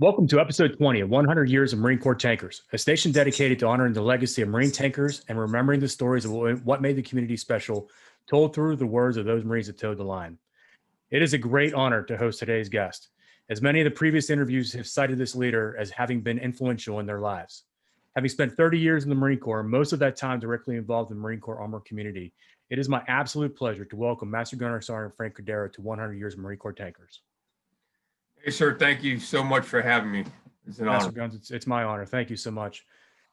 Welcome to episode 20 of 100 Years of Marine Corps Tankers, a station dedicated to honoring the legacy of Marine tankers and remembering the stories of what made the community special, told through the words of those Marines that towed the line. It is a great honor to host today's guest, as many of the previous interviews have cited this leader as having been influential in their lives. Having spent 30 years in the Marine Corps, most of that time directly involved in the Marine Corps armor community, it is my absolute pleasure to welcome Master Gunner Sergeant Frank Cordero to 100 Years of Marine Corps Tankers. Hey, sir, thank you so much for having me. It's an Master honor. Guns, it's my honor. Thank you so much.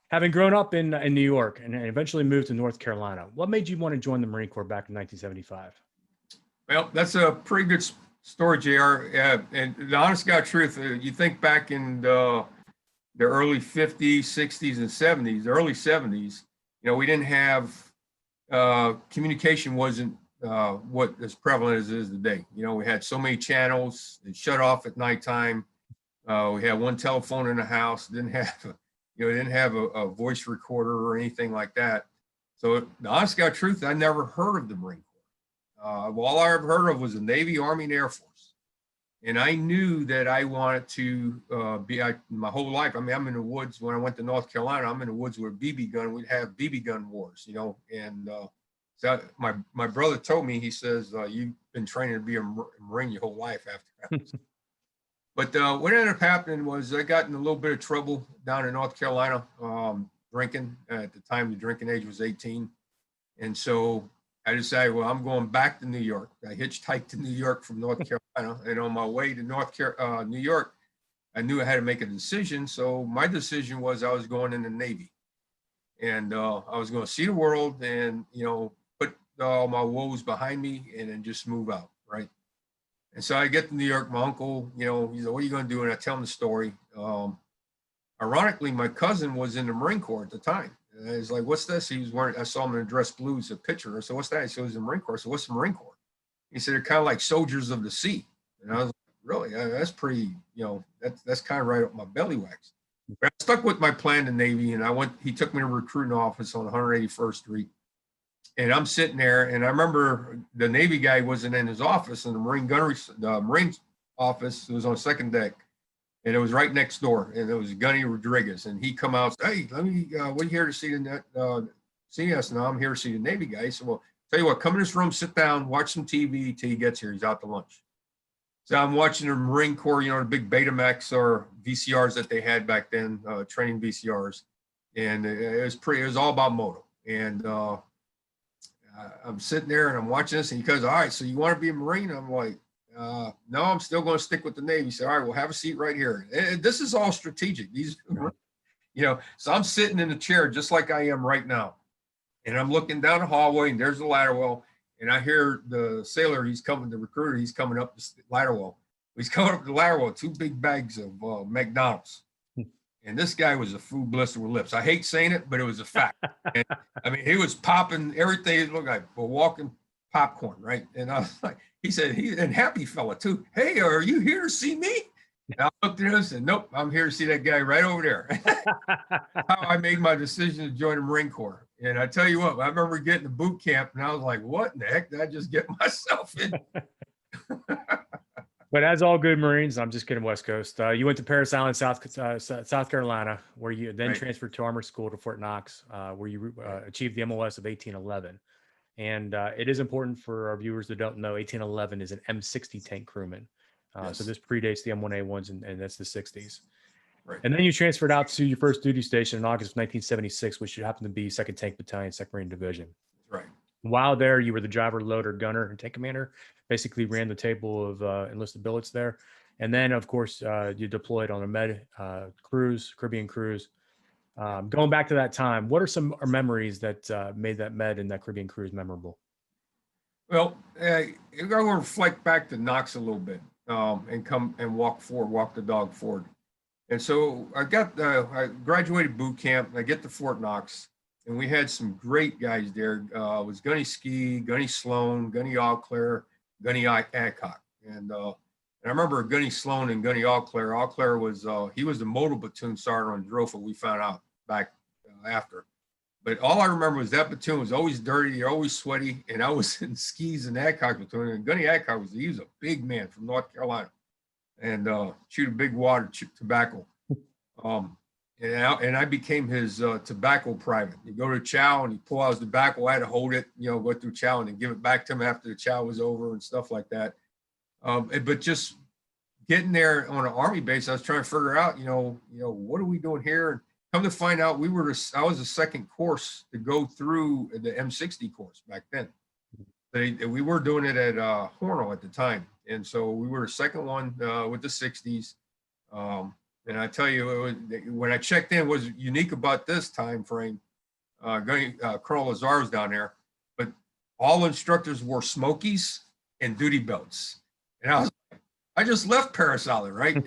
Having grown up in New York and eventually moved to North Carolina, what made you want to join the Marine Corps back in 1975? Well, that's a pretty good story, JR. And the honest God truth, you think back in the early 50s, 60s, and 70s, the early 70s, we didn't have communication wasn't what as prevalent as it is today. We had so many channels. It shut off at nighttime. We had one telephone in the house. Didn't have a voice recorder or anything like that. So the honest God truth, I never heard of the Marine Corps. All I ever heard of was the Navy, Army, and Air Force. And I knew that I wanted to be my whole life. I mean, I'm in the woods. When I went to North Carolina, I'm in the woods with a BB gun. We'd have BB gun wars, and so my brother told me, he says, you've been training to be a Marine your whole life after that. But what ended up happening was I got in a little bit of trouble down in North Carolina, drinking. At the time, the drinking age was 18. And so I decided, well, I'm going back to New York. I hitchhiked to New York from North Carolina. And on my way to New York, I knew I had to make a decision. So my decision was I was going in the Navy. And I was going to see the world and, put all my woes behind me and then just move out, right? And so I get to New York, my uncle, he's like, what are you going to do? And I tell him the story. Ironically, my cousin was in the Marine Corps at the time. And I was like, what's this? He was wearing, I saw him in a dress blue, it's a picture. I said, what's that? He said, it was the Marine Corps. So what's the Marine Corps? He said, they're kind of like soldiers of the sea. And I was like, really? That's pretty, that's kind of right up my belly wax. But I stuck with my plan in the Navy, and he took me to a recruiting office on 181st Street. And I'm sitting there, and I remember the Navy guy wasn't in his office, and the Marine office was on second deck, and it was right next door, and it was Gunnery Rodriguez, and he come out, hey, what are you here to see see us? No, I'm here to see the Navy guy. So, well, tell you what, come in this room, sit down, watch some TV till he gets here. He's out to lunch. So I'm watching the Marine Corps, the big Betamax or VCRs that they had back then, training VCRs, and it was all about moto, and I'm sitting there and I'm watching this, and he goes, all right, so you want to be a Marine? I'm like, no, I'm still going to stick with the Navy. He said, all right, well, have a seat right here. And this is all strategic. So I'm sitting in the chair just like I am right now. And I'm looking down the hallway, and there's the ladder well. And I hear the sailor, the recruiter, he's coming up the ladder well. He's coming up the ladder well, 2 big bags of McDonald's. And this guy was a food blister with lips. I hate saying it, but it was a fact. And, I mean, he was popping everything. It looked like a walking popcorn, right? And I was like, he said, and happy fella too. Hey, are you here to see me? And I looked at him and said, nope, I'm here to see that guy right over there. How I made my decision to join the Marine Corps. And I tell you what, I remember getting to boot camp, and I was like, what in the heck did I just get myself in? But as all good Marines, I'm just kidding, West Coast. You went to Parris Island, South Carolina, where you then transferred to Armor School to Fort Knox, where you achieved the MOS of 1811. And it is important for our viewers that don't know, 1811 is an M60 tank crewman. So this predates the M1A1s, and that's the 60s. Right. And then you transferred out to your first duty station in August of 1976, which happened to be 2nd Tank Battalion, 2nd Marine Division. Right. While there, you were the driver, loader, gunner, and tank commander. Basically ran the table of enlisted billets there. And then, of course, you deployed on a med cruise, Caribbean cruise. Going back to that time, what are some memories that made that med and that Caribbean cruise memorable? Well, I'm going to reflect back to Knox a little bit and come and walk the dog forward. And so I graduated boot camp, and I get to Fort Knox, and we had some great guys there. It was Gunny Ski, Gunny Sloan, Gunny Allclair, Gunny Adcock. And I remember Gunny Sloan and Gunny Allclair. Allclair was, he was the motor platoon sergeant on Drofa, we found out back after. But all I remember was that platoon was always dirty, always sweaty, and I was in Skis and Adcock platoon. And Gunny Adcock he was a big man from North Carolina. and chewed a big wad of tobacco. And I became his tobacco private. You go to chow and he pull out his tobacco. I had to hold it, go through chow and then give it back to him after the chow was over and stuff like that. But just getting there on an Army base, I was trying to figure out, what are we doing here? And come to find out, I was the second course to go through the MGySgt course back then. We were doing it at Hornell at the time, and so we were the second one with the 60s. And I tell you, when I checked in, what was unique about this time frame, Colonel Lazar was down there, but all instructors wore Smokies and duty belts. And I just left Parris Island, right?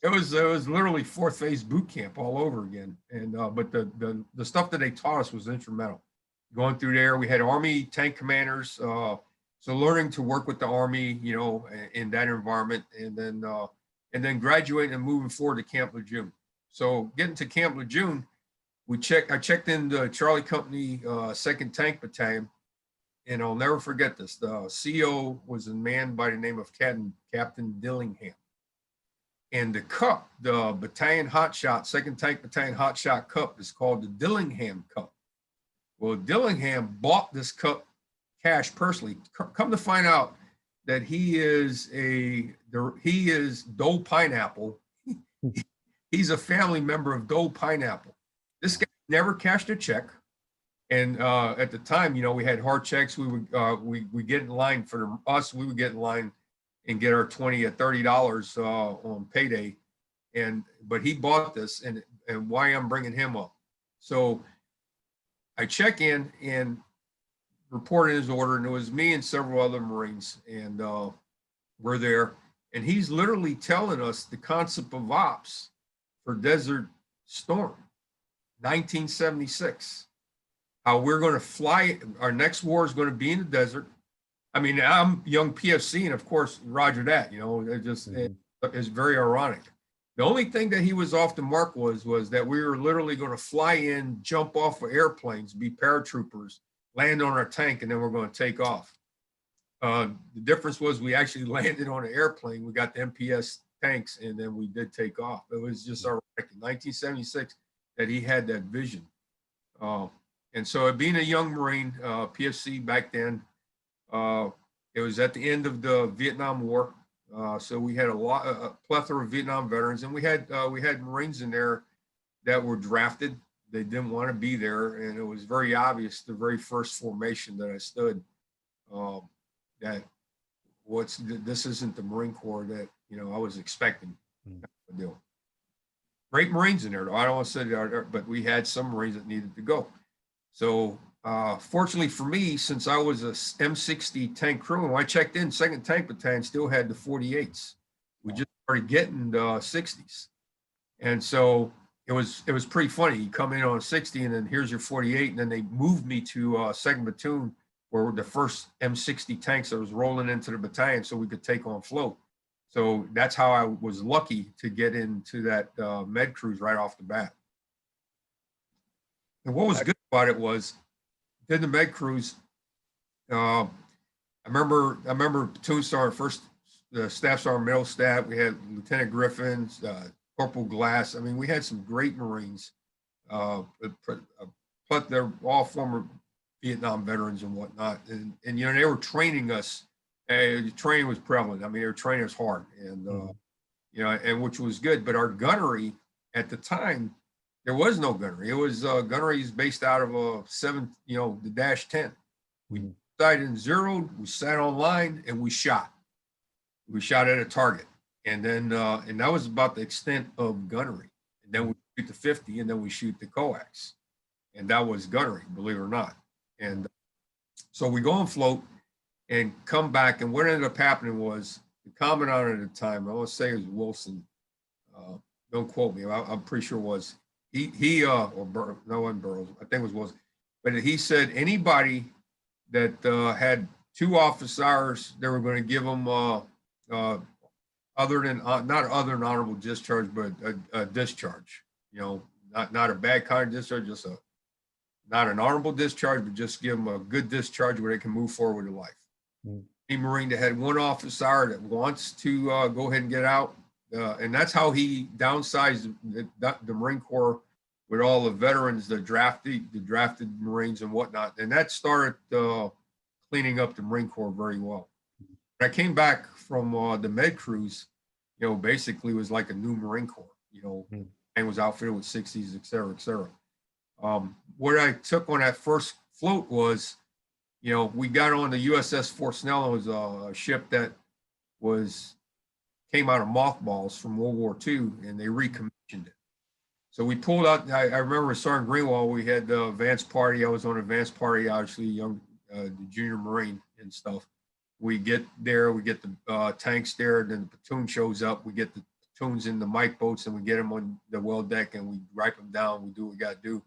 It was literally fourth phase boot camp all over again. And but the stuff that they taught us was instrumental. Going through there, we had Army tank commanders, so learning to work with the Army, in that environment, and then graduating and moving forward to Camp Lejeune. So getting to Camp Lejeune, I checked in the Charlie Company 2nd Tank Battalion, and I'll never forget this. The CO was a man by the name of Captain Dillingham. And the cup, the battalion hotshot, 2nd Tank Battalion hotshot cup, is called the Dillingham Cup. Well, Dillingham bought this cup cash personally. Come to find out that he is Dole Pineapple. He's a family member of Dole Pineapple. This guy never cashed a check. And at the time, we had hard checks. We would get in line we would get in line and get our $20 or $30 on payday. But he bought this, and why I'm bringing him up. So I check in and report in his order, and it was me and several other Marines, and we're there. And he's literally telling us the concept of ops for Desert Storm, 1976. How we're going to fly, our next war is going to be in the desert. I mean, I'm young PFC, and of course, Roger that, it's very ironic. The only thing that he was off the mark was that we were literally going to fly in, jump off of airplanes, be paratroopers, land on our tank, and then we're going to take off. The difference was we actually landed on an airplane. We got the MPS tanks, and then we did take off. It was just ironic in 1976 that he had that vision. And so being a young Marine, PFC back then, it was at the end of the Vietnam War. So we had a plethora of Vietnam veterans, and we had Marines in there that were drafted. They didn't want to be there, and it was very obvious the very first formation that I stood that this isn't the Marine Corps that I was expecting to do. Great Marines in there, though. I don't want to say that, but we had some Marines that needed to go. So fortunately for me, since I was a MGySgt tank crewman, when I checked in, 2nd Tank Battalion still had the 48s. We just started getting the 60s. And so it was pretty funny. You come in on a 60 and then here's your 48. And then they moved me to 2nd Platoon, where the first MGySgt tanks that was rolling into the battalion so we could take on float. So that's how I was lucky to get into that med cruise right off the bat. And what was good about it was, did the med cruise. I remember platoon sergeant, first the staff sergeant, middle staff. We had Lieutenant Griffins, Corporal Glass. I mean, we had some great Marines. But they're all former Vietnam veterans and whatnot. And they were training us. The training was prevalent. I mean, they were training us hard, and and which was good. But our gunnery at the time, there was no gunnery. It was gunneries based out of the -10. We sighted and zeroed, we sat on line, and we shot. We shot at a target. And then and that was about the extent of gunnery. And then we shoot the 50, and then we shoot the coax. And that was gunnery, believe it or not. And so we go on float and come back. And what ended up happening was the commandant at the time, I want to say it was Wilson. Don't quote me. I'm pretty sure it was. No one Burroughs, I think it was Wilson, but he said anybody that had 2 officers, they were going to give them not other than honorable discharge, but a discharge. Not a bad kind of discharge, just not an honorable discharge, but just give them a good discharge where they can move forward in life. Any Marine that had 1 officer that wants to go ahead and get out, and that's how he downsized the Marine Corps with all the veterans, the drafted Marines and whatnot. And that started cleaning up the Marine Corps very well. When I came back from the Med Cruise, basically it was like a new Marine Corps, and was outfitted with 60s, et cetera, et cetera. What I took on that first float was, we got on the USS Fort Snelling. It was a ship that came out of mothballs from World War II, and they recommissioned it. So we pulled out, I remember Sergeant Greenwald, we had the advance party. I was on advance party, obviously the junior Marine and stuff. We get there, we get the tanks there, then the platoon shows up. We get the platoons in the Mike boats, and we get them on the well deck, and we wipe them down. We do what we got to do.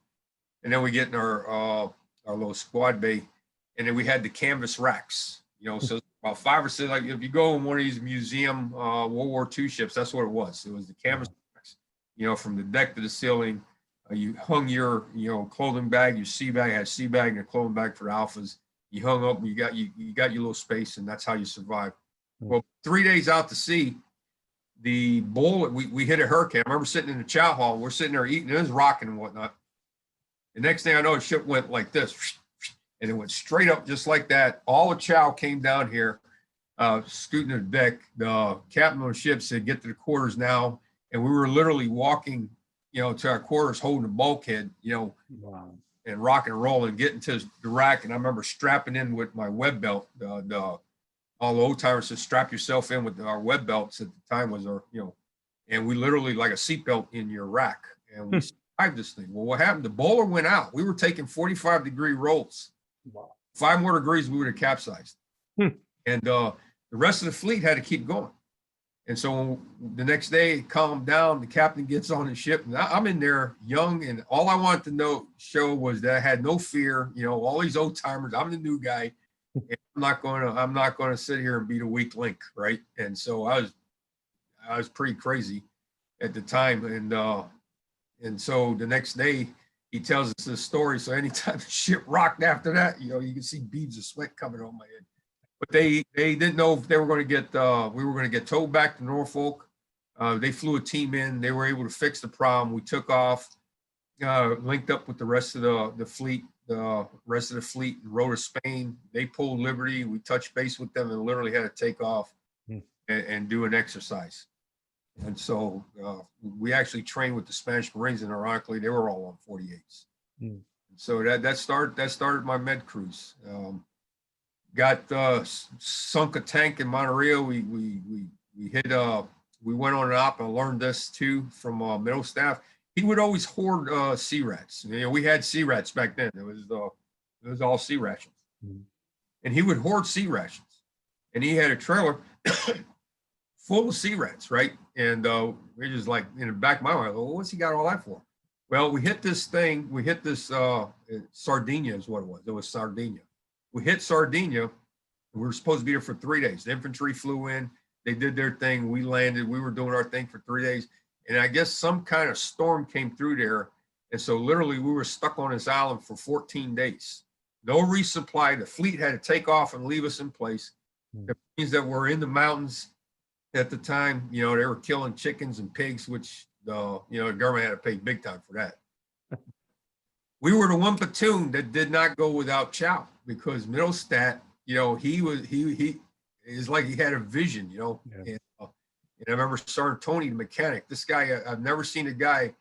And then we get in our little squad bay, and then we had the canvas racks, so about 5 or 6, like if you go in one of these museum World War II ships, that's what it was. It was the canvas racks, from the deck to the ceiling. You hung your, clothing bag, your sea bag, had sea bag and a clothing bag for the alphas. You hung up, you got your little space, and that's how you survived. Well, 3 days out to sea, the bull, we hit a hurricane. I remember sitting in the chow hall. We're sitting there eating, it was rocking and whatnot. The next thing I know, the ship went like this, and it went straight up just like that. All the chow came down here, scooting the deck. The captain of the ship said, "Get to the quarters now." And we were literally walking, to our quarters, holding the bulkhead, Wow. and rock and roll and getting to the rack. And I remember strapping in with my web belt. All the old timers said, strap yourself in with our web belts at the time was our, and we literally like a seatbelt in your rack. And we survived this thing. Well, what happened? The bowler went out. We were taking 45-degree rolls. Wow. 5 more degrees, we would have capsized. And the rest of the fleet had to keep going. And so the next day, it calmed down. The captain gets on the ship, and I'm in there young, and all I wanted to show was that I had no fear. All these old timers. I'm the new guy, and I'm not gonna sit here and be the weak link, right? And so I was pretty crazy at the time, and so the next day he tells us this story. So anytime the ship rocked after that, you can see beads of sweat coming on my head. But they didn't know if they were going to get we were going to get towed back to Norfolk. They flew a team in. They were able to fix the problem. We took off, linked up with the rest of the fleet, and rode to Spain. They pulled Liberty. We touched base with them and literally had to take off and do an exercise. And so we actually trained with the Spanish Marines, and ironically, they were all on 48s. So that started my med cruise. Got sunk a tank in Monterey. We went on an op, and I learned this too from middle staff. He would always hoard sea rats. We had sea rats back then. It was all sea rations, and he would hoard sea rations. And he had a trailer full of sea rats, right? And we just like in the back of my mind, well, what's he got all that for? Well, we hit this thing. We hit this Sardinia is what it was. It was Sardinia. We hit Sardinia. We were supposed to be there for 3 days. The infantry flew in. They did their thing. We landed. We were doing our thing for 3 days. And I guess some kind of storm came through there. And so literally we were stuck on this island for 14 days. No resupply. The fleet had to take off and leave us in place. It means that we're in the mountains at the time. They were killing chickens and pigs, which the government had to pay big time for that. We were the one platoon that did not go without chow, because Middlestat, he is like he had a vision, And I remember Sergeant Tony, the mechanic. This guy, I've never seen a guy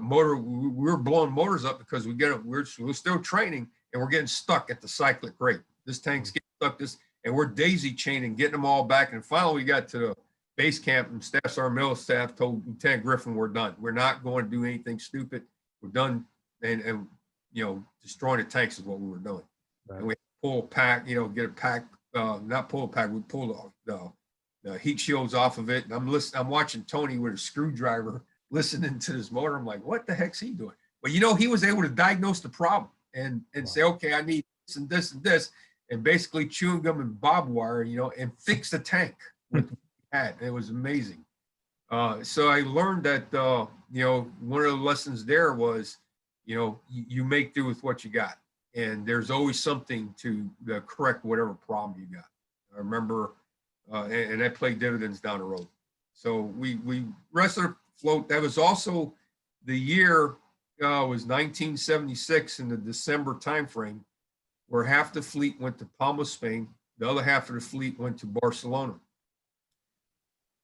motor. We were blowing motors up because we're still training, and we're getting stuck at the cyclic rate. This tank's getting stuck, and we're daisy chaining, getting them all back. And finally, we got to the base camp, and Staff Sergeant Middlestat told Lieutenant Griffin, "We're done. We're not going to do anything stupid. We're done." And destroying the tanks is what we were doing. Right. And we pull a pack, get a pack, not pull a pack, we pull the heat shields off of it. And I'm watching Tony with a screwdriver listening to this motor. I'm like, what the heck's he doing? But he was able to diagnose the problem and say, okay, I need this and this and this, and basically chewing gum and barbed wire, and fix the tank with what we had. It was amazing. So I learned that, one of the lessons there was, you make do with what you got, and there's always something to correct whatever problem you got. I remember, and that played dividends down the road. So we rested afloat. That was also the year, was 1976 in the December timeframe, where half the fleet went to Palma, Spain. The other half of the fleet went to Barcelona.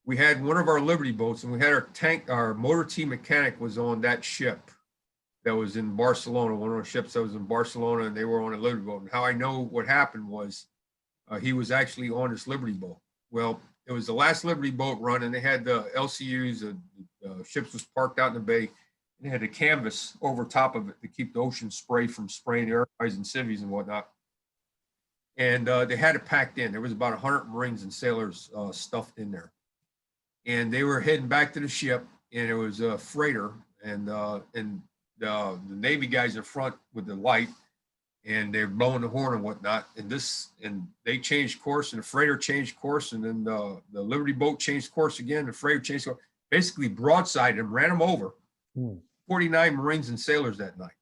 We had one of our Liberty boats, and we had our motor team mechanic was on that ship that was in Barcelona, one of the ships that was in Barcelona, and they were on a Liberty boat. And how I know what happened was he was actually on this Liberty boat. Well, it was the last Liberty boat run, and they had the LCUs, the ships was parked out in the bay, and they had the canvas over top of it to keep the ocean spray from spraying the airplanes and civvies and whatnot. And they had it packed in. There was about 100 Marines and sailors stuffed in there. And they were heading back to the ship, and it was a freighter, and the Navy guys in front with the light, and they're blowing the horn and whatnot. And they changed course, and the freighter changed course, and then the Liberty boat changed course again. The freighter changed course, basically broadsided them, ran them over. 49 Marines and sailors that night.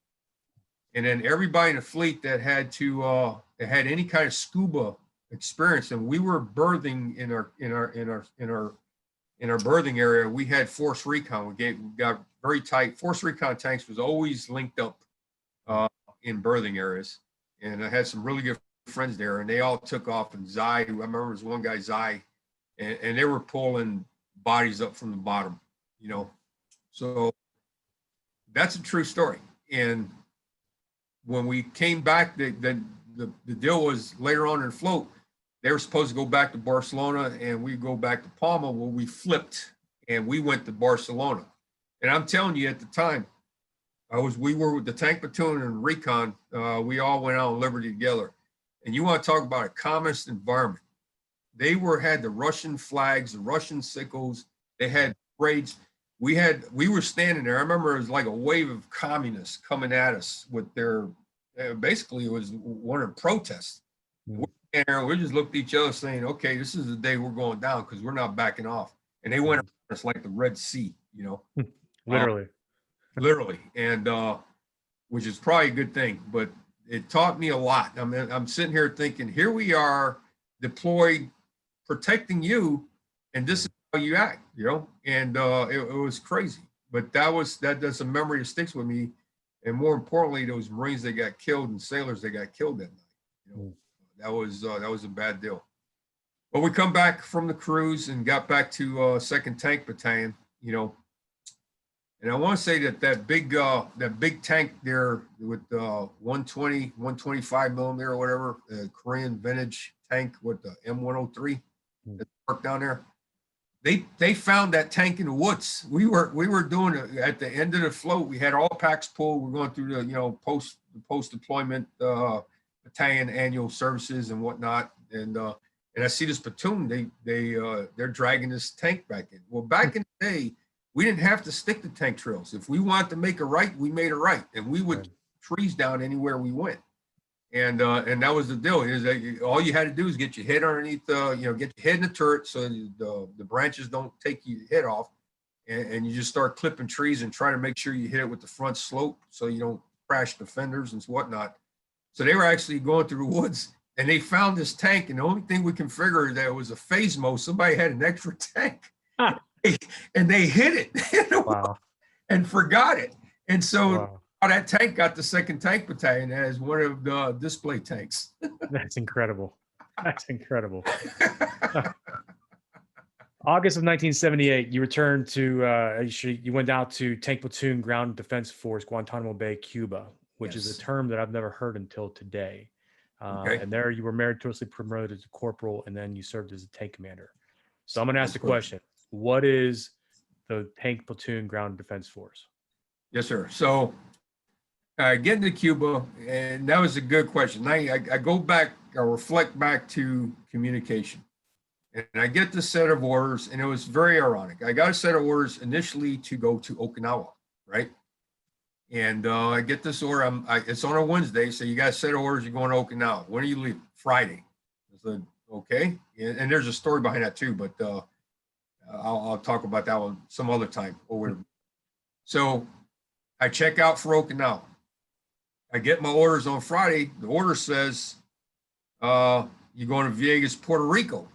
And then everybody in the fleet that had any kind of scuba experience, and we were berthing in our berthing area, we had force recon. We got very tight. Force recon tanks was always linked up in berthing areas. And I had some really good friends there, and they all took off. And Zai, I remember there was one guy, Zai, and they were pulling bodies up from the bottom, you know. So that's a true story. And when we came back, the deal was later on in the float, they were supposed to go back to Barcelona, and we go back to Palma. Well, we flipped, and we went to Barcelona. And I'm telling you, at the time, we were with the tank platoon and recon. We all went out on Liberty together. And you want to talk about a communist environment? They had the Russian flags, the Russian sickles. They had parades. We were standing there. I remember it was like a wave of communists coming at us with their. Basically, it was one of the protests. And we just looked at each other saying, okay, this is the day we're going down because we're not backing off. And they went around us like the Red Sea, you know. Literally. Literally. And which is probably a good thing, but it taught me a lot. I mean, I'm sitting here thinking, here we are deployed, protecting you, and this is how you act, you know. And it was crazy. But that's a memory that sticks with me. And more importantly, those Marines that got killed and sailors that got killed that night, you know. That was a bad deal. But we come back from the cruise and got back to 2nd Tank Battalion, you know. And I want to say that big tank there with 120, 125 millimeter or whatever, Korean vintage tank with the M103 that's parked down there. They found that tank in the woods. We were doing it at the end of the float. We had all packs pulled. We're going through the, you know, post deployment battalion annual services and whatnot. And I see this platoon. They're dragging this tank back in. Well, back in the day, we didn't have to stick to tank trails. If we wanted to make a right, we made a right, and we would trees down anywhere we went. And that was the deal. Is that all you had to do is get your head underneath, get your head in the turret so the branches don't take your head off, and you just start clipping trees and try to make sure you hit it with the front slope so you don't crash the fenders and whatnot. So they were actually going through the woods, and they found this tank, and the only thing we can figure is that it was a phasmo. Somebody had an extra tank, and they hid it and forgot it. And so that tank got the 2nd Tank Battalion as one of the display tanks. That's incredible. That's incredible. August of 1978, you returned to, you went out to Tank Platoon Ground Defense Force, Guantanamo Bay, Cuba, which is a term that I've never heard until today. And there you were meritoriously promoted to corporal, and then you served as a tank commander. So I'm going to ask the question, what is the Tank Platoon Ground Defense Force? Yes, sir. So getting to Cuba, and that was a good question. I go back, I reflect back to communication. And I get the set of orders, and it was very ironic. I got a set of orders initially to go to Okinawa, right? And I get this order. It's on a Wednesday, so you got a set of orders. You're going to Okinawa. When are you leaving? Friday. I said, okay. And there's a story behind that too, but I'll talk about that one some other time. So I check out for Okinawa. I get my orders on Friday. The order says you're going to Vieques, Puerto Rico.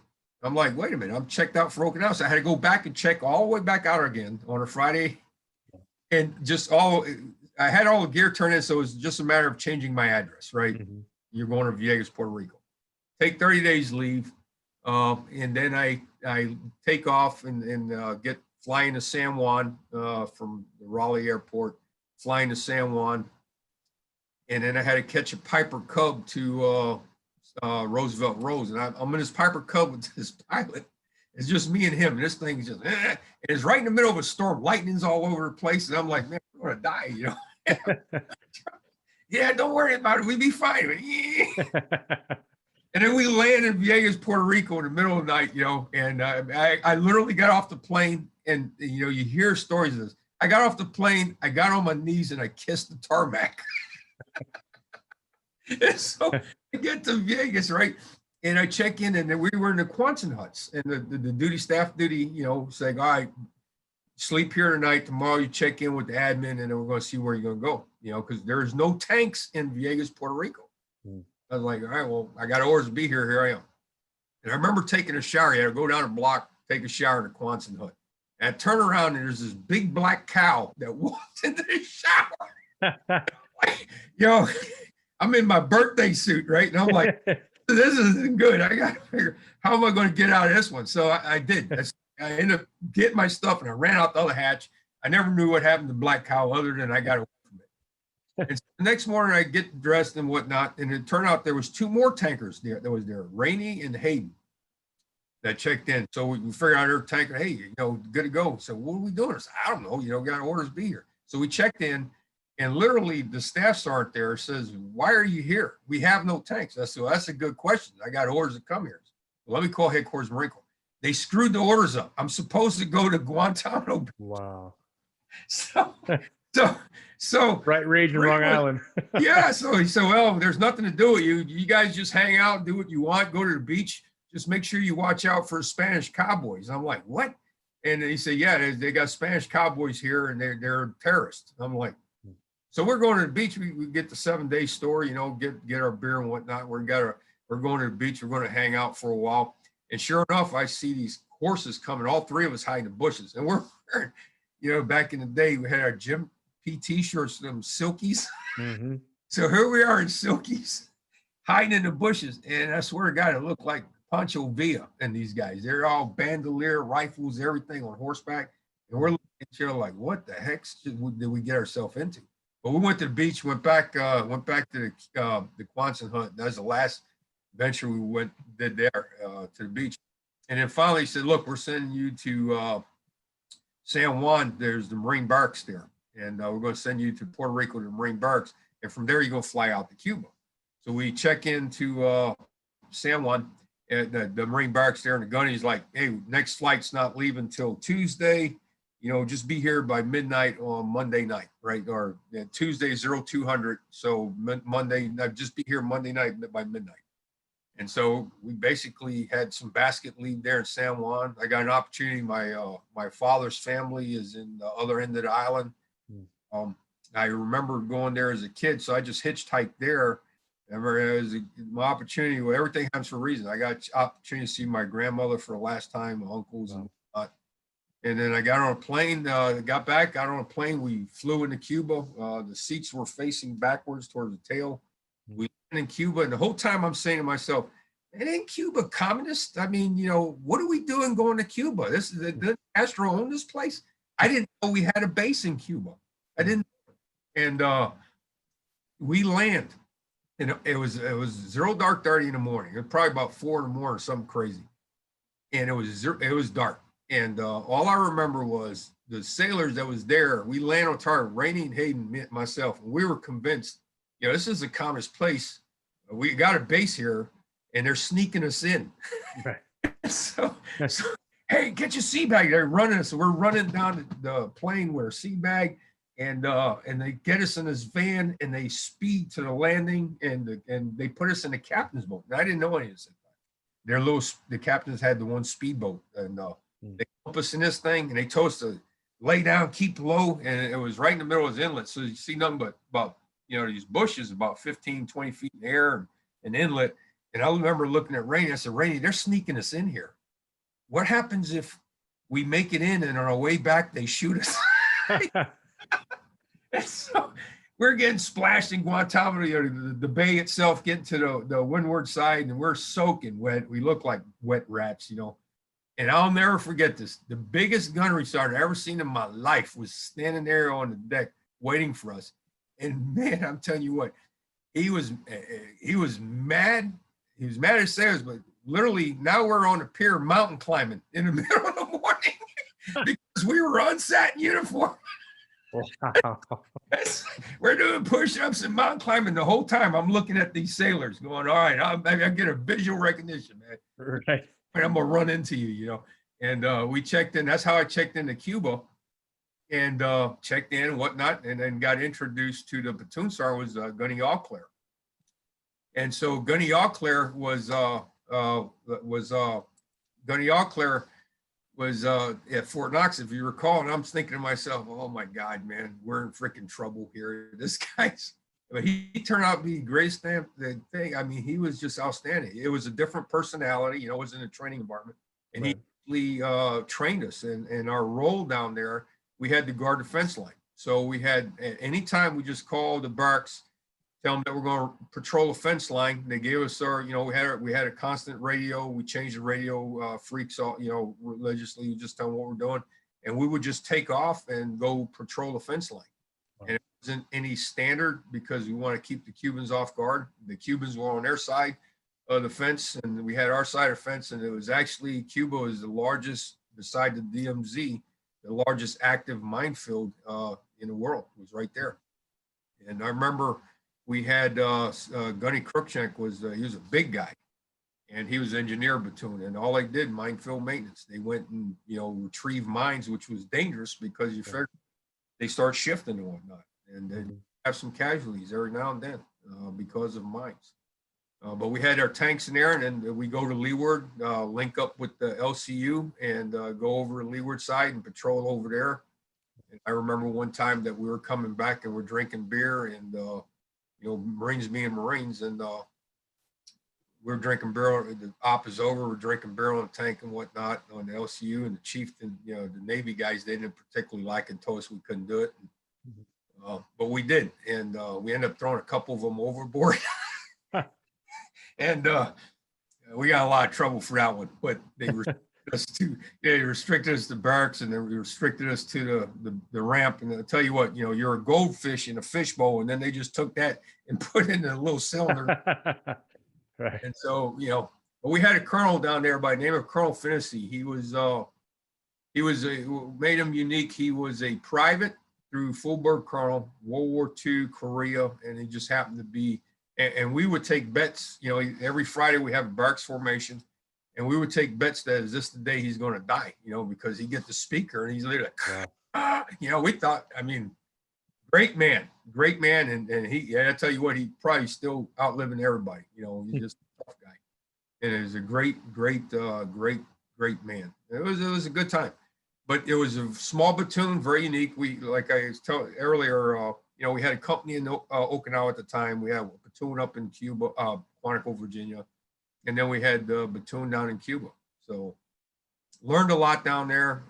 I'm like, wait a minute, I'm checked out for Okinawa. So I had to go back and check all the way back out again on a Friday. And I had all the gear turned in. So it was just a matter of changing my address, right? Mhm. You're going to Vieques, Puerto Rico. Take 30 days leave. And then I take off and get flying to San Juan from the Raleigh airport, flying to San Juan. And then I had to catch a Piper Cub to Roosevelt Roads. And I'm in this Piper Cub with this pilot. It's just me and him. And this thing's just, and it's right in the middle of a storm. Lightning's all over the place. And I'm like, man, we're going to die, you know? Yeah, don't worry about it. We'll be fine. And then we land in Vieques, Puerto Rico in the middle of the night, you know, and I literally got off the plane and, you know, you hear stories of this. I got off the plane, I got on my knees and I kissed the tarmac. And so I get to Vieques, right? And I check in and we were in the Quonset huts and the staff duty, you know, saying, all right, sleep here tonight. Tomorrow you check in with the admin and then we're going to see where you're going to go, you know, because there's no tanks in Vieques, Puerto Rico. I was like, all right, well, I got orders to be here. Here I am. And I remember taking a shower. You had to go down a block, take a shower in the Quonset hut. And I turn around and there's this big black cow that walked into the shower. You know, I'm in my birthday suit, right? And I'm like, this isn't good. I got to figure, how am I going to get out of this one? So I did. I ended up getting my stuff and I ran out the other hatch. I never knew what happened to the black cow other than I got away from it. And so the next morning I get dressed and whatnot. And it turned out there was two more tankers there. That was there, Rainey and Hayden, that checked in. So we figured out their tanker, hey, you know, good to go. So what are we doing? I said, I don't know, you know, got orders to be here. So we checked in and literally the staff sergeant there says, why are you here? We have no tanks. I said, well, that's a good question. I got orders to come here. Well, let me call headquarters Marine Corps. They screwed the orders up. I'm supposed to go to Guantanamo. Wow. So right region, wrong island. Yeah. So he said, well, there's nothing to do with you. You guys just hang out, do what you want, go to the beach. Just make sure you watch out for Spanish cowboys. I'm like, what? And he said, yeah, they got Spanish cowboys here and they're terrorists. I'm like, so we're going to the beach. We get the 7-day store, you know, get our beer and whatnot. We're going to the beach. We're going to hang out for a while. And sure enough, I see these horses coming, all three of us hiding in bushes. And we're wearing, you know, back in the day, we had our Jim P t-shirts, them silkies. Mm-hmm. So here we are in silkies, hiding in the bushes. And I swear to God, it looked like Pancho Villa and these guys. They're all bandolier, rifles, everything on horseback. And we're looking at each other like, what the heck did we get ourselves into? But we went to the beach, went back to the Quonset hut. That was the last venture we did there to the beach. And then finally he said, look, we're sending you to San Juan. There's the Marine barracks there. And we're going to send you to Puerto Rico to the Marine barracks. And from there, you're going to fly out to Cuba. So we check into San Juan at the Marine barracks there. And the gunny's like, hey, next flight's not leaving until Tuesday. You know, just be here by midnight on Monday night, right? Or Tuesday 0200. So Monday, just be here Monday night by midnight. And so we basically had some basket leave there in San Juan. I got an opportunity. My father's family is in the other end of the island. I remember going there as a kid, so I just hitchhiked there. It was my opportunity. Well, everything happens for a reason. I got opportunity to see my grandmother for the last time, my uncles, and whatnot. And then I got on a plane, got on a plane. We flew into Cuba. The seats were facing backwards towards the tail. We landed in Cuba, and the whole time I'm saying to myself, "And ain't Cuba communist? I mean, you know, what are we doing going to Cuba? Did Castro own this place? I didn't know we had a base in Cuba. I didn't." And we land, and it was 0:30 in the morning. It was probably about 4 in the morning, something crazy. And it was dark. And all I remember was the sailors that was there. We land on target, Rainey and Hayden, myself, and we were convinced, you know, this is a communist place. We got a base here, and they're sneaking us in. Right. so, hey, get your sea bag. They're running us. So we're running down the plane with our sea bag. And they get us in this van and they speed to the landing and they put us in the captain's boat. And I didn't know any of this. The captains had the one speedboat and they put us in this thing and they told us to lay down, keep low. And it was right in the middle of this inlet. So you see nothing but about, you know, these bushes about 15, 20 feet in the air and an inlet. And I remember looking at Rainey. I said, Rainey, they're sneaking us in here. what happens if we make it in and on our way back, they shoot us? And so we're getting splashed in Guantanamo, the bay itself, getting to the windward side, and we're soaking wet. We look like wet rats, And I'll never forget this. The biggest gunnery sergeant I ever seen in my life was standing there on the deck waiting for us. And man, I'm telling you what, he was mad. He was mad at sailors, but literally now we're on the pier mountain climbing in the middle of the morning because we were on satin uniform. Wow. We're doing push-ups and mountain climbing the whole time. I'm looking at these sailors going, all right, I get a visual recognition, man. Right. And I'm gonna run into you, And we checked in. That's how I checked into Cuba, and checked in and whatnot, and then got introduced to the platoon sergeant was Gunny Auclair. And so Gunny Auclair was Gunny Auclair was at Fort Knox, if you recall. And I'm thinking to myself, oh my God, man, we're in freaking trouble here. This guy's, but he turned out to be great stamp the thing. I mean, he was just outstanding. It was a different personality, it was in a training environment. And Right. he trained us. And our role down there, we had to guard the fence line. So we had, at any time we just called the barracks, tell them that we're going to patrol the fence line. They gave us our, we had a constant radio. We changed the radio freaks all, religiously, just tell them what we're doing. And we would just take off and go patrol the fence line. Wow. And it wasn't any standard because we want to keep the Cubans off guard. The Cubans were on their side of the fence and we had our side of the fence. And it was actually, Cuba is the largest, beside the DMZ, the largest active minefield in the world. It was right there. And I remember we had Gunny Cruikshank he was a big guy, and he was engineer platoon, and all they did minefield maintenance. They went and retrieve mines, which was dangerous because you figured they start shifting and whatnot, and then have some casualties every now and then because of mines. But we had our tanks in there, and then we go to leeward, link up with the LCU, and go over to leeward side and patrol over there. And I remember one time that we were coming back and we're drinking beer, and Marines being Marines, and we're drinking beer. The op is over. We're drinking beer on the tank and whatnot on the LCU, and the chieftain, the Navy guys, they didn't particularly like it, told us we couldn't do it. But we did, and we ended up throwing a couple of them overboard. And we got a lot of trouble for that one, but they restricted us to barracks, and they restricted us to the ramp. And I'll tell you what, you're a goldfish in a fishbowl, and then they just took that and put it in a little cylinder. Right. And so, but we had a colonel down there by the name of Colonel Finnessy. He made him unique. He was a private through full-bird colonel, World War II, Korea, and he just happened to be. And we would take bets. Every Friday we have a barracks formation. And we would take bets that is this the day he's going to die, because he get the speaker and he's literally like, we thought, great man. And he, I tell you what, he probably still outliving everybody, he's just a tough guy. And it was a great man. It was a good time, but it was a small platoon, very unique. We, like I was telling earlier, we had a company in Okinawa at the time. We had a platoon up in Cuba, Quantico, Virginia. And then we had the platoon down in Cuba. So learned a lot down there.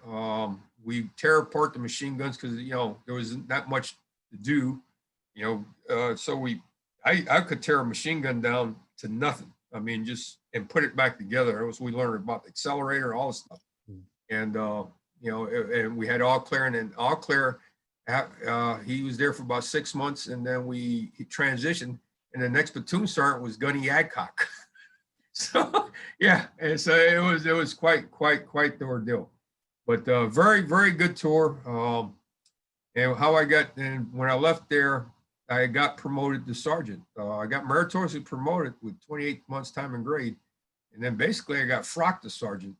We tear apart the machine guns because, there wasn't that much to do, so I could tear a machine gun down to nothing. And put it back together. We learned about the accelerator, all this stuff. And, and we had Auclair, and then Auclair, he was there for about 6 months, and then he transitioned, and the next platoon sergeant was Gunny Adcock. So yeah, and so it was quite the ordeal, but very, very good tour. And how I got, and when I left there, I got promoted to sergeant. I got meritoriously promoted with 28 months time and grade, and then basically I got frocked to sergeant.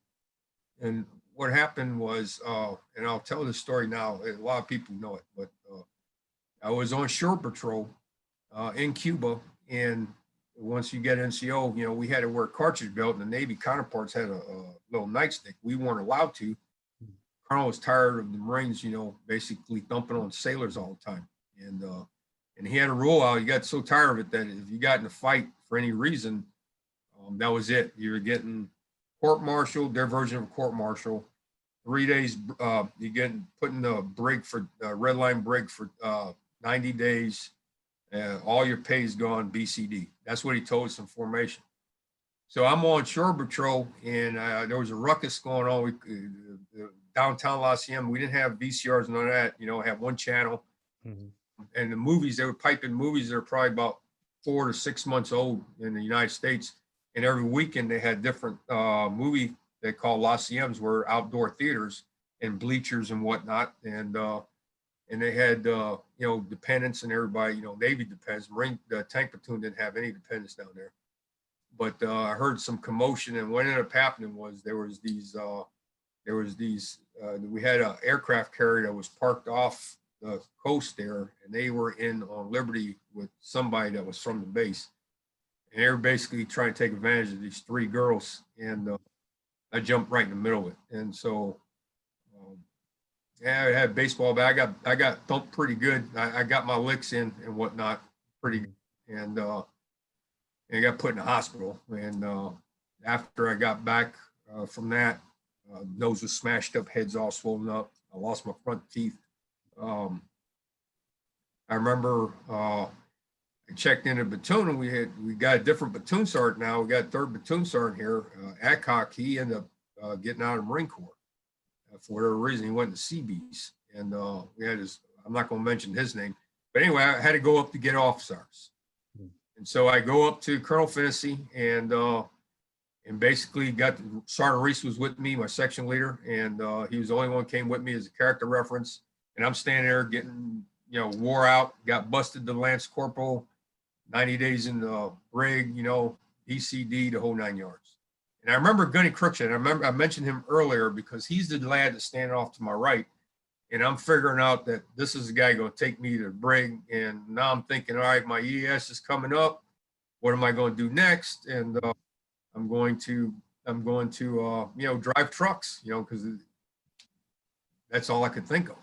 And what happened was, and I'll tell this story now. A lot of people know it, but I was on shore patrol in Cuba, and once you get NCO, we had to wear a cartridge belt, and the Navy counterparts had a little nightstick. We weren't allowed to. Colonel was tired of the Marines, basically dumping on sailors all the time. And he had a rule out. He got so tired of it that if you got in a fight for any reason, that was it. You were getting court-martialed, their version of a court-martial. 3 days, you get put in the brig for red line brig for 90 days. All your pay is gone, BCD. That's what he told us in formation. So I'm on shore patrol, and there was a ruckus going on. Downtown Los Angeles, we didn't have VCRs and all that. You know, have one channel. Mm-hmm. And the movies, they were piping movies that are probably about 4 to 6 months old in the United States. And every weekend they had different movie they call Los Angeles, were outdoor theaters and bleachers and whatnot. And they had, you know, dependents and everybody, you know, Navy dependents. The tank platoon didn't have any dependents down there. But I heard some commotion, and what ended up happening was we had an aircraft carrier that was parked off the coast there, and they were in on Liberty with somebody that was from the base. And they were basically trying to take advantage of these 3 girls, and I jumped right in the middle of it. And so, yeah, I had baseball, but I got thumped pretty good. I got my licks in and whatnot pretty good. And I got put in the hospital. And after I got back from that, nose was smashed up, heads all swollen up. I lost my front teeth. I remember I checked in a platoon, and we got a different platoon sergeant now. We got 3rd platoon sergeant here, Adcock. He ended up getting out of the Marine Corps. For whatever reason, he went to Seabees, and we had I'm not going to mention his name, but anyway, I had to go up to get officers. And so I go up to Colonel Finney, and basically Sergeant Reese was with me, my section leader, and he was the only one who came with me as a character reference. And I'm standing there getting, you know, wore out, got busted to Lance Corporal, 90 days in the brig, you know, BCD, the whole 9 yards. And I remember Gunnery Cruikshank. I mentioned him earlier because he's the lad that's standing off to my right. And I'm figuring out that this is the guy going to take me to the brig. And now I'm thinking, all right, my ES is coming up. What am I going to do next? And I'm going to you know, drive trucks, you know, because that's all I could think of.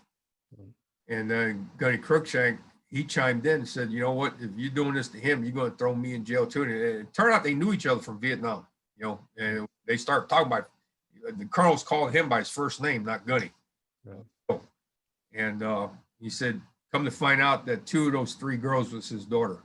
And then Gunnery Cruikshank, he chimed in and said, you know what, if you're doing this to him, you're going to throw me in jail too. And it turned out they knew each other from Vietnam, you know, and they started talking about, the colonels called him by his first name, not Gunny. Yeah. And he said, come to find out that 2 of those 3 girls was his daughter.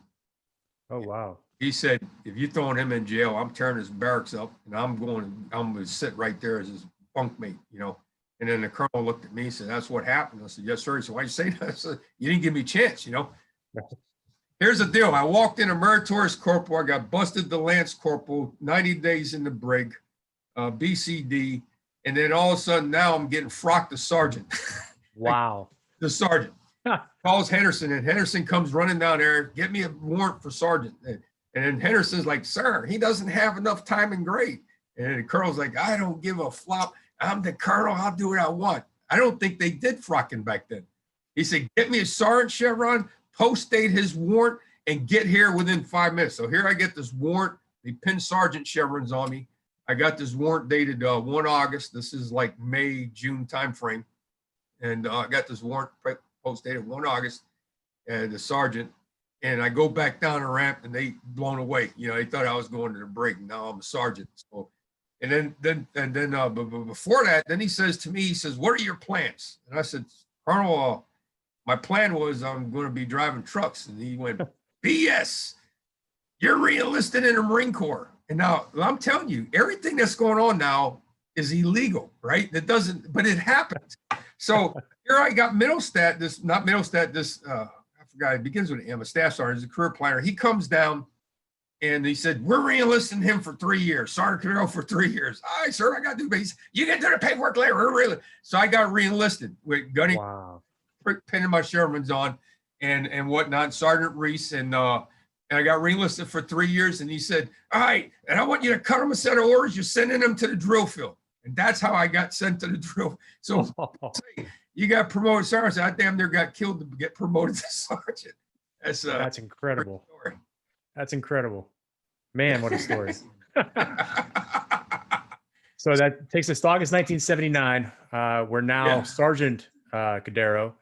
Oh, wow. He said, if you're throwing him in jail, I'm tearing his barracks up, and I'm going to sit right there as his bunkmate, you know. And then the colonel looked at me and said, that's what happened. I said, yes, sir. He said, why'd you say that? I said, you didn't give me a chance, you know. Here's the deal. I walked in a meritorious corporal. I got busted to Lance Corporal, 90 days in the brig, BCD. And then all of a sudden now I'm getting frocked to sergeant. Wow. The sergeant calls Henderson, and Henderson comes running down there, get me a warrant for sergeant. And then Henderson's like, sir, he doesn't have enough time and grade. And the colonel's like, I don't give a flop. I'm the colonel. I'll do what I want. I don't think they did frocking back then. He said, get me a sergeant chevron, post-date his warrant, and get here within 5 minutes. So here I get this warrant. They pin sergeant chevrons on me. I got this warrant dated 1 August. This is like May, June timeframe. And I got this warrant post-dated 1 August, and the sergeant. And I go back down the ramp, and they blown away. You know, they thought I was going to the brig. Now I'm a sergeant. So, and then but before that, then he says to me, he says, what are your plans? And I said, Colonel, my plan was I'm going to be driving trucks. And he went, BS, you're re-enlisted in the Marine Corps. And now I'm telling you, everything that's going on now is illegal, right? That doesn't, but it happens. So here I got Middlestat, I forgot, it begins with an M, a staff sergeant, he's a career planner. He comes down and he said, we're re-enlisting him for 3 years, Sergeant Cordero for 3 years. All right, sir, I got to do base. You get to the paperwork later. Really? So I got re-enlisted with Gunny, pinning my Shermans on and whatnot, Sergeant Reese, and I got re-enlisted for 3 years. And he said, all right, and I want you to cut him a set of orders. You're sending them to the drill field. And that's how I got sent to the drill. So you got promoted sergeant. I damn near got killed to get promoted to sergeant. That's incredible. That's incredible. Man, what a story. So that takes us to August 1979. We're now Sergeant Cordero,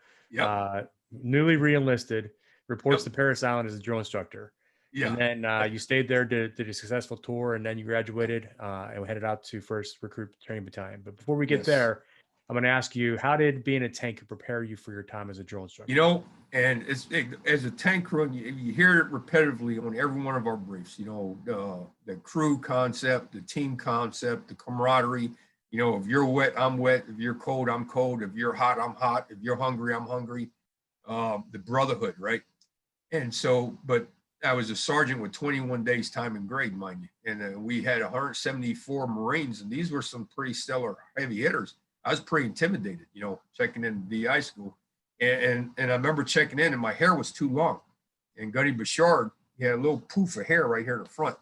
newly re-enlisted, reports to Parris Island as a drill instructor. Yeah. And then you stayed there, did a successful tour, and then you graduated and headed out to 1st Recruit Training Battalion. But before we get Yes. there, I'm going to ask you, how did being a tanker prepare you for your time as a drill instructor? You know, and as a tank crew, you hear it repetitively on every one of our briefs, you know, the crew concept, the team concept, the camaraderie, you know, if you're wet, I'm wet. If you're cold, I'm cold. If you're hot, I'm hot. If you're hungry, I'm hungry. The brotherhood, right? And so, but I was a sergeant with 21 days time and grade, mind you. And we had 174 Marines, and these were some pretty stellar heavy hitters. I was pretty intimidated, you know, checking in DI school. And I remember checking in and my hair was too long. And Gunny Bouchard, he had a little poof of hair right here in the front.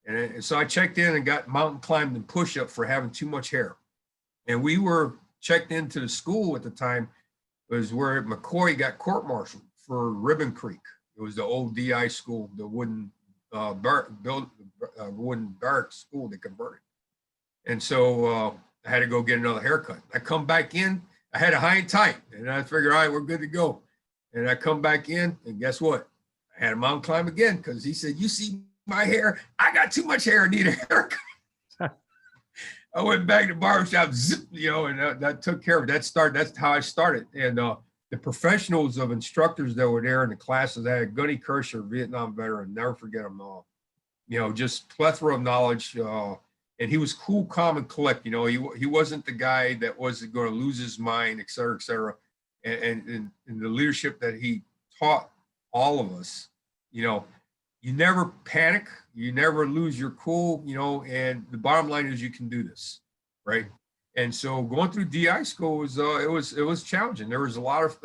And so I checked in and got mountain climbed and push up for having too much hair. And we were checked into the school at the time, was where McCoy got court-martialed for Ribbon Creek. It was the old DI school, the wooden wooden barrack school they converted. And so I had to go get another haircut. I come back in, I had a high and tight, and I figured, all right, we're good to go. And I come back in, and guess what? I had a mountain climb again because he said, you see my hair? I got too much hair, I need a haircut. I went back to the barbershop, zip, you know, and that took care of it. That's how I started. And the professionals of instructors that were there in the classes, I had Gunny Kersher, Vietnam veteran, never forget him all. You know, just plethora of knowledge. And he was cool, calm, and collect. You know, he wasn't the guy that was going to lose his mind, et cetera, et cetera. And the leadership that he taught all of us, you know, you never panic, you never lose your cool, you know, and the bottom line is you can do this, right? And so going through DI school was it was challenging. There was a lot of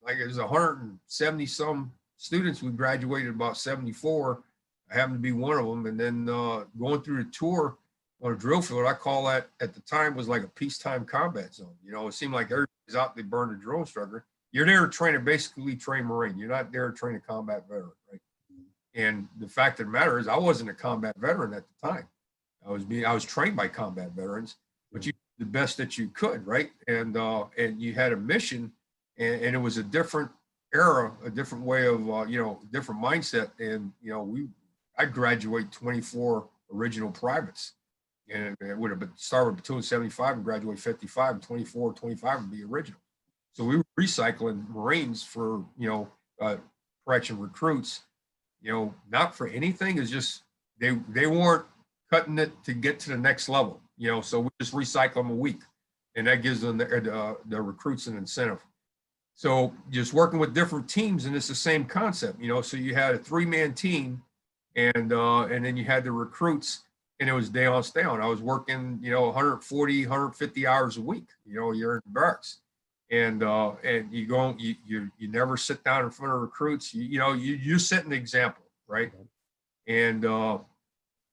like it was 170 some students. We graduated about 74. I happened to be one of them. And then going through the tour on a drill field, I call that at the time was like a peacetime combat zone. You know, it seemed like everybody's out there burning a drill instructor. You're there to train basically train Marine. You're not there to train a combat veteran, right? And the fact of the matter is, I wasn't a combat veteran at the time. I was trained by combat veterans, but you did the best that you could, right? And you had a mission, and it was a different era, a different way of you know, different mindset. And you know, I graduate 24 original privates, and it would have been started with platoon 75 and graduate 55, and 24, 25 would be original. So we were recycling Marines for, you know, correction recruits, you know, not for anything. It's just they weren't cutting it to get to the next level, you know. So we just recycle them a week, and that gives them the recruits an incentive. So just working with different teams, and it's the same concept, you know. So you had a 3-man team, and then you had the recruits, and it was day on, stay on. I was working, you know, 140, 150 hours a week. You know, you're in barracks. And you go, you never sit down in front of recruits. You set an example, right? And I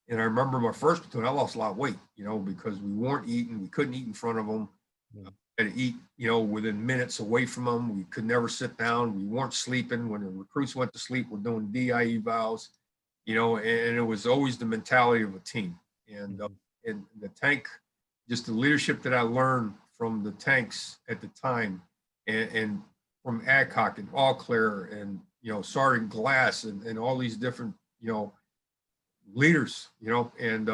remember my first platoon, I lost a lot of weight, you know, because we weren't eating, we couldn't eat in front of them. Had to eat, you know, within minutes away from them. We could never sit down. We weren't sleeping. When the recruits went to sleep, we're doing DI evals, you know, and it was always the mentality of a team. And the tank, just the leadership that I learned from the tanks at the time, and from Adcock and All Clear and, you know, Sergeant Glass and all these different, you know, leaders, you know, and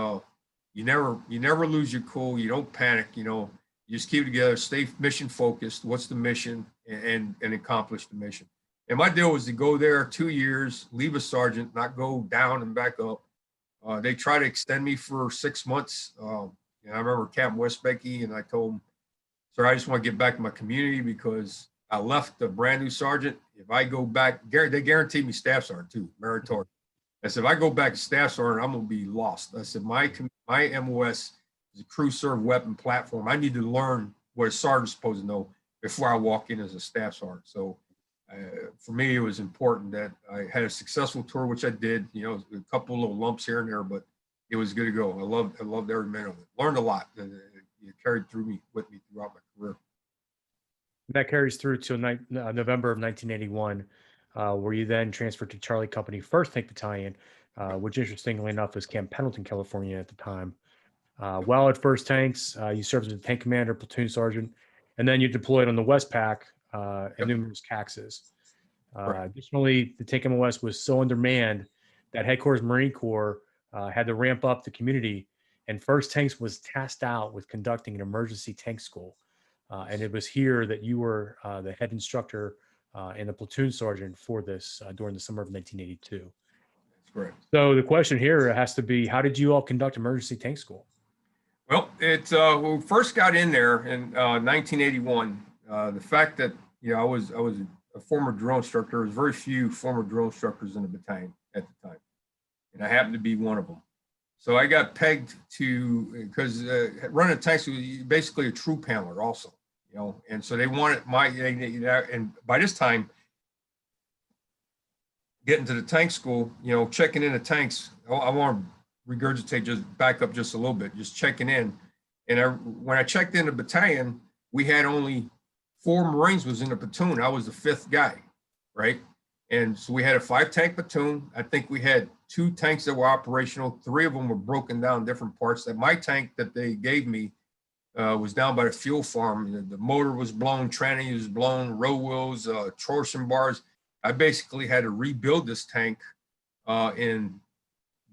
you never lose your cool. You don't panic, you know, you just keep it together, stay mission focused. What's the mission, and accomplish the mission. And my deal was to go there 2 years, leave a sergeant, not go down and back up. They tried to extend me for 6 months. And I remember Captain Westbecky, and I told him, sir, I just want to get back to my community because I left a brand new sergeant. If I go back, they guaranteed me staff sergeant too, meritorious. I said, if I go back to staff sergeant, I'm going to be lost. I said, my MOS is a crew serve weapon platform. I need to learn what a sergeant's supposed to know before I walk in as a staff sergeant. So for me, it was important that I had a successful tour, which I did, you know, a couple of little lumps here and there, but it was good to go. I loved every minute of it. Learned a lot. It carried with me throughout my career. That carries through to November of 1981, where you then transferred to Charlie Company 1st Tank Battalion, which interestingly enough was Camp Pendleton, California at the time. While at 1st Tanks, you served as a tank commander, platoon sergeant, and then you deployed on the Westpac and numerous CAXs. Right. Additionally, the tank MOS was so undermanned that headquarters Marine Corps had to ramp up the community, and First Tanks was tasked out with conducting an emergency tank school. And it was here that you were the head instructor and the platoon sergeant for this during the summer of 1982. That's correct. So the question here has to be, how did you all conduct emergency tank school? Well, when we first got in there in 1981, the fact that, I was a former drill instructor. There was very few former drill instructors in the battalion at the time, and I happened to be one of them. So I got pegged to, because running tanks was basically a troop handler also, and so they wanted and by this time, getting to the tank school, checking in the tanks, I want to regurgitate, just back up just a little bit, just checking in. And when I checked in the battalion, we had only 4 Marines was in the platoon. I was the 5th guy, right? And so we had a 5-tank platoon. I think we had 2 tanks that were operational. 3 of them were broken down different parts. That my tank that they gave me was down by the fuel farm. The motor was blown, tranny was blown, row wheels, torsion bars. I basically had to rebuild this tank in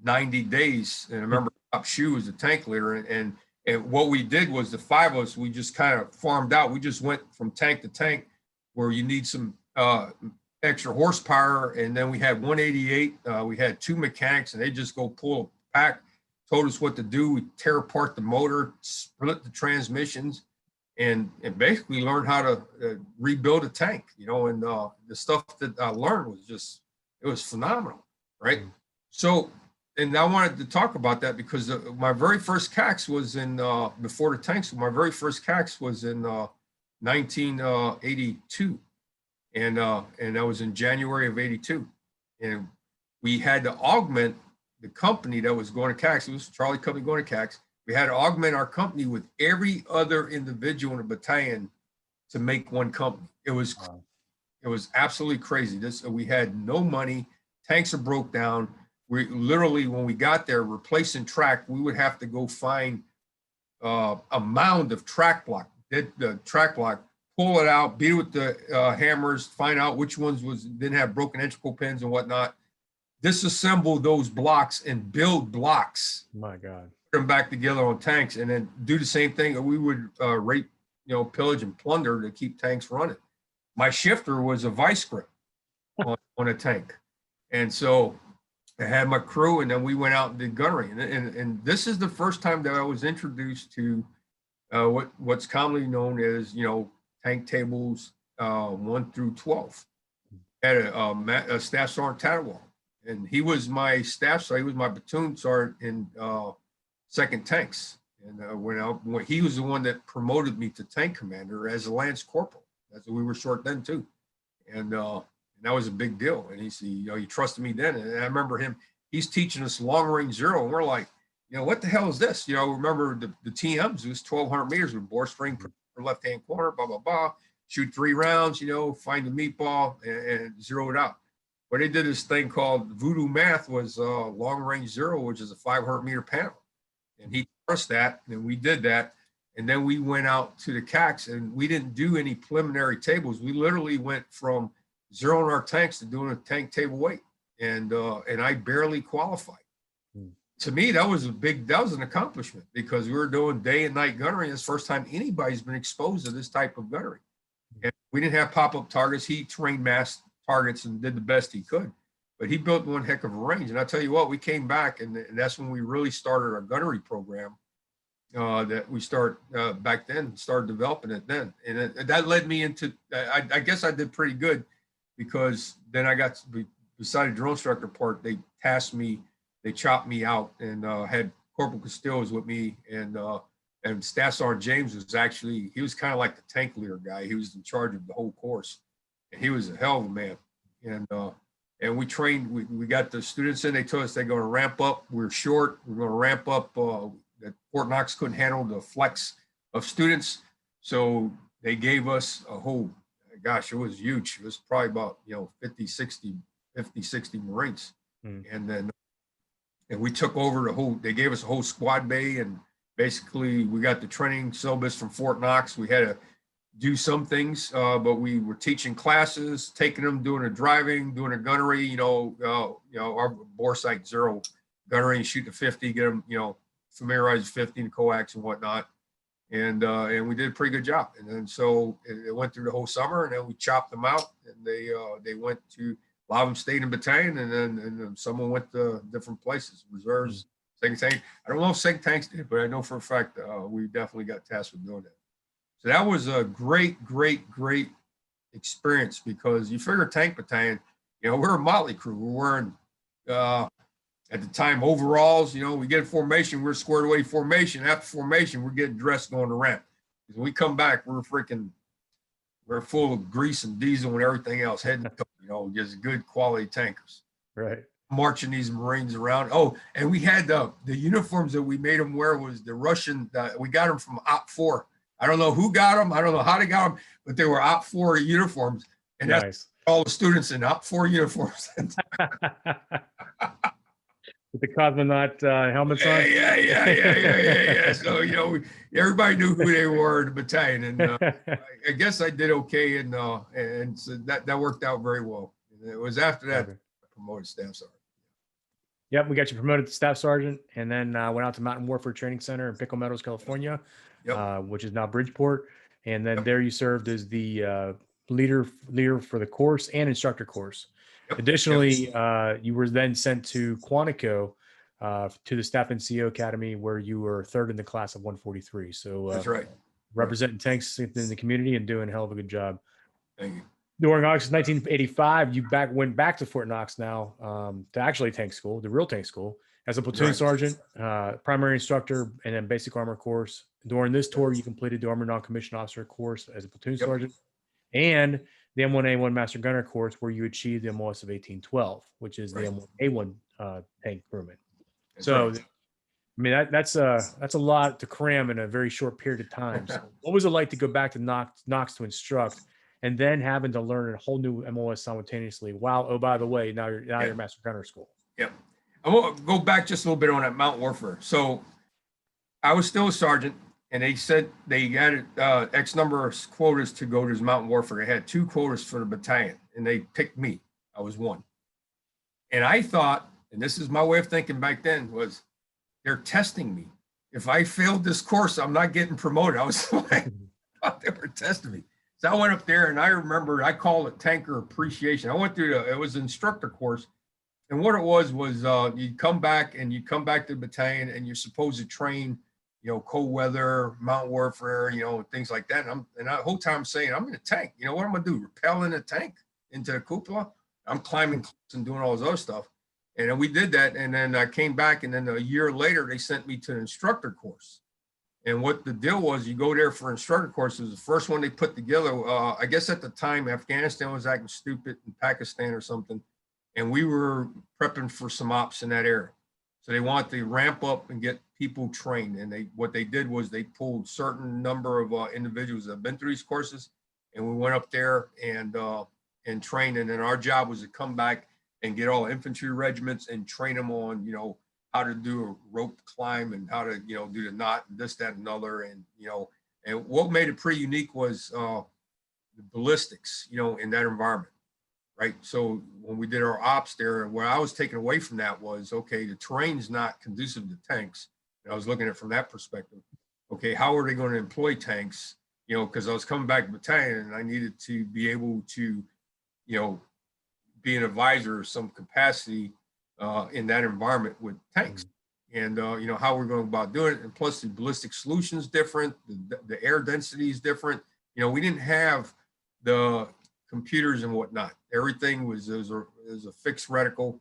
90 days. And I remember Top Shoe was the tank leader. And what we did was the 5 of us, we just kind of farmed out. We just went from tank to tank where you need some extra horsepower. And then we had 188. We had 2 mechanics, and they just go pull a pack, told us what to do. We tear apart the motor, split the transmissions, and basically learned how to rebuild a tank, and the stuff that I learned was it was phenomenal, right? So, and I wanted to talk about that because my very first CAX was in, before the tanks, my very first CAX was in 1982. And that was in January of 82. And we had to augment the company that was going to CAX. It was Charlie Company going to CAX. We had to augment our company with every other individual in the battalion to make one company. It was absolutely crazy. We had no money. Tanks are broke down. We literally, when we got there, replacing track, we would have to go find a mound of track block, the track block, pull it out, beat it with the hammers, find out which ones didn't have broken integral pins and whatnot, disassemble those blocks and build blocks. My God. Put them back together on tanks, and then do the same thing. We would rape, pillage and plunder to keep tanks running. My shifter was a vice grip on a tank. And so I had my crew, and then we went out and did gunnery. And this is the first time that I was introduced to what's commonly known as, tank tables 1 through 12. I had a staff sergeant Tadwell, and he was my staff sergeant. He was my platoon sergeant in 2nd Tanks. And when he was the one that promoted me to tank commander as a lance corporal. That's what we were short then too. And that was a big deal. And he said, he trusted me then. And I remember he's teaching us long range zero. And we're like, what the hell is this? Remember the TMs, it was 1,200 meters with bore string per left-hand corner, blah, blah, blah. Shoot 3 rounds, find the meatball and zero it out. But they did this thing called voodoo math, was long range zero, which is a 500 meter panel. And he taught us that, and we did that. And then we went out to the CAX, and we didn't do any preliminary tables. We literally went from zeroing our tanks to doing a tank table weight. And I barely qualified. To me, that was an accomplishment, because we were doing day and night gunnery. It's the first time anybody's been exposed to this type of gunnery. And we didn't have pop-up targets. He trained mass targets and did the best he could, but he built one heck of a range. And I'll tell you what, we came back, and that's when we really started our gunnery program that we back then, started developing it then. And that led me into, I guess I did pretty good, because then I got, beside the drill instructor part, they tasked me, they chopped me out, and had Corporal Castillo was with me, and Staff Sergeant James he was kind of like the tank leader guy. He was in charge of the whole course, and he was a hell of a man. And we trained, we got the students in, they told us they're going to ramp up. We were short, we're going to ramp up. That Fort Knox couldn't handle the flex of students. So they gave us a whole, gosh, it was huge. It was probably about, 50, 60 Marines. And we took over they gave us a whole squad bay, and basically we got the training syllabus from Fort Knox. We had do some things, but we were teaching classes, taking them, doing a driving, doing a gunnery, our bore sight 0 gunnery and shoot the 50, get them, familiarize 50 and coax and whatnot. And we did a pretty good job. And then so it went through the whole summer, and then we chopped them out, and they went to, a lot of them stayed in battalion, and then someone went to different places, reserves, second tank. I don't know if second tanks did, but I know for a fact we definitely got tasked with doing that. So that was a great experience, because you figure tank battalion, we're a motley crew. We're wearing, at the time, overalls. We get in formation, we're squared away formation. After formation, we're getting dressed going to ramp. When we come back, we're full of grease and diesel and everything else, head and toe, just good quality tankers. Right. Marching these Marines around. Oh, and we had the uniforms that we made them wear was the Russian, we got them from Op 4. I don't know who got them. I don't know how they got them, but they were Op 4 uniforms. And nice. That's all the students in Op 4 uniforms. With the cosmonaut helmets on? Yeah. So, everybody knew who they were in the battalion. And I guess I did okay. And so that worked out very well. And it was after that I promoted staff sergeant. Yep, we got you promoted to staff sergeant, and then went out to Mountain Warfare Training Center in Pickle Meadows, California, which is now Bridgeport. And then there you served as the leader for the course and instructor course. Additionally, you were then sent to Quantico to the Staff NCO Academy, where you were third in the class of 143. So that's right. Representing tanks in the community and doing a hell of a good job. Thank you. During August 1985, you went back to Fort Knox now to actually tank school, the real tank school, as a platoon sergeant, primary instructor, and then basic armor course. During this tour, you completed the Armor Non-Commissioned Officer course as a platoon sergeant, and the M1A1 Master Gunner course, where you achieved the MOS of 1812, which is the M1A1 tank crewman. So, I mean, that's a lot to cram in a very short period of time. So what was it like to go back to Knox to instruct, and then having to learn a whole new MOS simultaneously? Wow! Oh, by the way, now you're Master Gunner school. Yep. I want to go back just a little bit on that Mountain Warfare. So I was still a sergeant, and they said they added X number of quotas to go to this Mountain Warfare. They had 2 quotas for the battalion, and they picked me. I was 1. And I thought, and this is my way of thinking back then, was they're testing me. If I failed this course, I'm not getting promoted. I was like, I thought they were testing me. So I went up there, and I remember I called it tanker appreciation. I went through it was an instructor course. And what it was you come back to the battalion, and you're supposed to train, cold weather, mountain warfare, things like that. And the whole time I'm saying, I'm in a tank. What I'm going to do? Rappel in a tank into the cupola? I'm climbing and doing all this other stuff. And then we did that. And then I came back, and then a year later, they sent me to an instructor course. And what the deal was, you go there for instructor courses. The first one they put together, I guess at the time, Afghanistan was acting stupid, in Pakistan or something. And we were prepping for some ops in that area. So they wanted to ramp up and get people trained. And what they did was they pulled certain number of individuals that have been through these courses. And we went up there and trained. And then our job was to come back and get all infantry regiments and train them on, how to do a rope climb and how to, do the knot, and this, that, and another. And, and what made it pretty unique was the ballistics, in that environment. Right. So when we did our ops there, what I was taking away from that was, okay, the terrain's not conducive to tanks. And I was looking at it from that perspective. Okay, how are they going to employ tanks? Because I was coming back to battalion, and I needed to be able to, be an advisor of some capacity in that environment with tanks. And, how we're going about doing it. And plus the ballistic solution is different. The air density is different. We didn't have the computers and whatnot. Everything was a fixed reticle,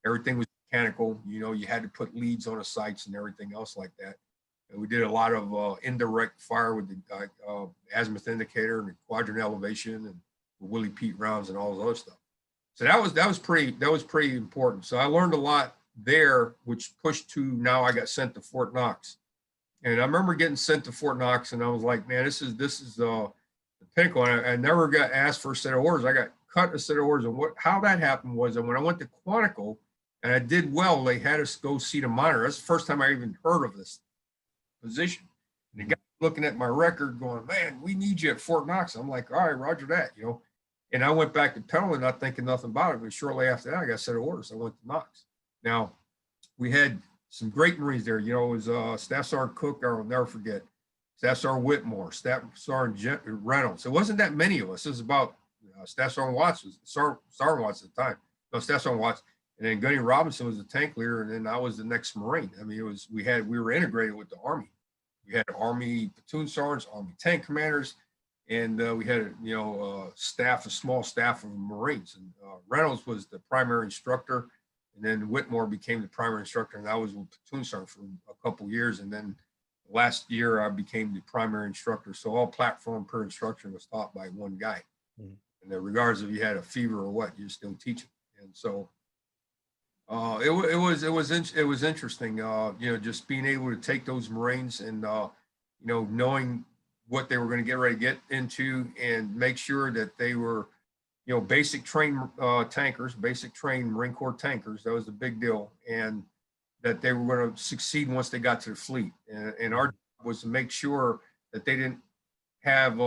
everything was mechanical, you had to put leads on the sights and everything else like that. And we did a lot of indirect fire with the azimuth indicator and the quadrant elevation and the Willie Pete rounds and all this other stuff. So that was pretty important. So I learned a lot there, which pushed to now I got sent to Fort Knox. And I remember getting sent to Fort Knox, and I was like, man, this is the pinnacle. And I never got asked for a set of orders. I got cut a set of orders. And how that happened was that when I went to Quantico and I did well, they had us go see the monitor. That's the first time I even heard of this position. And the guy looking at my record going, man, we need you at Fort Knox. I'm like, all right, roger that, you know. And I went back to Petaluma not thinking nothing about it. But shortly after that, I got set of orders. I went to Knox. Now, we had some great Marines there. You know, it was Staff Sergeant Cook, I'll never forget. Staff Sergeant Whitmore, Staff Sergeant Reynolds. It wasn't that many of us. It was about Staff Sergeant Watts was Sergeant Watts at the time. No, Staff Sergeant Watts. And then Gunnery Robinson was the tank leader, and then I was the next Marine. I mean, we were integrated with the Army. We had Army platoon sergeants, Army tank commanders, and we had a small staff of Marines. And Reynolds was the primary instructor, and then Whitmore became the primary instructor, and I was with platoon sergeant for a couple of years. And then last year I became the primary instructor. So all platform per instruction was taught by one guy. Mm-hmm. And then regardless if you had a fever or what, you're still teaching. And so it was interesting, just being able to take those Marines and, knowing what they were going to get ready to get into and make sure that they were, basic trained tankers, basic trained Marine Corps tankers. That was the big deal. And that they were going to succeed once they got to the fleet. And our job was to make sure that they didn't have,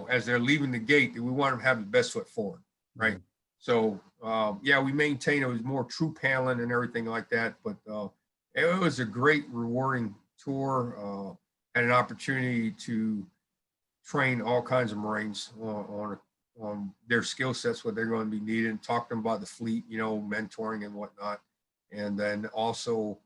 as they're leaving the gate, that we want them to have the best foot forward, right? Mm-hmm. So, we maintained, it was more troop handling and everything like that, but it was a great, rewarding tour. Had an opportunity to train all kinds of Marines on their skill sets, what they're going to be needed, talk to them about the fleet, mentoring and whatnot. And then also,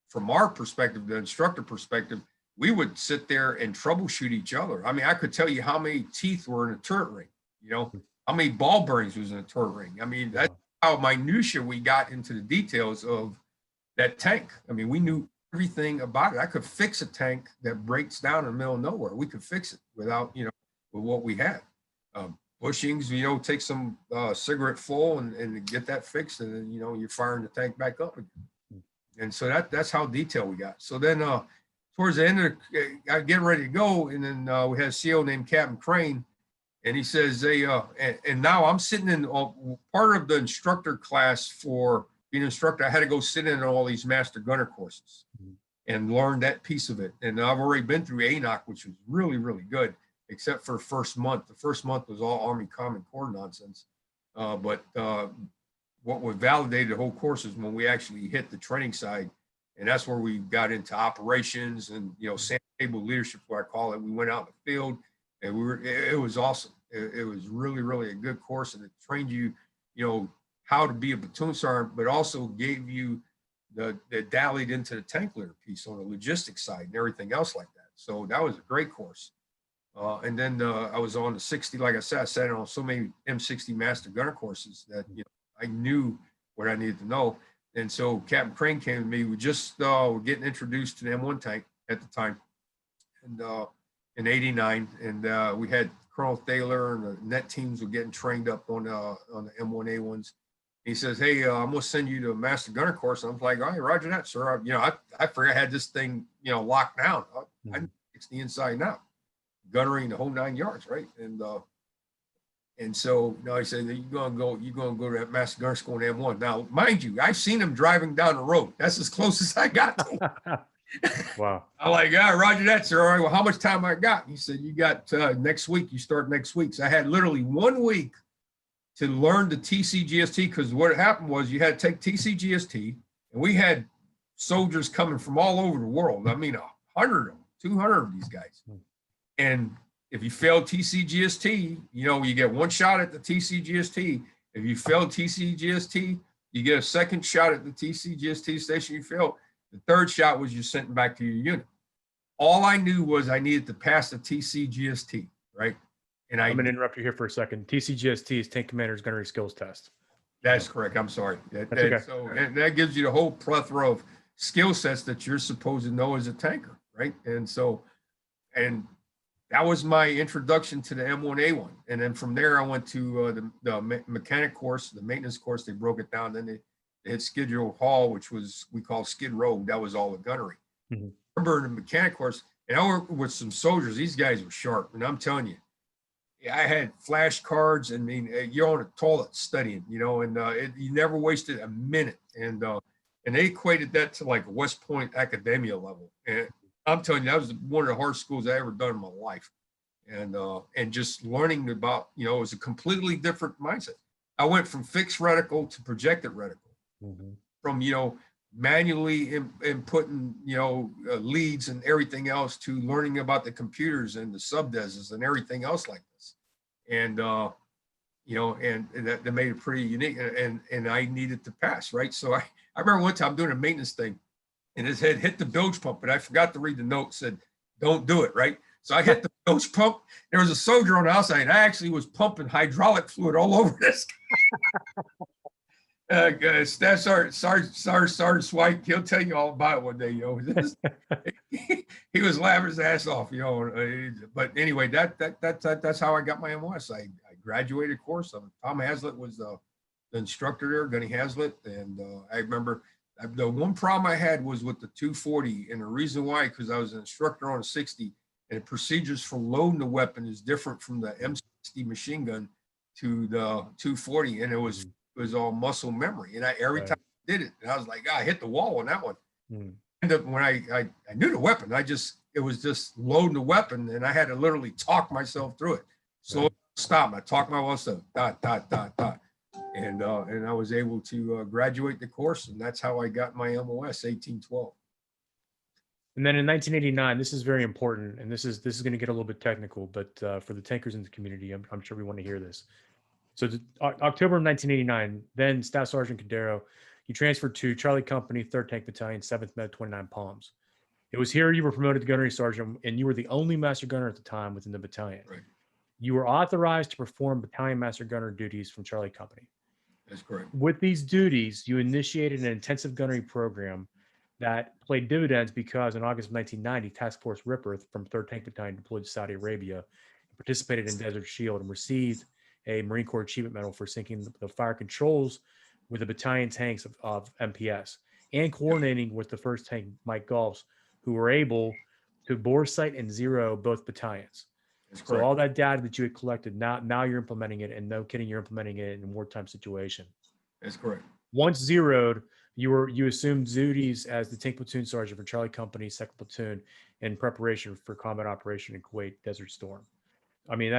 from our perspective, the instructor perspective, we would sit there and troubleshoot each other. I mean, I could tell you how many teeth were in a turret ring, how many ball bearings was in a turret ring. I mean, that's how minutia we got into the details of that tank. I mean, we knew everything about it. I could fix a tank that breaks down in the middle of nowhere. We could fix it without, with what we had. Bushings, take some cigarette full and get that fixed, and then, you're firing the tank back up again. And so that's how detailed we got. So then towards the end of I get ready to go, and then we had a CO named Captain Crane, and he says, and now I'm sitting in part of the instructor class for being an instructor. I had to go sit in on all these master gunner courses and learn that piece of it. And I've already been through ANOC, which was really, really good, except for first month. The first month was all Army Common Core nonsense. But what would validate the whole course is when we actually hit the training side. And that's where we got into operations and, sand table leadership, what I call it. We went out in the field, and it was awesome. It was really, really a good course, and it trained you, how to be a platoon sergeant, but also gave you the dallied into the tank leader piece on the logistics side and everything else like that. So that was a great course. And then I was on the 60, like I said, I sat on so many M60 master gunner courses that, I knew what I needed to know. And so Captain Crane came to me. We just were getting introduced to the M1 tank at the time, and in '89, and we had Colonel Thaler and the net teams were getting trained up on the M1A1s. He says, "Hey, I'm gonna send you to a master gunner course." And I'm like, "All right, roger that, sir." I figured I had this thing, locked down. I it's the inside and out, gunnery the whole 9 yards, right? And so he said, you're gonna go to that master gunner school in M1. Now, mind you, I've seen him driving down the road. That's as close as I got to him. Wow. I'm like, yeah, roger that, sir. All right, well, how much time I got? He said, you got next week. You start next week. So I had literally 1 week to learn the TCGST, because what happened was you had to take TCGST, and we had soldiers coming from all over the world. I mean, 100 of them, 200 of these guys. And if you fail TCGST, you get one shot at the TCGST. If you fail TCGST, you get a second shot at the TCGST station you failed. The third shot was you're sent back to your unit. All I knew was I needed to pass the TCGST, right? And I'm going to interrupt you here for a second. TCGST is Tank Commander's Gunnery Skills Test. That's correct. I'm sorry. Okay. So and that gives you the whole plethora of skill sets that you're supposed to know as a tanker, right? And so, and that was my introduction to the M1A1. And then from there, I went to the mechanic course, the maintenance course. They broke it down. Then they had Skid Row Hall, which was, we call Skid Row. That was all the gunnery. Mm-hmm. I remember in the mechanic course, and I worked with some soldiers. These guys were sharp. And I'm telling you, I had flashcards. I mean, you're on a toilet studying, and you never wasted a minute. And they equated that to like West Point academia level. And I'm telling you, that was one of the hardest schools I ever done in my life. And just learning about, it was a completely different mindset. I went from fixed reticle to projected reticle, from, manually inputting, leads and everything else, to learning about the computers and the subdeses and everything else like this. And, and that made it pretty unique, and I needed to pass, right? So I remember one time doing a maintenance thing, and his head hit the bilge pump, and I forgot to read the note, said, don't do it, right? So I hit the bilge pump. There was a soldier on the outside, and I actually was pumping hydraulic fluid all over this guy. Staff Sergeant Swipe, he'll tell you all about it one day, he was laughing his ass off, But anyway, that's how I got my MOS. I graduated course. Tom Hazlitt was the instructor there, Gunny Hazlitt, and I remember the one problem I had was with the 240, and the reason why, because I was an instructor on a 60, and the procedures for loading the weapon is different from the M60 machine gun to the 240, and it was all muscle memory. And every time I did it, and I was like, I hit the wall on that one. And when I knew the weapon, it was just loading the weapon, and I had to literally talk myself through it. So stop. I talked myself, dot, dot, dot, dot. And I was able to graduate the course, and that's how I got my MOS 1812. And then in 1989, this is very important, and this is going to get a little bit technical, but for the tankers in the community, I'm sure we want to hear this. So October of 1989, then Staff Sergeant Cordero, you transferred to Charlie Company, 3rd Tank Battalion, 7th Med, 29 Palms. It was here you were promoted to Gunnery Sergeant, and you were the only Master Gunner at the time within the battalion. Right. You were authorized to perform Battalion Master Gunner duties from Charlie Company. That's correct. With these duties, you initiated an intensive gunnery program that played dividends because in August of 1990, Task Force Ripper from 3rd Tank Battalion deployed to Saudi Arabia and participated in Desert Shield and received a Marine Corps Achievement Medal for sinking the fire controls with the battalion tanks of MPS and coordinating with the 1st Tank Mike Golfs, who were able to bore sight and zero both battalions. So all that data that you had collected, now you're implementing it, and no kidding, you're implementing it in a wartime situation. That's correct. Once zeroed, you assumed duties as the tank platoon sergeant for Charlie Company, 2nd Platoon, in preparation for combat operation in Kuwait Desert Storm. I mean,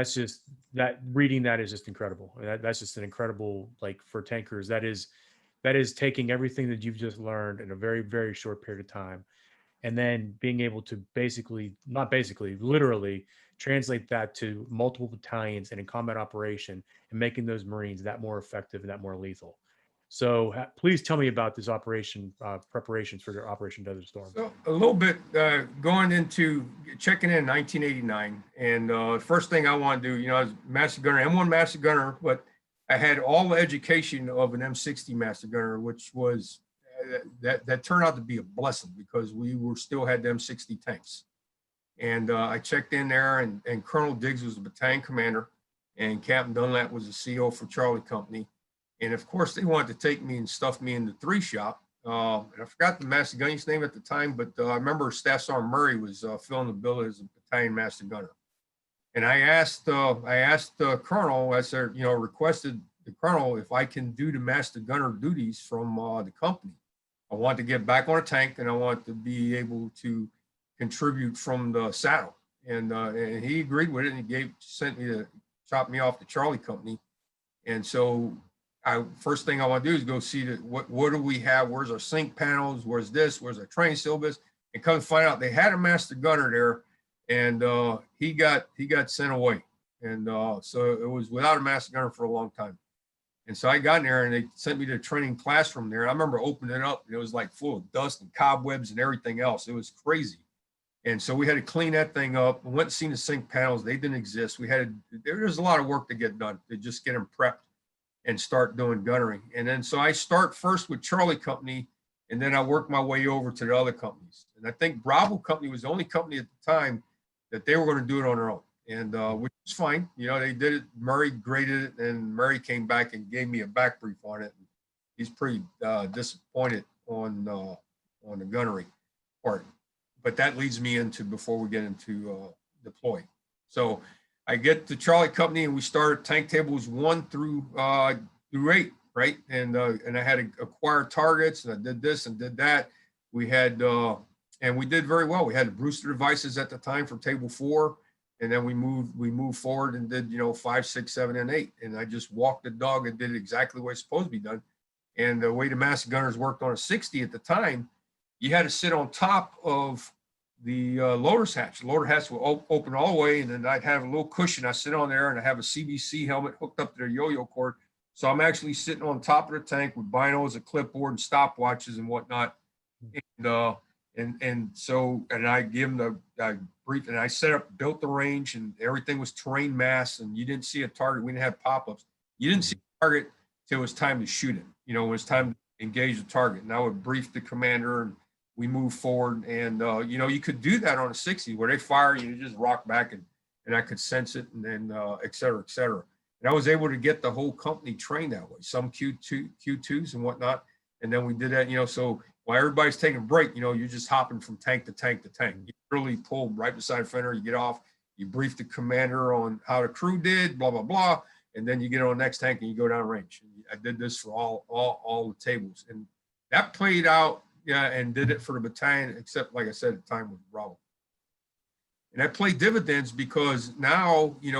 reading that is just incredible. That's just an incredible, for tankers, that is taking everything that you've just learned in a very, very short period of time, and then being able to literally translate that to multiple battalions and in combat operation, and making those Marines that more effective and that more lethal. So please tell me about this operation, preparations for Operation Desert Storm. So a little bit going into checking in 1989, and first thing I want to do, I was Master Gunner, M1 Master Gunner, but I had all the education of an M60 Master Gunner, which was that turned out to be a blessing because we still had the M60 tanks. And I checked in there, and Colonel Diggs was the battalion commander, and Captain Dunlap was the CO for Charlie Company. And of course, they wanted to take me and stuff me in the 3 shop. And I forgot the Master Gunner's name at the time, but I remember Staff Sergeant Murray was filling the bill as a battalion Master Gunner. And I asked the Colonel, I said, requested the Colonel if I can do the Master Gunner duties from the company. I want to get back on a tank, and I want to be able to contribute from the saddle. And he agreed with it, and he sent me to chop me off to Charlie Company. And so first thing I want to do is go see what do we have? Where's our sync panels? Where's this? Where's our train syllabus? And come to find out they had a Master Gunner there, and he got sent away. And so it was without a Master Gunner for a long time. And so I got in there, and they sent me to a training classroom there. I remember opening it up, and it was like full of dust and cobwebs and everything else. It was crazy. And so we had to clean that thing up. We went and seen the sync panels. They didn't exist. There was a lot of work to get done to just get them prepped and start doing gunnery. And then so I start first with Charlie Company, and then I work my way over to the other companies. And I think Bravo Company was the only company at the time that they were going to do it on their own, and which was fine. They did it. Murray graded it, and Murray came back and gave me a back brief on it. He's pretty disappointed on the gunnery part. But that leads me into before we get into deploy. So I get to Charlie Company, and we started tank tables 1 through 8, right? And I had to acquire targets, and I did this and did that. We had and we did very well. We had the Brewster devices at the time for table 4. And then we moved forward and did, 5, 6, 7, and 8. And I just walked the dog and did exactly what it's supposed to be done. And the way the master gunners worked on a 60 at the time, you had to sit on top of the loader's hatch. The loader hatch will open all the way, and then I'd have a little cushion. I sit on there, and I have a CBC helmet hooked up to their yo-yo cord. So I'm actually sitting on top of the tank with binos, a clipboard, and stopwatches and whatnot. And so I give them the brief, and I built the range, and everything was terrain mass, and you didn't see a target. We didn't have pop-ups. You didn't see a target till it was time to shoot it. When it was time to engage the target. And I would brief the commander, and we move forward. And you could do that on a 60 where they fire, you just rock back, and I could sense it, and then et cetera, et cetera. And I was able to get the whole company trained that way. Some Q2s and whatnot. And then we did that, so while everybody's taking a break, you're just hopping from tank to tank to tank. You really pull right beside fender, you get off, you brief the commander on how the crew did, blah, blah, blah. And then you get on the next tank and you go down range. And I did this for all the tables. And that played out, and did it for the battalion, except, like I said, at the time with Bravo. And that played dividends because now, in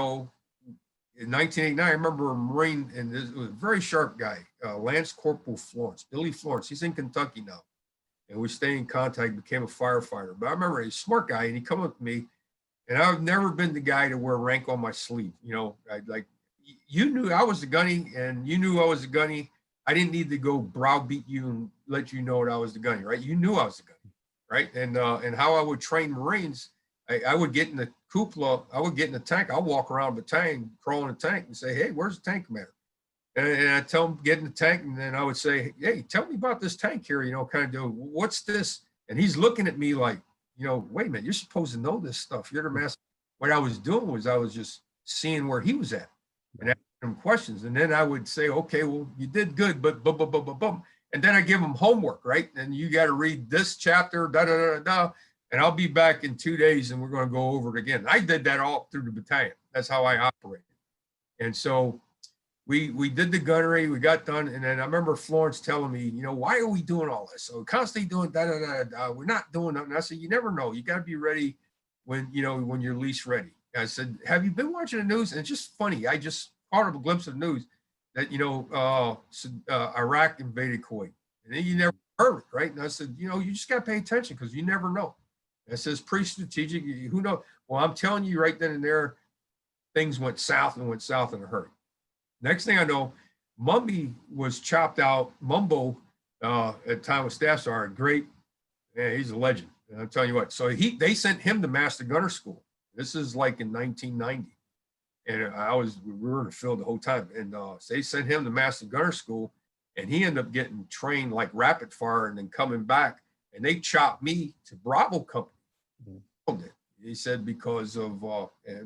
1989, I remember a Marine, and this was a very sharp guy, Lance Corporal Florence, Billy Florence. He's in Kentucky now. And we stayed in contact, became a firefighter. But I remember he's a smart guy, and he come up to me, and I've never been the guy to wear rank on my sleeve. You knew I was the gunny, and you knew I was the gunny. I didn't need to go browbeat you and let you know that I was the gunny, right? You knew I was the gunny, right? And how I would train Marines, I would get in the cupola, I would get in the tank, I'll walk around the battalion, crawl in the tank and say, hey, where's the tank commander? And I tell him, get in the tank, and then I would say, hey, tell me about this tank here, kind of do, what's this? And he's looking at me like, wait a minute, you're supposed to know this stuff. You're the master. What I was doing was I was just seeing where he was at and asking him questions. And then I would say, okay, well, you did good, but boom, boom, boom, boom, boom. And then I give him homework, right? And you got to read this chapter, da, da, da, da, and I'll be back in 2 days and we're going to go over it again. I did that all through the battalion. That's how I operated. And so we did the gunnery, we got done. And then I remember Florence telling me, why are we doing all this? So constantly doing da, da, da, da, we're not doing nothing. I said, you never know. You got to be ready when you're least ready. I said, have you been watching the news? And it's just funny. I just caught a glimpse of the news that, Iraq invaded Kuwait. And then you never heard it, right? And I said, you just got to pay attention because you never know. It says pre-strategic, who knows? Well, I'm telling you right then and there, things went south in a hurry. Next thing I know, Mumby was chopped out. Mumbo, at the time with Staff Sergeant, great, he's a legend. And I'm telling you what, so they sent him to Master Gunner School. This is like in 1990. And we were in the field the whole time. And so they sent him to Master Gunner School, and he ended up getting trained like rapid fire and then coming back. And they chopped me to Bravo Company. Mm-hmm. He said because of,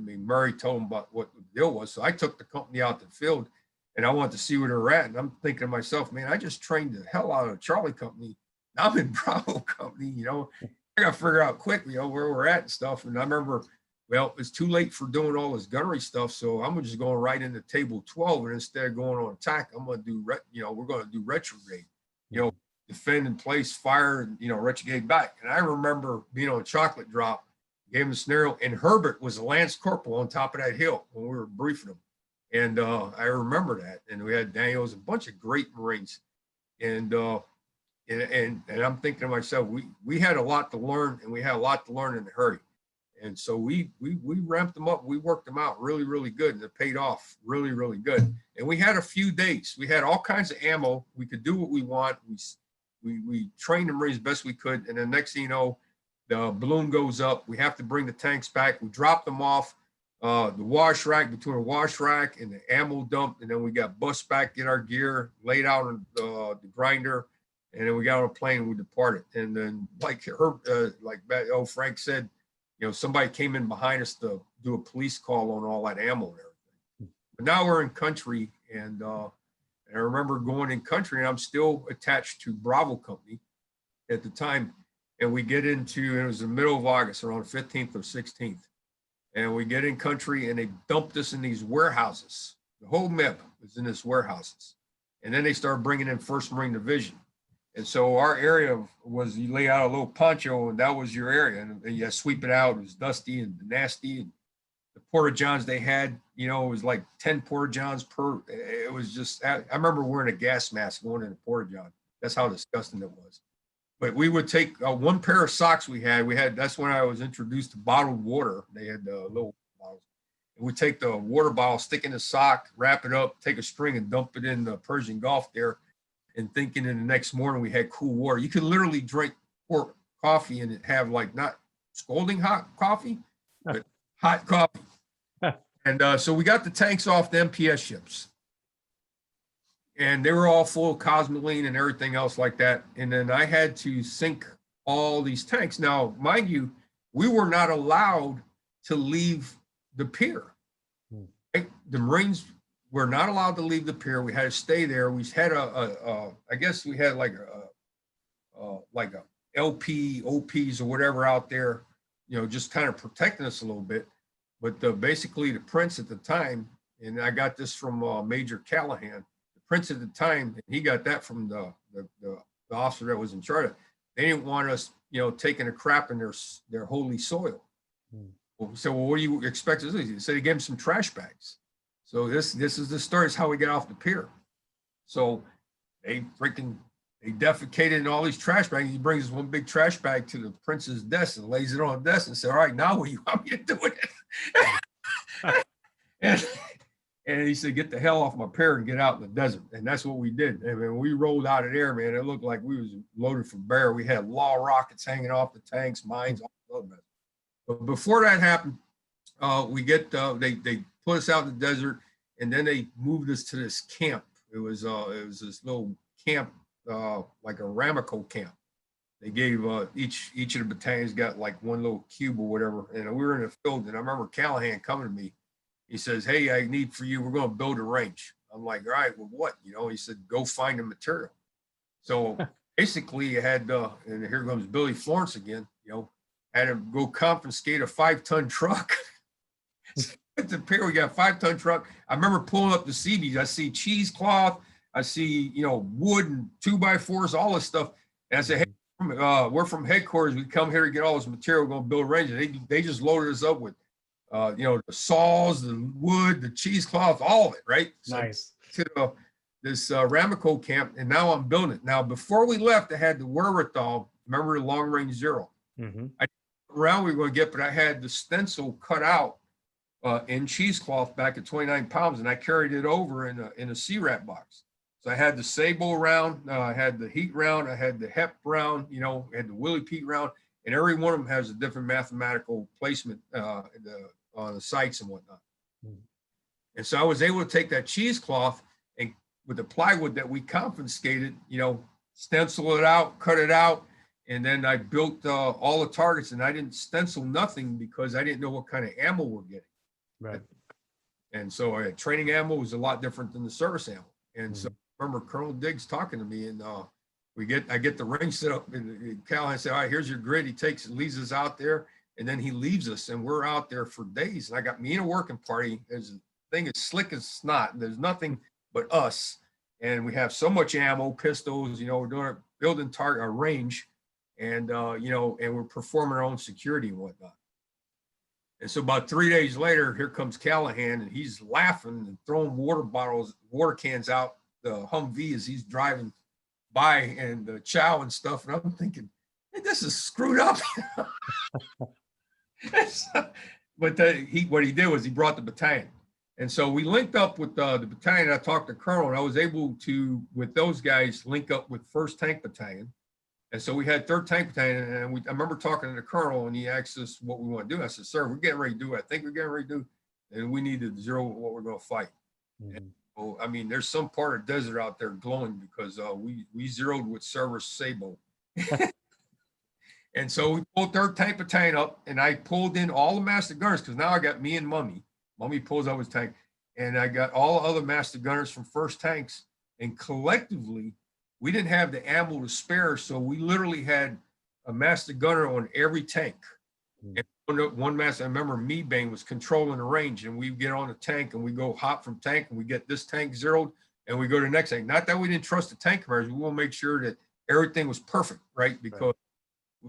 Murray told him about what the deal was. So I took the company out to the field, and I wanted to see where they're at. And I'm thinking to myself, man, I just trained the hell out of Charlie Company. Now I'm in Bravo Company, I got to figure out quick, where we're at and stuff. And I remember, well, it's too late for doing all this gunnery stuff. So I'm just going right into table 12. And instead of going on attack, I'm going to do, we're going to do retrograde, defend in place, fire, and, retrograde back. And I remember being on a chocolate drop, gave him the scenario, and Herbert was a Lance Corporal on top of that hill when we were briefing him. And I remember that. And we had Daniels, a bunch of great Marines. And I'm thinking to myself, we had a lot to learn, and we had a lot to learn in a hurry. And so we ramped them up. We worked them out really, really good, and it paid off really, really good. And we had a few dates. We had all kinds of ammo. We could do what we want. We trained the Marines best we could. And then next thing you know, the balloon goes up. We have to bring the tanks back. We drop them off the wash rack, between a wash rack and the ammo dump. And then we got bust back, get our gear, laid out on the grinder. And then we got on a plane and we departed. And then like Frank said, somebody came in behind us to do a police call on all that ammo and everything. But now we're in country, and I remember going in country, and I'm still attached to Bravo Company at the time. And we get into, it was the middle of August, around the 15th or 16th. And we get in country, and they dumped us in these warehouses. The whole MIB was in this warehouses. And then they started bringing in 1st Marine Division. And so our area was, you lay out a little poncho and that was your area, and you sweep it out. It was dusty and nasty. And the porta johns they had, you know, it was like 10 porta johns per. It was just, I remember wearing a gas mask going in a porta john. That's how disgusting it was. But we would take one pair of socks we had. That's when I was introduced to bottled water. They had little bottles. And we'd take the water bottle, stick in the sock, wrap it up, take a string and dump it in the Persian Gulf there. And thinking in the next morning we had cool water. You could literally drink coffee and have like not scalding hot coffee, but hot coffee. And so we got the tanks off the MPS ships. And they were all full of cosmoline and everything else like that. And then I had to sink all these tanks. Now, mind you, we were not allowed to leave the pier. Right? The Marines were not allowed to leave the pier. We had to stay there. We had I guess we had like a LP, OPs or whatever out there, you know, just kind of protecting us a little bit. But basically the Prince at the time, and I got this from Major Callahan, the Prince at the time, and he got that from the officer that was in charge of it. They didn't want us, you know, taking a crap in their holy soil. So well, what do you expect us to do? He said he gave him some trash bags. So this is the story. Is how we got off the pier. So they defecated in all these trash bags. He brings one big trash bag to the Prince's desk and lays it on the desk and said, "All right, now what do you want me to do with it?" and he said, "Get the hell off my pier and get out in the desert." And that's what we did. And when we rolled out of there, man, it looked like we was loaded for bear. We had law rockets hanging off the tanks, mines, all that. But before that happened, we get they put us out in the desert, and then they moved us to this camp. It was this little camp, like a Ramaco camp. They gave each of the battalions got like one little cube or whatever, and we were in the field. And I remember Callahan coming to me. He says, "Hey, I need for you. We're going to build a range." I'm like, "All right, well, what?" You know, he said, "Go find the material." So basically, you had, and here comes Billy Florence again. You know, had to go confiscate a 5-ton truck. At the pier, we got a 5-ton truck. I remember pulling up the CBs. I see cheesecloth. I see, you know, wood and 2x4s, all this stuff. And I said, "Hey, we're from headquarters. We come here to get all this material. We're going to build a range." They just loaded us up with, you know, the saws, the wood, the cheesecloth, all of it, right? Nice. So to this Ramaco camp, and now I'm building it. Now, before we left, I had the wherewithal. Remember the long range zero? Mm-hmm. I around we were going to get, but I had the stencil cut out in cheesecloth back at 29 pounds, and I carried it over in a C-wrap box. So I had the Sabo round, I had the heat round, I had the HEP round, you know, I had the Willie Pete round, and every one of them has a different mathematical placement on the sights and whatnot. And so I was able to take that cheesecloth and with the plywood that we confiscated, you know, stencil it out, cut it out, and then I built all the targets, and I didn't stencil nothing because I didn't know what kind of ammo we're getting. Right. And so training ammo was a lot different than the service ammo. And so I remember Colonel Diggs talking to me, and I get the range set up, and Callahan said, "All right, here's your grid." He leaves us out there, and then he leaves us, and we're out there for days. And I got me in a working party. There's a thing as slick as snot. There's nothing but us. And we have so much ammo, pistols, you know, we're doing building target, a range, and you know, and we're performing our own security and whatnot. And so about 3 days later, here comes Callahan, and he's laughing and throwing water cans out the Humvee as he's driving by, and the chow and stuff. And I'm thinking, "Hey, this is screwed up." But what he did was he brought the battalion. And so we linked up with the battalion. I talked to Colonel, and I was able to, with those guys, link up with 1st Tank Battalion. And so we had 3rd Tank Battalion, and I remember talking to the Colonel, and he asked us what we want to do. I said, "Sir, we're getting ready to do what I think we're getting ready to do, and we need to zero what we're going to fight." And, well, I mean, there's some part of the desert out there glowing because we zeroed with Service Sabo. And so we pulled 3rd Tank Battalion up, and I pulled in all the master gunners because now I got me and Mummy. Mummy pulls out his tank, and I got all the other master gunners from 1st Tanks, and collectively, we didn't have the ammo to spare, so we literally had a master gunner on every tank. And one master, I remember Bang was controlling the range, and we get on the tank, and we go hop from tank, and we get this tank zeroed, and we go to the next tank. Not that we didn't trust the tank commanders, we want to make sure that everything was perfect, right? Because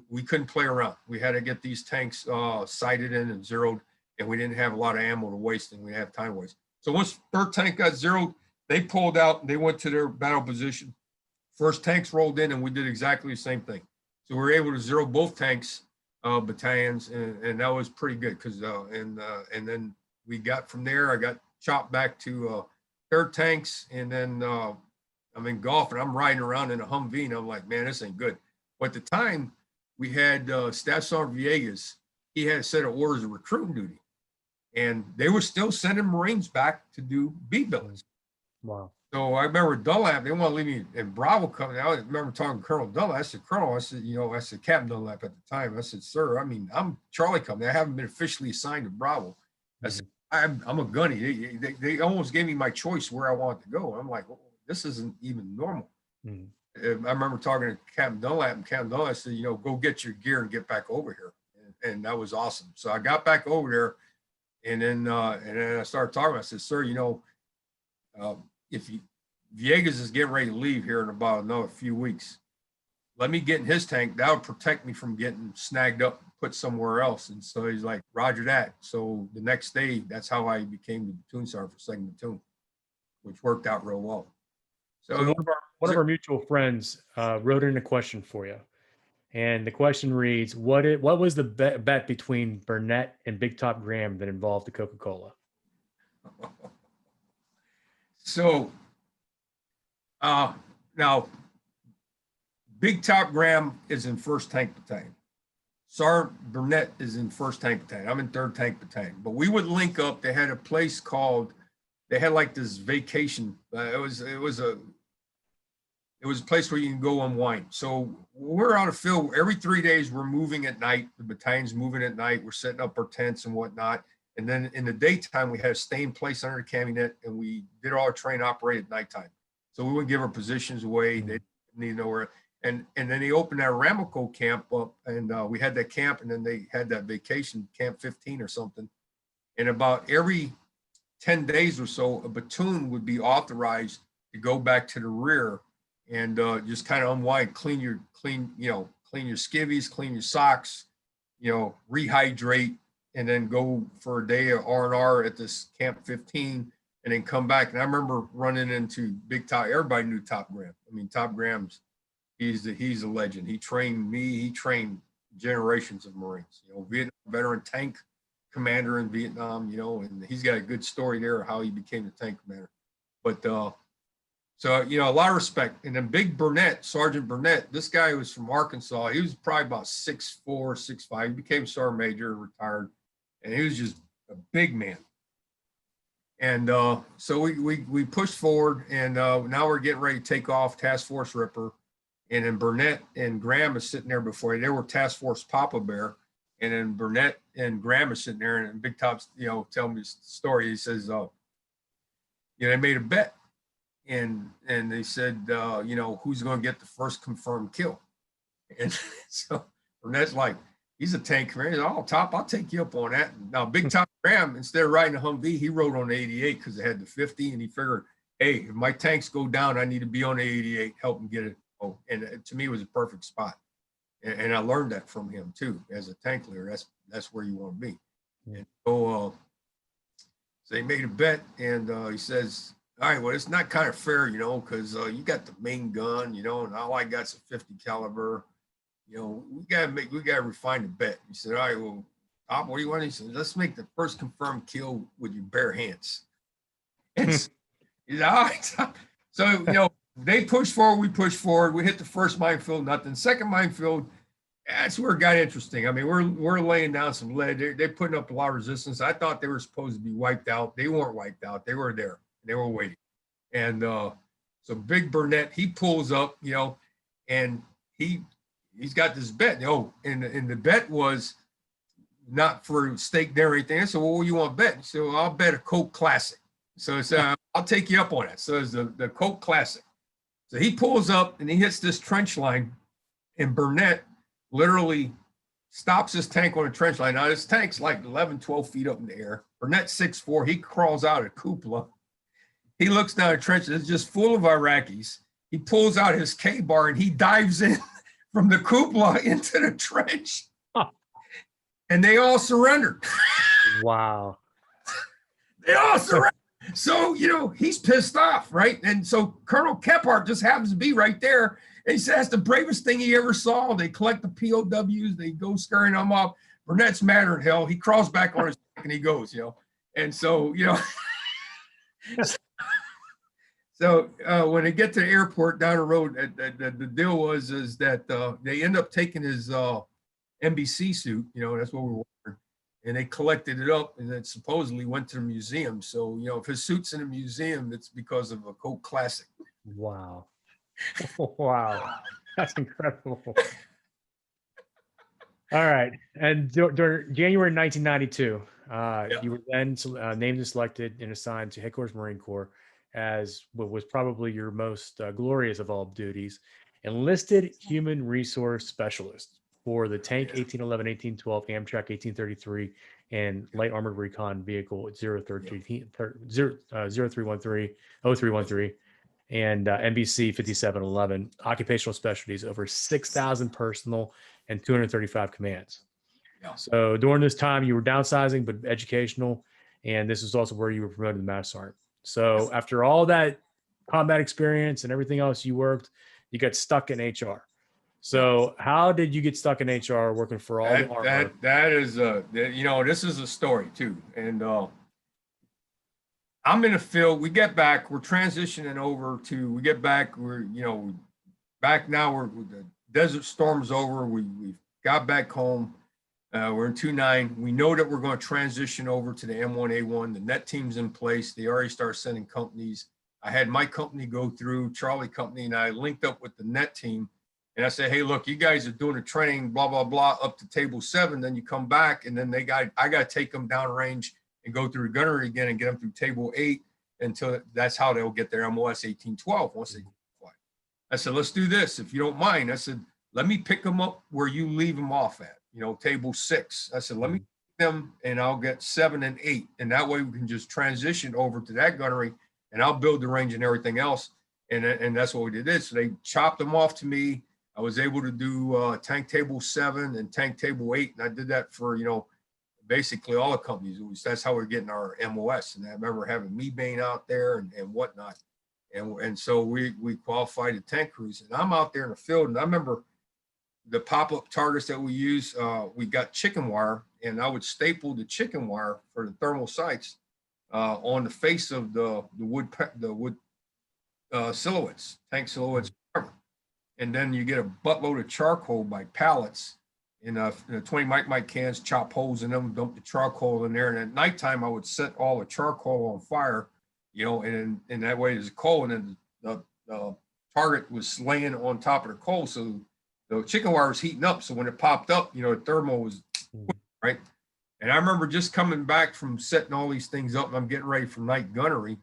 we couldn't play around. We had to get these tanks sighted in and zeroed, and we didn't have a lot of ammo to waste, and we didn't have time to waste. So once third tank got zeroed, they pulled out and they went to their battle position. First tanks rolled in, and we did exactly the same thing. So we were able to zero both tanks, battalions, and that was pretty good. Because and then we got from there. I got chopped back to third tanks, and then I'm in golf, and I'm riding around in a Humvee, and I'm like, man, this ain't good. But at the time, we had Staff Sergeant Villegas. He had a set of orders of recruiting duty, and they were still sending Marines back to do B billets. Wow. So I remember Dunlap, they want to leave me in Bravo coming out. I remember talking to Colonel Dunlap. I said, Colonel, I said, I said, Captain Dunlap at the time. I said, sir, I mean, I'm Charlie coming. I haven't been officially assigned to Bravo. I said, I'm a gunny. They almost gave me my choice where I wanted to go. I'm like, well, this isn't even normal. I remember talking to Captain Dunlap, and Captain Dunlap said, go get your gear and get back over here. And that was awesome. So I got back over there, and then I started talking. I said, sir, if Villegas is getting ready to leave here in about another few weeks, let me get in his tank. That would protect me from getting snagged up and put somewhere else. And so he's like, roger that. So the next day, that's how I became the platoon sergeant for 2nd Platoon, which worked out real well. So one of our mutual friends wrote in a question for you. And the question reads, what was the bet between Burnett and Big Top Graham that involved the Coca-Cola? So now Big Top Graham is in 1st Tank Battalion. Sergeant Burnett is in 1st Tank Battalion. I'm in 3rd Tank Battalion. But we would link up. They had a place called, they had like this vacation. It was a place where you can go unwind. So we're on a field every 3 days. We're moving at night. The battalion's moving at night. We're setting up our tents and whatnot. And then in the daytime, we had a stay in place under the caminet, and we did all our train operate at nighttime. So we wouldn't give our positions away. They didn't need to know where. And then they opened that Ramaco camp up, and we had that camp, and then they had that vacation, Camp 15 or something. And about every 10 days or so, a platoon would be authorized to go back to the rear and just kind of unwind, clean your skivvies, clean your socks, rehydrate, and then go for a day of R&R at this Camp 15, and then come back. And I remember running into Big Top. Everybody knew Top Graham. I mean, Top Graham's, he's a legend. He trained me. He trained generations of Marines. Vietnam veteran tank commander in Vietnam. And he's got a good story there of how he became the tank commander. But so a lot of respect. And then Big Burnett, Sergeant Burnett, this guy was from Arkansas. He was probably about 6'4", 6'5". He became sergeant major, retired. And he was just a big man. And so we pushed forward, and now we're getting ready to take off Task Force Ripper. And then Burnett and Graham is sitting there before. They were Task Force Papa Bear. And then Burnett and Graham is sitting there, and Big Top's, telling me the story. He says, they made a bet. And they said, who's going to get the first confirmed kill? And so Burnett's like, he's a tank commander. Oh, Top, I'll take you up on that. Now, Big Top Graham, instead of riding a Humvee, he rode on the 88 because it had the 50, and he figured, hey, if my tanks go down, I need to be on the 88, help him get it. Oh, and to me, it was a perfect spot. And I learned that from him too. As a tank leader, that's where you want to be. And so they made a bet, and he says, all right, well, it's not kind of fair, because you got the main gun, and all I got's a 50 caliber. We gotta refine the bet. He said, all right, well, Top, what do you want? He said, let's make the first confirmed kill with your bare hands. And he said, all right, Top. So, they pushed forward, we pushed forward. We hit the first minefield, nothing. Second minefield, that's where it got interesting. I mean, we're laying down some lead. They're putting up a lot of resistance. I thought they were supposed to be wiped out. They weren't wiped out. They were there. They were waiting. And so Big Burnett, he pulls up, and he's got this bet. And the bet was not for stake there or anything. I said, well, what do you want to bet? So I'll bet a Coke Classic. So it's, I'll take you up on it. So it's the Coke Classic. So he pulls up and he hits this trench line, and Burnett literally stops his tank on a trench line. Now, this tank's like 11, 12 feet up in the air. Burnett's 6'4". He crawls out of cupola. He looks down a trench. It's just full of Iraqis. he pulls out his K-bar and he dives in from the cupola into the trench. Huh. And they all surrendered. Wow. They all surrendered. So, you know, he's pissed off, right? And so Colonel Kephart just happens to be right there. And he says that's the bravest thing he ever saw. They collect the POWs, they go scurrying them off. Burnett's madder than hell. He crawls back on his back and he goes, you know. And so, you know, so when they get to the airport down the road, the deal was is that they end up taking his NBC suit, you know, that's what we were wearing, and they collected it up and then supposedly went to the museum. So, you know, if his suit's in a museum, it's because of a Coke classic. Wow. Wow. That's incredible. All right. And during January 1992, you were then named and selected and assigned to Headquarters Marine Corps as what was probably your most glorious of all duties, enlisted human resource specialist for the Tank 1811, 1812, Amtrak 1833, and Light Armored Recon Vehicle 0313, and NBC 5711. Occupational specialties, over 6,000 personal and 235 commands. Yeah. So during this time, you were downsizing, but educational, and this is also where you were promoted to Master Sergeant. So after all that combat experience and everything else you worked, you got stuck in HR. So how did you get stuck in HR working for all the armor? That is, you know, this is a story too. And I'm in the field. We get back. We're transitioning over to. We get back. We're, you know, back now. The Desert Storm's over. We got back home. We're in 2-9. We know that we're going to transition over to the M1A1. The net team's in place. They already start sending companies. I had my company go through, Charlie Company, and I linked up with the net team. And I said, hey, look, you guys are doing a training, blah, blah, blah, up to table 7. Then you come back, and then I got to take them downrange and go through gunnery again and get them through table 8 until that's how they'll get their MOS 1812 once they fly. I said, let's do this. If you don't mind, I said, let me pick them up where you leave them off at, you know, table 6. I said, let me pick them and I'll get 7 and 8. And that way we can just transition over to that gunnery and I'll build the range and everything else. And that's what we did. So they chopped them off to me. I was able to do tank table 7 and tank table 8. And I did that for, you know, basically all the companies. That's how we're getting our MOS. And I remember having Meebane out there and whatnot. And so we qualified the tank crews. And I'm out there in the field. And I remember the pop-up targets that we use, we got chicken wire. And I would staple the chicken wire for the thermal sights on the face of the wood silhouettes, tank silhouettes. And then you get a buttload of charcoal by pallets in 20 mic cans, chop holes in them, dump the charcoal in there. And at nighttime, I would set all the charcoal on fire, you know, and that way there's a coal. And then the target was laying on top of the coal. So the chicken wire was heating up. So when it popped up, you know, the thermal was right. And I remember just coming back from setting all these things up, and I'm getting ready for night gunnery.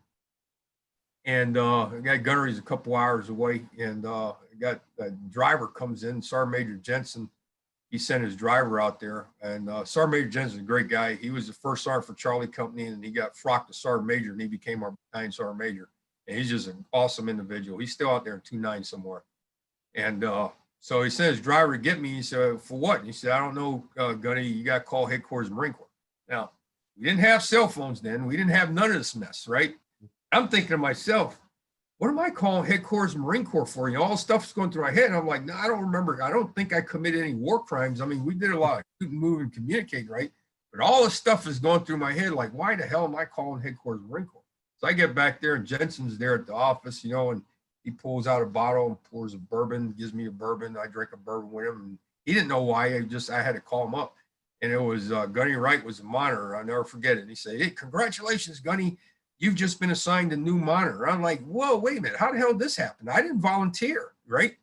And I got gunnery's a couple hours away, and I got a driver comes in, Sergeant Major Jensen. He sent his driver out there, and Sergeant Major Jensen's a great guy. He was the first sergeant for Charlie Company, and he got frocked to Sergeant Major, and he became our battalion Sergeant Major. And he's just an awesome individual. He's still out there in 2-9 somewhere. And so he sent his driver to get me. He said, for what? And he said, I don't know, Gunny, you got to call Headquarters Marine Corps. Now, we didn't have cell phones then. We didn't have none of this mess, right? I'm thinking to myself, what am I calling Headquarters Marine Corps for? You know, all the stuff's going through my head. And I'm like, no, I don't remember. I don't think I committed any war crimes. I mean, we did a lot of shoot and move and communicate, right? But all this stuff is going through my head. Like, why the hell am I calling Headquarters Marine Corps? So I get back there and Jensen's there at the office, you know, and he pulls out a bottle and pours a bourbon, gives me a bourbon. I drink a bourbon with him. And he didn't know why. I had to call him up. And it was Gunny Wright was the monitor. I'll never forget it. And he said, hey, congratulations, Gunny. You've just been assigned a new monitor. I'm like, whoa, wait a minute. How the hell did this happen? I didn't volunteer, right?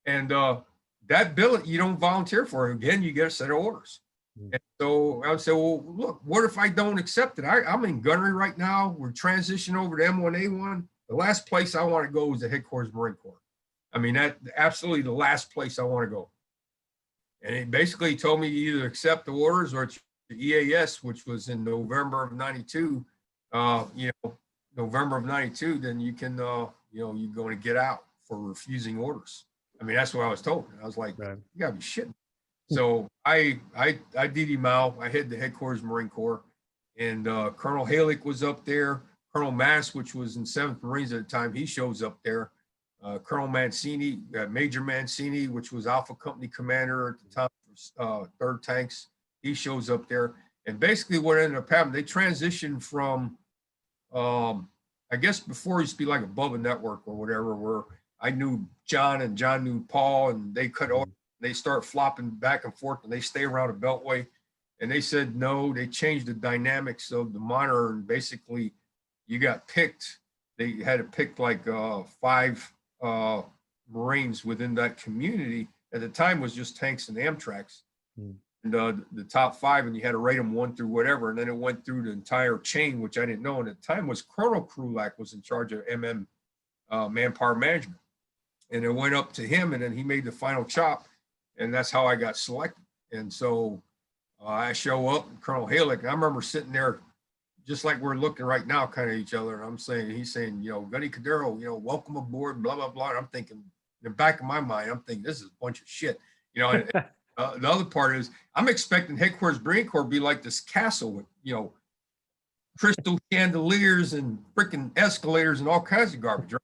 And that billet you don't volunteer for. Again, you get a set of orders. And so I would say, well, look, what if I don't accept it? I'm in gunnery right now. We're transitioning over to M1A1. The last place I want to go is the Headquarters Marine Corps. I mean, that absolutely the last place I want to go. And he basically told me you either accept the orders or it's the EAS, which was in November of 92. You know, November of 92, then you can, you know, you're going to get out for refusing orders. I mean, that's what I was told. I was like, Right. you gotta be shitting. So I did him out. I had the headquarters Marine Corps, and Colonel Halick was up there. Colonel Mass, which was in 7th Marines at the time, he shows up there. Colonel Mancini, Major Mancini, which was Alpha Company commander at the time, 3rd Tanks, he shows up there. And basically what ended up happening, they transitioned from, I guess before it used to be like a Bubba Network or whatever, where I knew John and John knew Paul, and they cut off, they start flopping back and forth, and they stay around a beltway. And they said, no, they changed the dynamics of the monitor, and basically you got picked. They had to pick like 5 Marines within that community. At the time was just tanks and Amtraks. And the top 5, and you had to rate them 1 through whatever. And then it went through the entire chain, which I didn't know. And at the time was Colonel Krulak was in charge of manpower management. And it went up to him, and then he made the final chop. And that's how I got selected. And so I show up, and Colonel Halick, and I remember sitting there just like we're looking right now, kind of each other. And I'm saying, he's saying, you know, Gunny Cordero, you know, welcome aboard, blah, blah, blah. And I'm thinking, in the back of my mind, I'm thinking, this is a bunch of shit. You know, and, the other part is I'm expecting headquarters Marine Corps to be like this castle with, you know, crystal chandeliers and freaking escalators and all kinds of garbage. Right?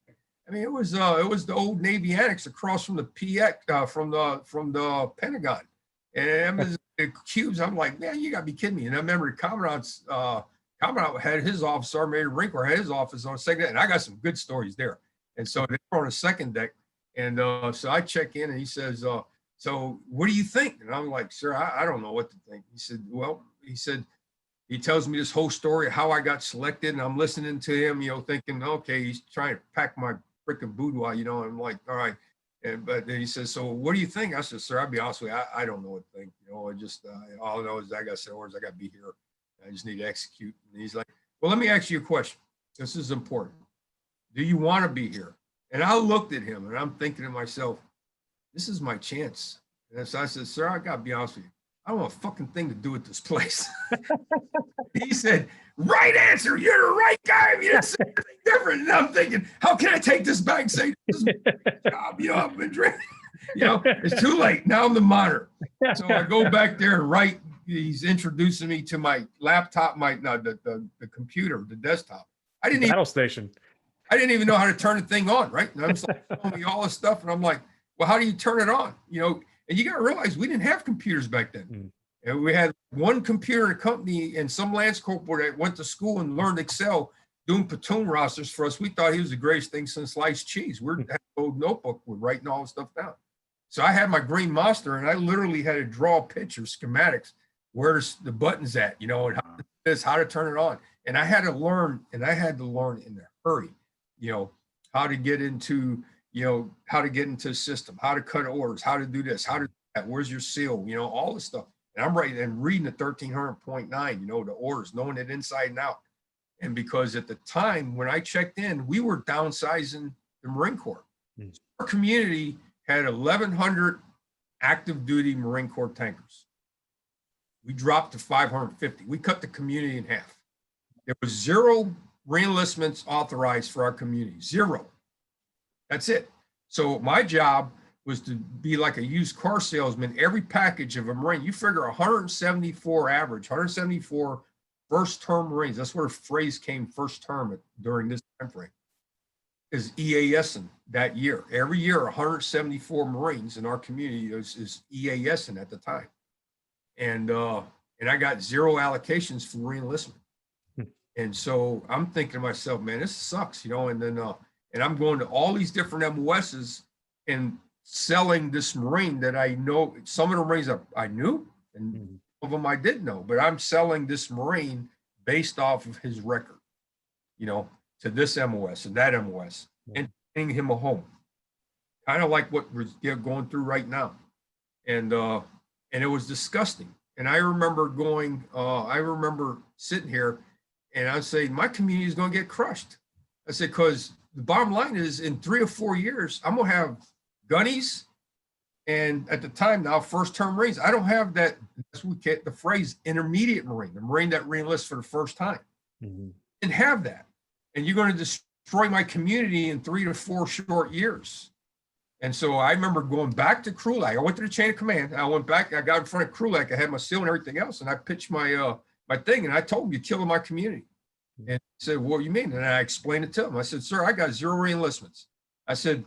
I mean, it was the old Navy annex across from the PX, from the Pentagon. And the cubes, I'm like, man, you gotta be kidding me. And I remember Commandant had his office, Sergeant Major Marine Corps had his office on the second deck, and I got some good stories there. And so they were on the second deck. And so I check in, and he says, so what do you think? And I'm like, sir, I don't know what to think. He said, well, he tells me this whole story of how I got selected, and I'm listening to him, you know, thinking, okay, he's trying to pack my freaking boudoir, you know, and I'm like, all right. But then he says, so what do you think? I said, sir, I'll be honest with you, I don't know what to think. You know, I just, all I know is I got to say orders, I got to be here. I just need to execute. And he's like, well, let me ask you a question. This is important. Do you want to be here? And I looked at him, and I'm thinking to myself, this is my chance. And so I said, sir, I got to be honest with you. I don't want a fucking thing to do with this place. He said, right answer. You're the right guy. You didn't say anything different. And I'm thinking, how can I take this back and say, this is my job? You know, I've been drinking. You know, it's too late. Now I'm the monitor. So I go back there and write. He's introducing me to my laptop, the computer, the desktop. I didn't battle station. I didn't even know how to turn the thing on, right? And I'm just like, telling me all this stuff, and I'm like, well, how do you turn it on? You know, and you got to realize we didn't have computers back then. And we had one computer in a company, and some Lance Corporal that went to school and learned Excel doing platoon rosters for us. We thought he was the greatest thing since sliced cheese. We're had an old notebook with writing all this stuff down. So I had my green monster, and I literally had to draw pictures, schematics, where's the buttons at, you know, and how to turn it on. And I had to learn, in a hurry, you know, how to get into, the system, how to cut orders, how to do this, how to do that, where's your seal, you know, all this stuff. And I'm writing and reading the 1300.9, you know, the orders, knowing it inside and out. And because at the time when I checked in, we were downsizing the Marine Corps. So our community had 1,100 active duty Marine Corps tankers. We dropped to 550. We cut the community in half. There was 0 reenlistments authorized for our community, 0. That's it. So my job was to be like a used car salesman. Every package of a Marine, you figure 174 average, 174 first term Marines. That's where the phrase came, first term, during this time frame, is EASing that year. Every year, 174 Marines in our community is EASing at the time. And I got 0 allocations for reenlistment. And so I'm thinking to myself, man, this sucks, you know, and then and I'm going to all these different MOSs and selling this Marine that I know. Some of the Marines I knew, and some of them I didn't know, but I'm selling this Marine based off of his record, you know, to this MOS and that MOS, and getting him a home, kind of like what we're going through right now. And it was disgusting. And I remember sitting here, and I'd say, my community is going to get crushed. I said, because the bottom line is, in 3 or 4 years, I'm going to have gunnies, and at the time now, first term Marines. I don't have that. That's what we get the phrase intermediate Marine, the Marine that reenlists for the first time. Didn't have that. And you're going to destroy my community in 3 to 4 short years. And so I remember going back to Krulak. I went to the chain of command. I went back. I got in front of Krulak. I had my seal and everything else, and I pitched my my thing. And I told him, "You're killing my community." And he said, "What do you mean?" And I explained it to him. I said, "Sir, I got 0 reenlistments." I said,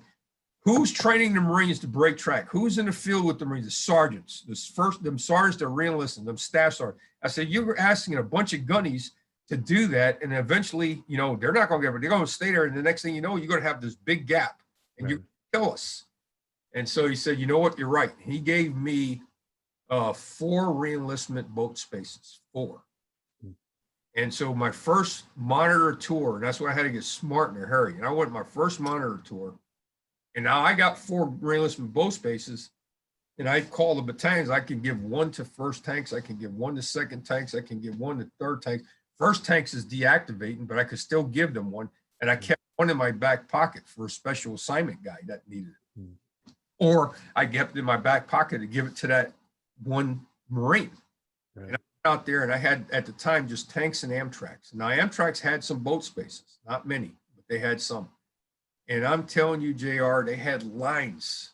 "Who's training the Marines to break track? Who's in the field with the Marines? The sergeants, them sergeants that are reenlisting, them staff sergeants." I said, "You were asking a bunch of gunnies to do that, and eventually, you know, they're not going to get it. They're going to stay there, and the next thing you know, you're going to have this big gap, and you kill us." And so he said, "You know what? You're right." He gave me 4 reenlistment boat spaces, 4. And so my first monitor tour, and that's why I had to get smart in a hurry. And I went my first monitor tour, and now I got 4 reenlistment boat spaces, and I call the battalions. I can give 1 to first tanks. I can give 1 to second tanks. I can give 1 to third tanks. First tanks is deactivating, but I could still give them 1. And I kept 1 in my back pocket for a special assignment guy that needed it. Or I kept it in my back pocket to give it to that 1 Marine. Right. And I went out there, and I had at the time just tanks and Amtraks. Now Amtraks had some boat spaces, not many, but they had some. And I'm telling you, JR, they had lines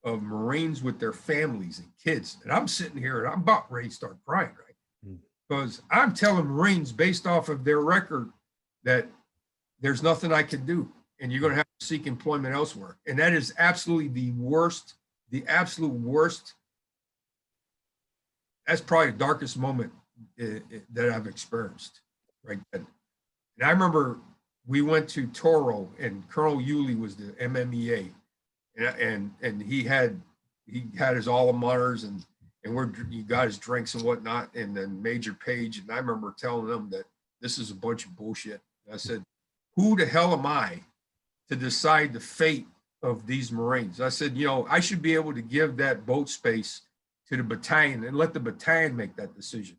of Marines with their families and kids. And I'm sitting here and I'm about ready to start crying, right? Because I'm telling Marines based off of their record that there's nothing I can do, and you're going to have to seek employment elsewhere. And that is absolutely the worst, the absolute worst. That's probably the darkest moment that I've experienced, right then. And I remember we went to Toro, and Colonel Yulee was the MMEA, and he had his alma maters, and he got his drinks and whatnot, and then Major Page, and I remember telling them that this is a bunch of bullshit. And I said, "Who the hell am I to decide the fate of these Marines?" I said, "You know, I should be able to give that boat space to the battalion and let the battalion make that decision.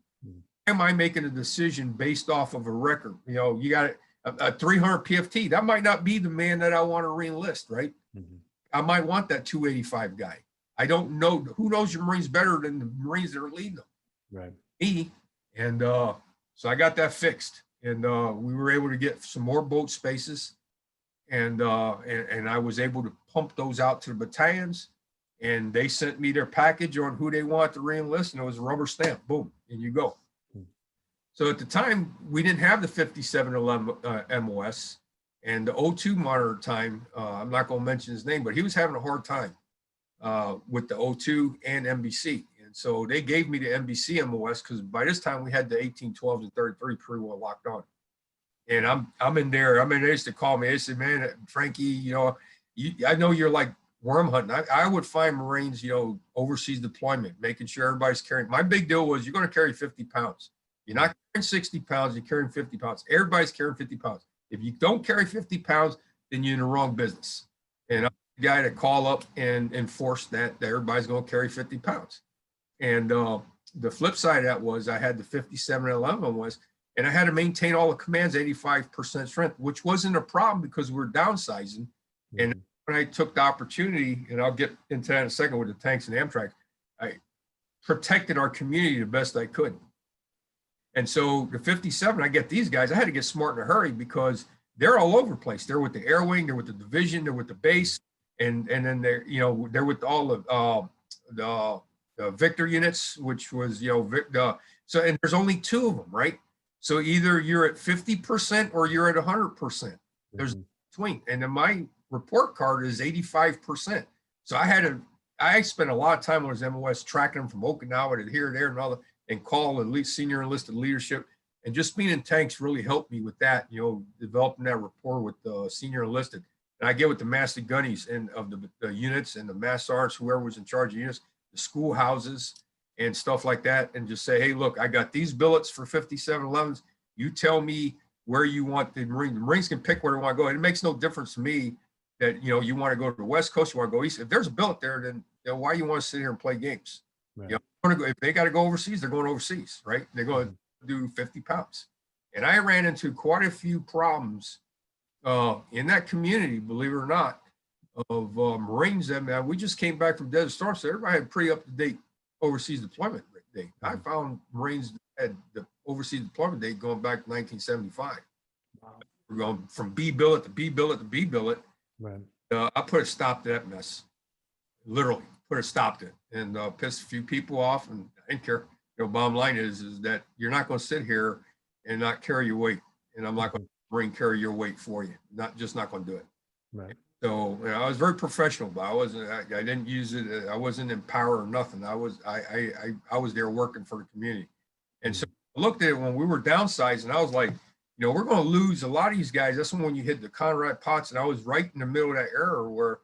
Am I making a decision based off of a record? You know, you got a 300 PFT. That might not be the man that I want to reenlist, right? I might want that 285 guy. I don't know. Who knows your Marines better than the Marines that are leading them? Right. Me." And so I got that fixed, and we were able to get some more boat spaces, and I was able to pump those out to the battalions, and they sent me their package on who they want to reenlist, and it was a rubber stamp. Boom, and you go. So at the time, we didn't have the 5711 MOS, and the O2 monitor time, I'm not going to mention his name, but he was having a hard time with the O2 and MBC. And so they gave me the MBC MOS, because by this time we had the 1812s and 33 pretty well locked on. And I'm in there. I mean, they used to call me. They said, "Man, Frankie, you know, I know you're like worm hunting." I would find Marines, you know, overseas deployment, making sure everybody's carrying. My big deal was, you're going to carry 50 pounds. You're not carrying 60 pounds. You're carrying 50 pounds. Everybody's carrying 50 pounds. If you don't carry 50 pounds, then you're in the wrong business. And I'm the guy to call up and enforce that everybody's going to carry 50 pounds. And the flip side of that was, I had the 5711 was, and I had to maintain all the commands 85% strength, which wasn't a problem because we're downsizing. And when I took the opportunity, and I'll get into that in a second with the tanks and Amtrak, I protected our community the best I could. And so the 57, I get these guys, I had to get smart in a hurry, because they're all over the place. They're with the air wing, they're with the division, they're with the base, and then they're, you know, they're with all of the Victor units, which was, you know, so, and there's only 2 of them, right? So either you're at 50% or you're at 100%. There's between. And then my report card is 85%. So I spent a lot of time on his MOS tracking them from Okinawa to here, there, and all that, and call at least senior enlisted leadership. And just being in tanks really helped me with that, you know, developing that rapport with the senior enlisted. And I get with the master gunnies and of the units, and the mass sergeants, whoever was in charge of units, the schoolhouses and stuff like that, and just say, "Hey, look, I got these billets for 5711s. You tell me where you want the Marines. The Marines can pick where they want to go. And it makes no difference to me that, you know, you want to go to the West Coast, you want to go East. If there's a billet there, then, you know, why you want to sit here and play games?" Right. You know, if they got to go overseas, they're going overseas, right? They're going to do 50 pounds. And I ran into quite a few problems in that community, believe it or not, of Marines that we just came back from Desert Storm, so everybody had pretty up-to-date overseas deployment date. I found Marines that had the overseas deployment date going back to 1975. Wow. We're going from B billet to B billet to B billet. Right. I put a stop to that mess. literally put a stop to it, and pissed a few people off. And I didn't care. Bottom line is that you're not going to sit here and not carry your weight, and I'm not going to carry your weight for you. Not going to do it. Right. So I was very professional, but I didn't use it. I wasn't in power or nothing. I was there working for the community. And so I looked at it when we were downsizing. I was like, we're going to lose a lot of these guys. That's when you hit the Conrad Potts, and I was right in the middle of that era where,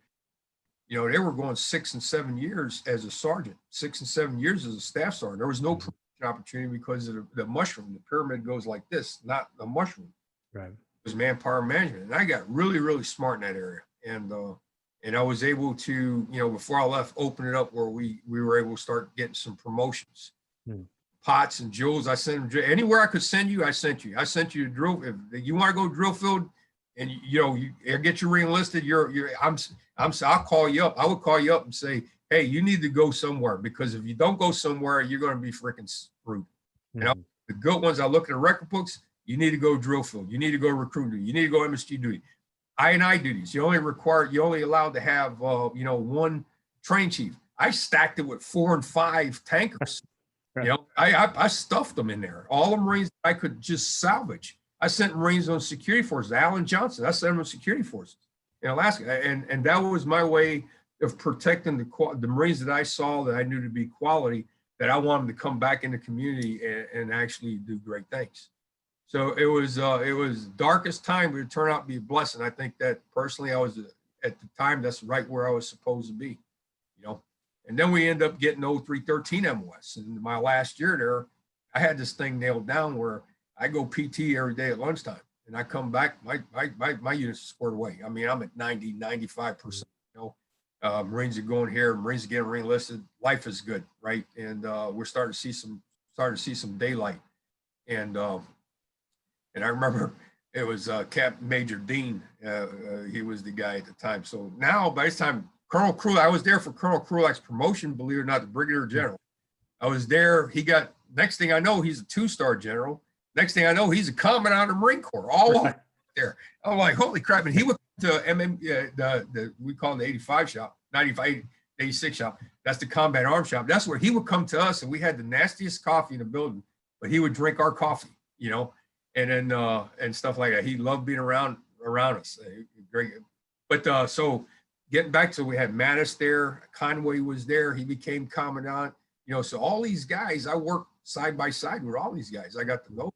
they were going 6 and 7 years as a sergeant, 6 and 7 years as a staff sergeant. There was no promotion opportunity because of the mushroom. The pyramid goes like this, not a mushroom. Right. It was manpower management, and I got really, really smart in that area. And I was able to, before I left, open it up where we were able to start getting some promotions. Potts and Jules, I sent them anywhere I could send you. I sent you to drill. If you want to go drill field, and you get you re-enlisted, I'll call you up. I would call you up and say, hey, you need to go somewhere, because if you don't go somewhere, you're going to be freaking screwed. The good ones, I look at the record books. You need to go drill field. You need to go recruit duty. You need to go MSG duty. I&I duties. You only allowed to have, one train chief. I stacked it with 4 and 5 tankers. I stuffed them in there. All the Marines I could just salvage. I sent Marines on security forces. Alan Johnson, I sent him on security forces in Alaska. And that was my way of protecting the Marines that I saw that I knew to be quality, that I wanted to come back in the community and actually do great things. So it was darkest time, but it turned out to be a blessing. I think that personally, I was at the time, that's right where I was supposed to be, And then we end up getting 0313 MOS. And my last year there, I had this thing nailed down where I go PT every day at lunchtime, and I come back, my unit's squared away. I mean, I'm at 90, 95%. Marines are going here, Marines are getting re-enlisted. Life is good, right? And we're starting to see some daylight. And I remember it was Captain Major Dean. He was the guy at the time. So now, by this time, Colonel Krulak, I was there for Colonel Krulak's promotion, believe it or not, to Brigadier General. I was there. Next thing I know, he's a 2-star general. Next thing I know, he's a commandant of the Marine Corps, all over there. I'm like, holy crap. And he went to we call it the 85 shop, 95, 86 shop. That's the combat arms shop. That's where he would come to us, and we had the nastiest coffee in the building, but he would drink our coffee, and then and stuff like that. He loved being around us. Great. But so getting back to, we had Mattis there, Conway was there, he became commandant, so all these guys, I worked side by side with all these guys. I got to know,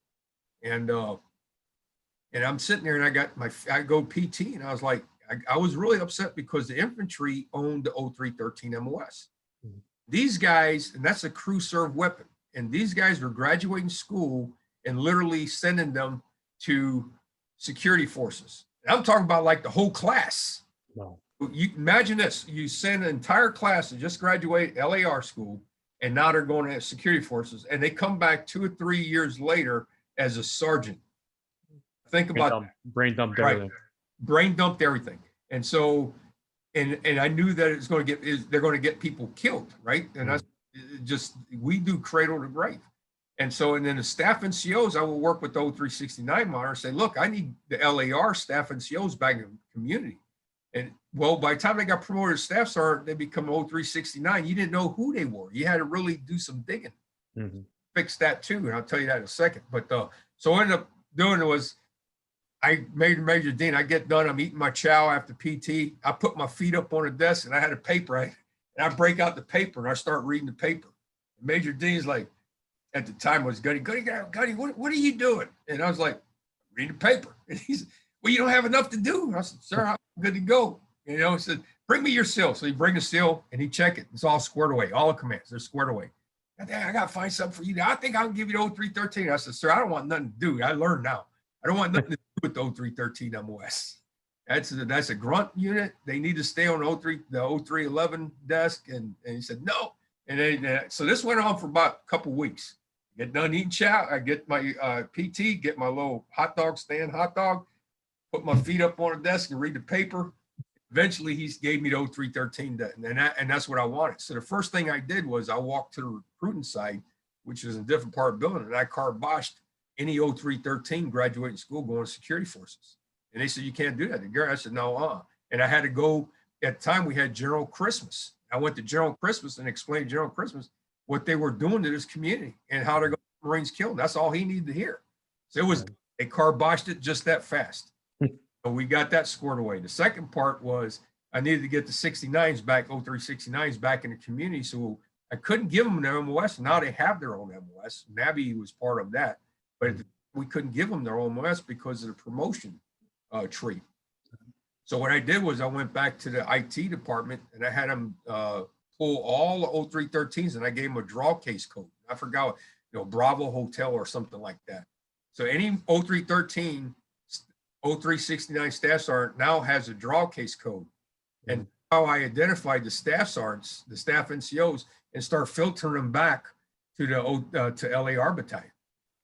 and I'm sitting there, and I go PT, and I was like, I was really upset because the infantry owned the 0313 MOS. These guys, and that's a crew serve weapon, and these guys were graduating school and literally sending them to security forces. And I'm talking about like the whole class. Wow. You imagine this, you send an entire class to just graduate LAR school, and now they're going to security forces, and they come back 2 or 3 years later as a sergeant. Think about brain dumped everything. Right. Brain dumped everything. And so, and I knew that they're going to get people killed, right? And that's just, we do cradle to grave. And so, and then the staff NCOs, I will work with the 0369 monitor and say, look, I need the LAR staff NCOs back in the community. And well, by the time they got promoted to staff sergeant, they become 0369. You didn't know who they were. You had to really do some digging. Fix that too, and I'll tell you that in a second. But so what I ended up doing was, I made Major Dean. I get done. I'm eating my chow after PT. I put my feet up on the desk, and I had a paper. And I break out the paper, and I start reading the paper. And Major Dean's like, at the time was Gunny, what are you doing? And I was like, read the paper. And he's, well, you don't have enough to do. I said, sir, I'm good to go. He said, bring me your seal. So he bring a seal, and he check it. It's all squared away. All the commands, they're squared away. I got to find something for you. I think I can give you the 0313. I said, sir, I don't want nothing to do. I learned now. I don't want nothing to do with the 0313 MOS. That's a grunt unit. They need to stay on the 0311 desk. And he said, no. And then, so this went on for about a couple of weeks. Get done eating chow. I get my PT, get my little hot dog stand, put my feet up on the desk and read the paper. Eventually, he gave me the 0313, and that's what I wanted. So the first thing I did was I walked to the recruiting side, which is a different part of the building, and I carboshed any 0313 graduating school going to security forces. And they said, you can't do that. I said, no. And I had to go, at the time we had General Christmas. I went to General Christmas and explained to General Christmas what they were doing to this community and how they're going to Marines killed. That's all he needed to hear. So it was, they carboshed it just that fast. So we got that scored away. The second part was I needed to get the 69s back, 0369s back in the community. So I couldn't give them their MOS. Now they have their own MOS. Nabby was part of that, but we couldn't give them their own MOS because of the promotion tree. So what I did was I went back to the IT department and I had them pull all the 0313s and I gave them a draw case code. I forgot, Bravo Hotel or something like that. So any 0313, 0369 staff sergeant now has a draw case code. And how I identified the staff sergeants, the staff NCOs, and start filtering them back to the to LAR battalion.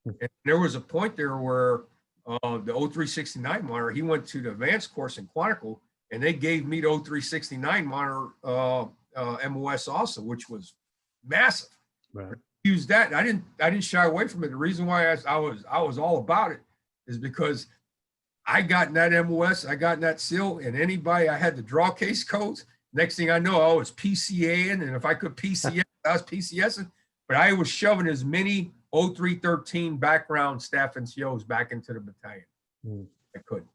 And there was a point there where the 0369 monitor, he went to the advanced course in Quantico, and they gave me the 0369 monitor MOS also, which was massive. Right. Use that. I didn't shy away from it. The reason why I was all about it is because I got in that MOS, I got in that seal, and anybody, I had the draw case codes. Next thing I know, I was PCAing, and if I could PCS, I was PCSing. But I was shoving as many 0313 background staff NCOs back into the battalion. I could.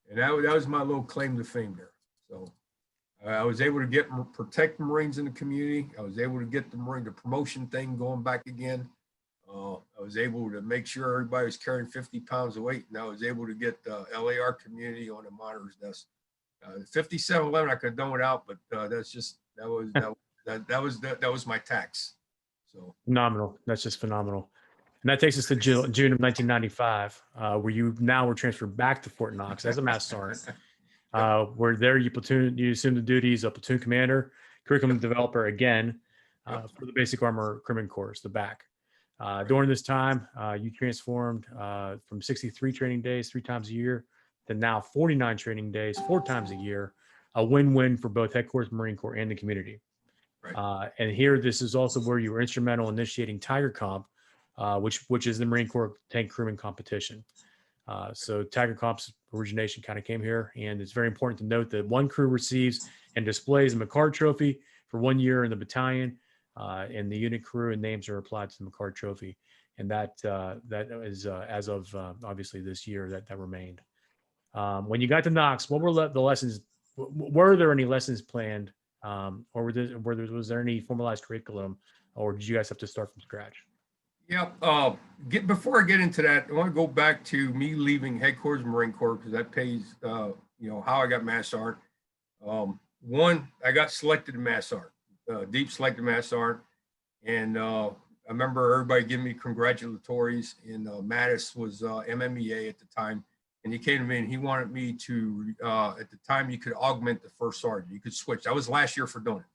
And that was my little claim to fame there. So I was able to protect the Marines in the community. I was able to get the promotion thing going back again. I was able to make sure everybody was carrying 50 pounds of weight, and I was able to get the LAR community on the monitor's desk. 5711 I could have done without, but that was my tax. So phenomenal. That's just phenomenal. And that takes us to June of 1995, where you now were transferred back to Fort Knox as a master sergeant. Where there you assumed the duties of platoon commander, curriculum developer again for the Basic Armor Crewman Course, the BAC. During this time, you transformed from 63 training days 3 times a year to now 49 training days 4 times a year, a win-win for both Headquarters Marine Corps and the community. Right. And here, this is also where you were instrumental in initiating Tiger Comp, which is the Marine Corps tank crewman competition. So Tiger Comp's origination kind of came here, and it's very important to note that one crew receives and displays a McCard Trophy for 1 year in the battalion, and the unit crew and names are applied to the McCard Trophy, and that is as of obviously this year that remained. When you got to Knox, what were the lessons? Were there any lessons planned, or was there any formalized curriculum, or did you guys have to start from scratch? Yeah. Before I get into that, I want to go back to me leaving Headquarters Marine Corps because that pays, how I got master sergeant. One, I got selected to master sergeant, deep selected master sergeant, and I remember everybody giving me congratulatories. And Mattis was MMEA at the time, and he came to me and he wanted me to. At the time, you could augment the first sergeant. You could switch. That was last year for doing it.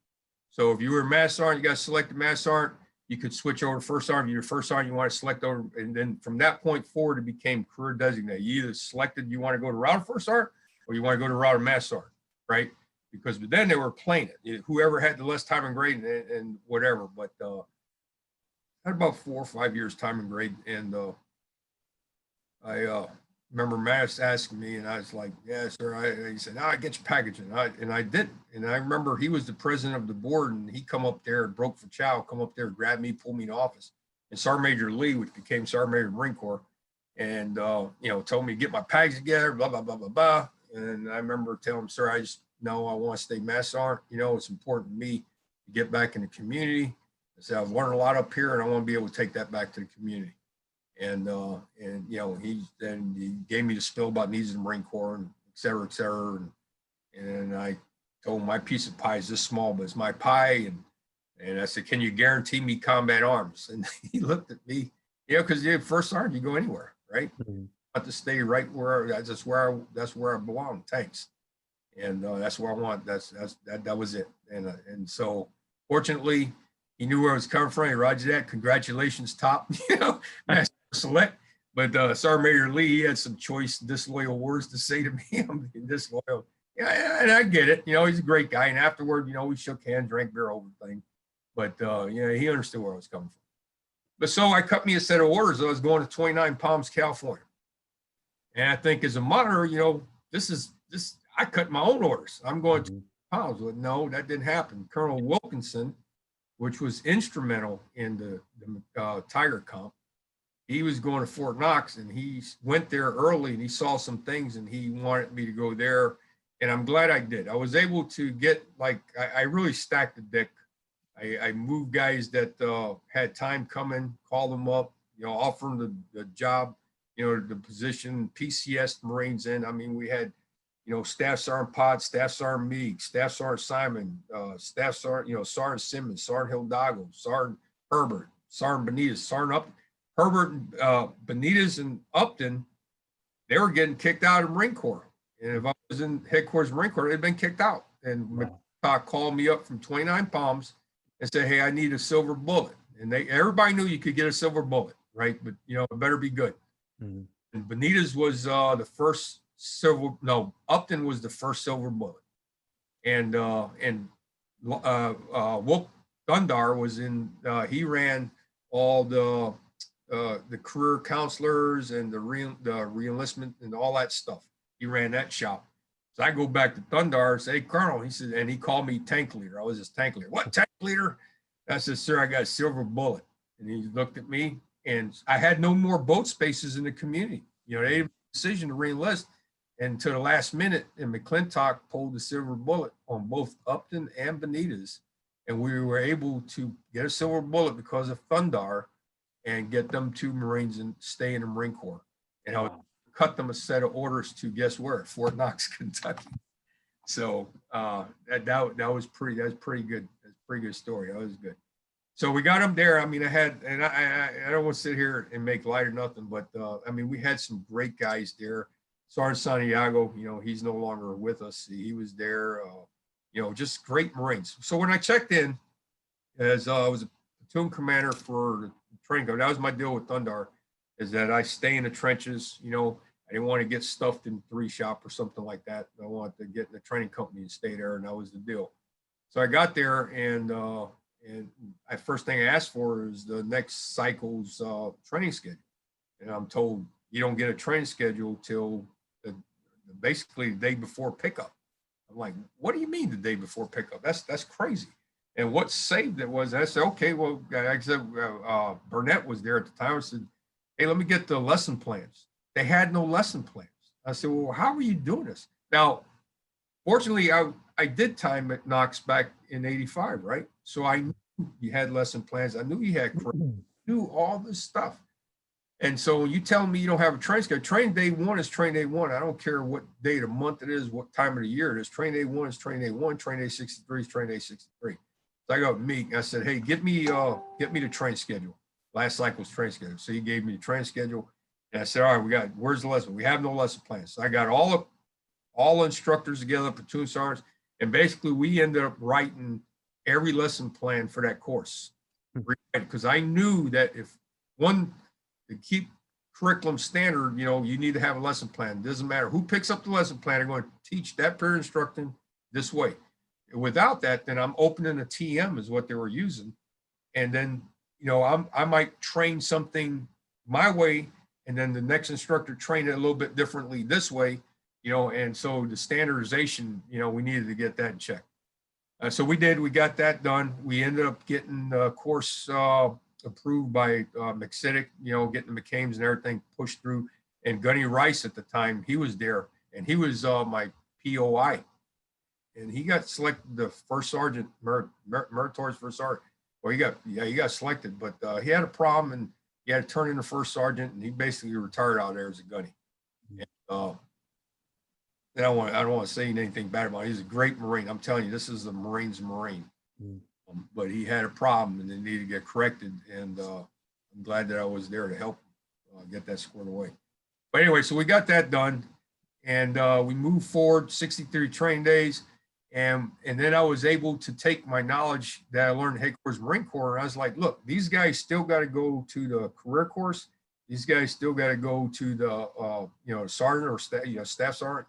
So if you were a master sergeant, you got selected master sergeant. You could switch over to first sergeant. Your first sergeant, you want to select over, and then from that point forward, it became career designated. You either selected you want to go to route of first sergeant, or you want to go to route of master sergeant, right? Because then they were playing it. Whoever had the less time and grade and whatever. But I had about 4 or 5 years time and grade, and I remember Mattis asking me, and I was like, "Yeah, sir." He said, "No, I get your package," and I didn't. And I remember he was the president of the board, and he come up there, broke for chow, come up there, grab me, pull me in the office. And Sergeant Major Lee, which became Sergeant Major of the Marine Corps, and told me to get my package together, blah blah blah blah blah. And I remember telling him, "Sir, I just know I want to stay master sergeant. It's important to me to get back in the community. I said I've learned a lot up here, and I want to be able to take that back to the community." And he gave me the spill about needs of the Marine Corps and et cetera, et cetera. And I told him my piece of pie is this small, but it's my pie. And I said, "Can you guarantee me combat arms?" And he looked at me, because you're first sergeant, you go anywhere, right? Mm-hmm. I have to stay right where that's where I belong, tanks. And that's where I want. That was it. And so fortunately, he knew where I was coming from. He roger that. Congratulations, top. Select, but Sergeant Major Lee, he had some choice disloyal words to say to me. I'm being disloyal. Yeah, and I get it. He's a great guy. And afterward, we shook hands, drank beer over the thing. But he understood where I was coming from. But so I cut me a set of orders. I was going to 29 Palms, California. And I think as a monitor, I cut my own orders. I'm going to pounds. Well, no, that didn't happen. Colonel Wilkinson, which was instrumental in the Tiger Comp, he was going to Fort Knox, and he went there early, and he saw some things, and he wanted me to go there, and I'm glad I did. I was able to get, like, I really stacked the deck. I moved guys that had time coming, called them up, you know, offer them the job, you know, the position, PCS Marines in. I mean, we had, you know, Staff Sergeant Potts, Staff Sergeant Meek, Staff Sergeant Simon, Staff Sergeant, you know, Sergeant Simmons, Sergeant Hildago, Sergeant Herbert, Sergeant Benitez, Sergeant Upton. Herbert and Benitez and Upton, they were getting kicked out of the Marine Corps. And if I was in headquarters Marine Corps, they'd been kicked out. And McCock called me up from 29 Palms and said, hey, I need a silver bullet. And everybody knew you could get a silver bullet, right? But, you know, it better be good. Mm-hmm. And Benitez was the first Upton was the first silver bullet. And Wolf Dundar was in, he ran all the career counselors and the reenlistment and all that stuff. He ran that shop. So I go back to Thundar and say, hey, Colonel, he said, and he called me tank leader. I was his tank leader. What, tank leader? I said, sir, I got a silver bullet. And he looked at me, and I had no more boat spaces in the community. You know, they made a decision to reenlist, and to the last minute, and McClintock pulled the silver bullet on both Upton and Benitez. And we were able to get a silver bullet because of Thundar and get them 2 Marines and stay in the Marine Corps. And I would cut them a set of orders to, guess where? Fort Knox, Kentucky. So that was pretty good. That's a pretty good story. That was good. So we got them there. I mean, I don't want to sit here and make light or nothing, but I mean, we had some great guys there. Sergeant Santiago, you know, he's no longer with us. He was there, you know, just great Marines. So when I checked in, as I was a platoon commander for the training company, that was my deal with Thundar, is that I stay in the trenches. You know, I didn't want to get stuffed in 3 shop or something like that. I wanted to get in the training company and stay there, and that was the deal. So I got there, and first thing I asked for is the next cycle's training schedule. And I'm told you don't get a training schedule till basically the day before pickup. I'm like, what do you mean the day before pickup? That's crazy. And what saved it was, I said, okay, well, I said, Burnett was there at the time. I said, hey, let me get the lesson plans. They had no lesson plans. I said, well, how are you doing this? Now, fortunately, I did time at Knox back in 85, right? So I knew you had lesson plans. I knew you had knew all this stuff. And so when you tell me you don't have a training schedule, training day 1 is training day 1. I don't care what day of the month it is, what time of the year it is. Training day 1 is training day 1. Training day 63 is training day 63. So I got Meek. I said, hey, get me the training schedule. Last cycle's training schedule. So he gave me the training schedule. And I said, all right, where's the lesson? We have no lesson plans. So I got all instructors together, platoon sergeants, and basically we ended up writing every lesson plan for that course. Because I knew that if to keep curriculum standard, you know, you need to have a lesson plan. It doesn't matter who picks up the lesson plan, they're going to teach that period instructing this way. Without that, then I'm opening a TM is what they were using. And then, you know, I might train something my way, and then the next instructor train it a little bit differently this way, you know, and so the standardization, you know, we needed to get that in check. So we got that done. We ended up getting the course approved by McSiddick, you know, getting the McCames and everything pushed through. And Gunny Rice at the time, he was there, and he was my POI. And he got selected the first sergeant, meritorious first sergeant. Well, he got selected, but he had a problem, and he had to turn in the first sergeant, and he basically retired out there as a gunny. And, I don't want to say anything bad about him. He's a great Marine. I'm telling you, this is a Marine's Marine. But he had a problem, and it needed to get corrected. And I'm glad that I was there to help get that squared away. But anyway, so we got that done, and we moved forward 63 training days. And then I was able to take my knowledge that I learned at Headquarters Marine Corps, and I was like, look, these guys still got to go to the career course. These guys still got to go to the, you know, sergeant or staff sergeant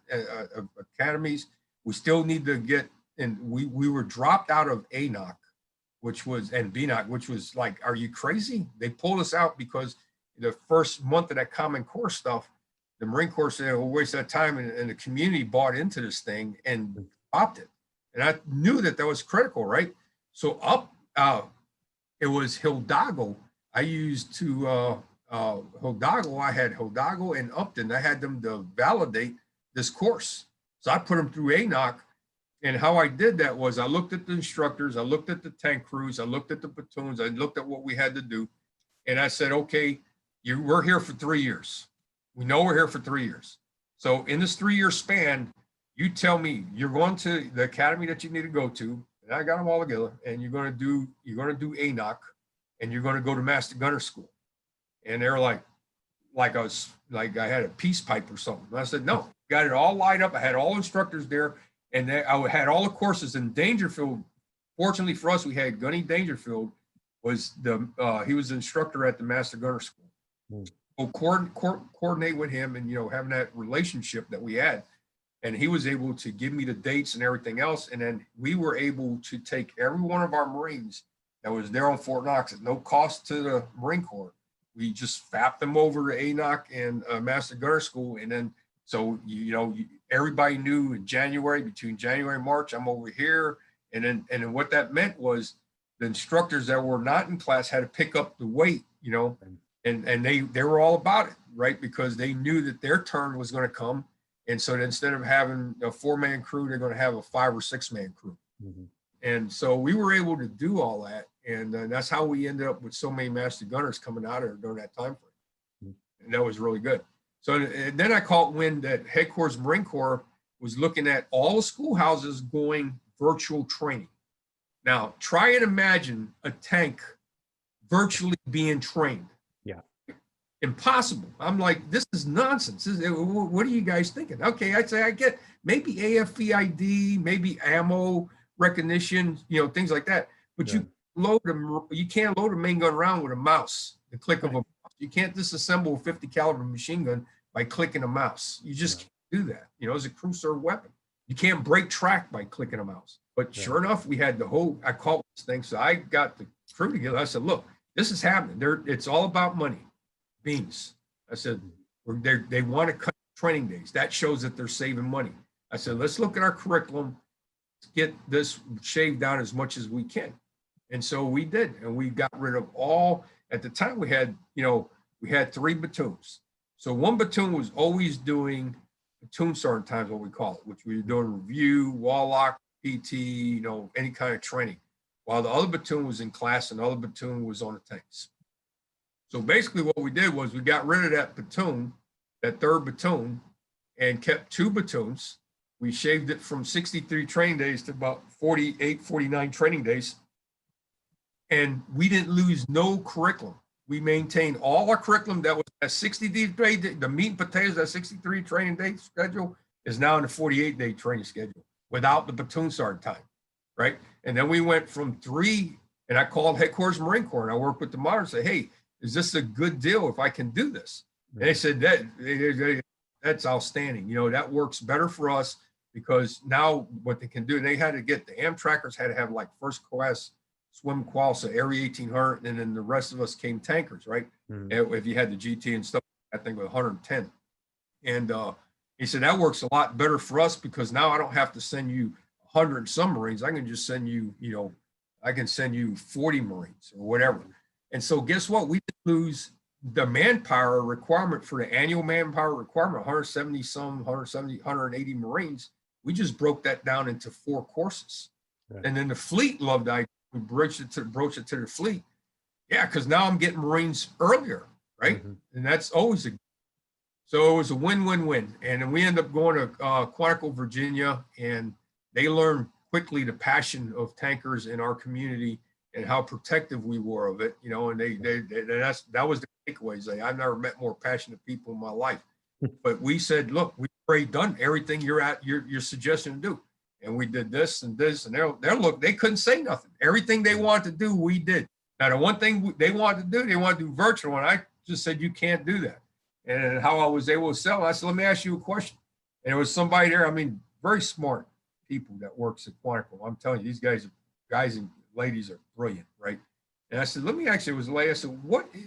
academies. We still need to get, and we were dropped out of ANOC, and BNOC, which was like, are you crazy? They pulled us out because the first month of that Common Core stuff, the Marine Corps said, we'll waste that time, and the community bought into this thing and dropped it. And I knew that that was critical, right? So it was Hidalgo. I used to, Hidalgo, I had Hidalgo and Upton. I had them to validate this course. So I put them through ANOC. And how I did that was I looked at the instructors, I looked at the tank crews, I looked at the platoons, I looked at what we had to do. And I said, okay, we're here for 3 years. We know we're here for 3 years. So in this 3-year span, you tell me you're going to the academy that you need to go to, and I got them all together, and you're going to do ANOC, and you're going to go to Master Gunner School. And they're like I had a peace pipe or something. And I said, no, got it all lined up. I had all instructors there, and I had all the courses in Dangerfield. Fortunately for us, we had Gunny Dangerfield was he was the instructor at the Master Gunner School. So coordinate with him, and having that relationship that we had, and he was able to give me the dates and everything else. And then we were able to take every one of our Marines that was there on Fort Knox at no cost to the Marine Corps. We just fapped them over to ANOC and Master Gunner School. And then, so, everybody knew in January, between January and March, I'm over here. And then what that meant was the instructors that were not in class had to pick up the weight, and they were all about it, right? Because they knew that their turn was going to come. And so instead of having a 4-man crew, they're going to have a 5 or 6-man crew. Mm-hmm. And so we were able to do all that. And that's how we ended up with so many Master Gunners coming out of there during that time frame. Mm-hmm. And that was really good. So and then I caught wind that Headquarters Marine Corps was looking at all the schoolhouses going virtual training. Now, try and imagine a tank virtually being trained. Yeah. Impossible. I'm like, this is nonsense. What are you guys thinking? Okay, I'd say I get maybe AFVID, maybe ammo recognition, things like that. But you can't load a main gun round with a mouse, the click of a mouse. You can't disassemble a 50 caliber machine gun by clicking a mouse. You just can't do that. It's a crew serve weapon. You can't break track by clicking a mouse. But sure enough, we had I called this thing. So I got the crew together. I said, look, this is happening. It's all about money. Beans. I said, they want to cut training days. That shows that they're saving money. I said, let's look at our curriculum, get this shaved down as much as we can. And so we did, and we got rid of all. At the time, we had 3 platoons. So one platoon was always doing platoon sergeant times, what we call it, which we were doing review, wall lock, PT, any kind of training, while the other platoon was in class and the other platoon was on the tanks. So basically what we did was we got rid of that platoon, that 3rd platoon, and kept 2 platoons. We shaved it from 63 training days to about 48, 49 training days. And we didn't lose no curriculum. We maintained all our curriculum that was at 60 day, the meat and potatoes, that 63 training day schedule is now in the 48-day training schedule without the platoon sergeant time, right? And then we went from 3, and I called Headquarters Marine Corps, and I worked with the monitor and said, hey, is this a good deal if I can do this? And they said, that's outstanding. That works better for us, because now what they can do, they had to get, the Amtrackers had to have like first class swim qual, so Area 1800, and then the rest of us came tankers, right? Mm-hmm. If you had the GT and stuff, I think with 110. And he said, that works a lot better for us, because now I don't have to send you 100 submarines. I can just send you, I can send you 40 Marines or whatever. And so guess what? We didn't lose the manpower requirement for the annual manpower requirement, 180 Marines. We just broke that down into 4 courses. Right. And then the fleet loved the idea. We broach it to the fleet. Yeah, because now I'm getting Marines earlier, right? Mm-hmm. And that's always so it was a win-win-win. And then we ended up going to Quantico, Virginia, and they learned quickly the passion of tankers in our community and how protective we were of it, and that was the takeaways. I've never met more passionate people in my life. But we said, look, we've already done everything you're suggesting to do. And we did this and this, and they couldn't say nothing. Everything they wanted to do, we did. Now, the one thing they wanted to do, they wanted to do virtual, and I just said, you can't do that. And how I was able to sell, I said, let me ask you a question. And there was somebody there, very smart people that works at Quantico. I'm telling you, these guys and ladies are brilliant, right? And I said, let me ask you, it was a lady. I said, what do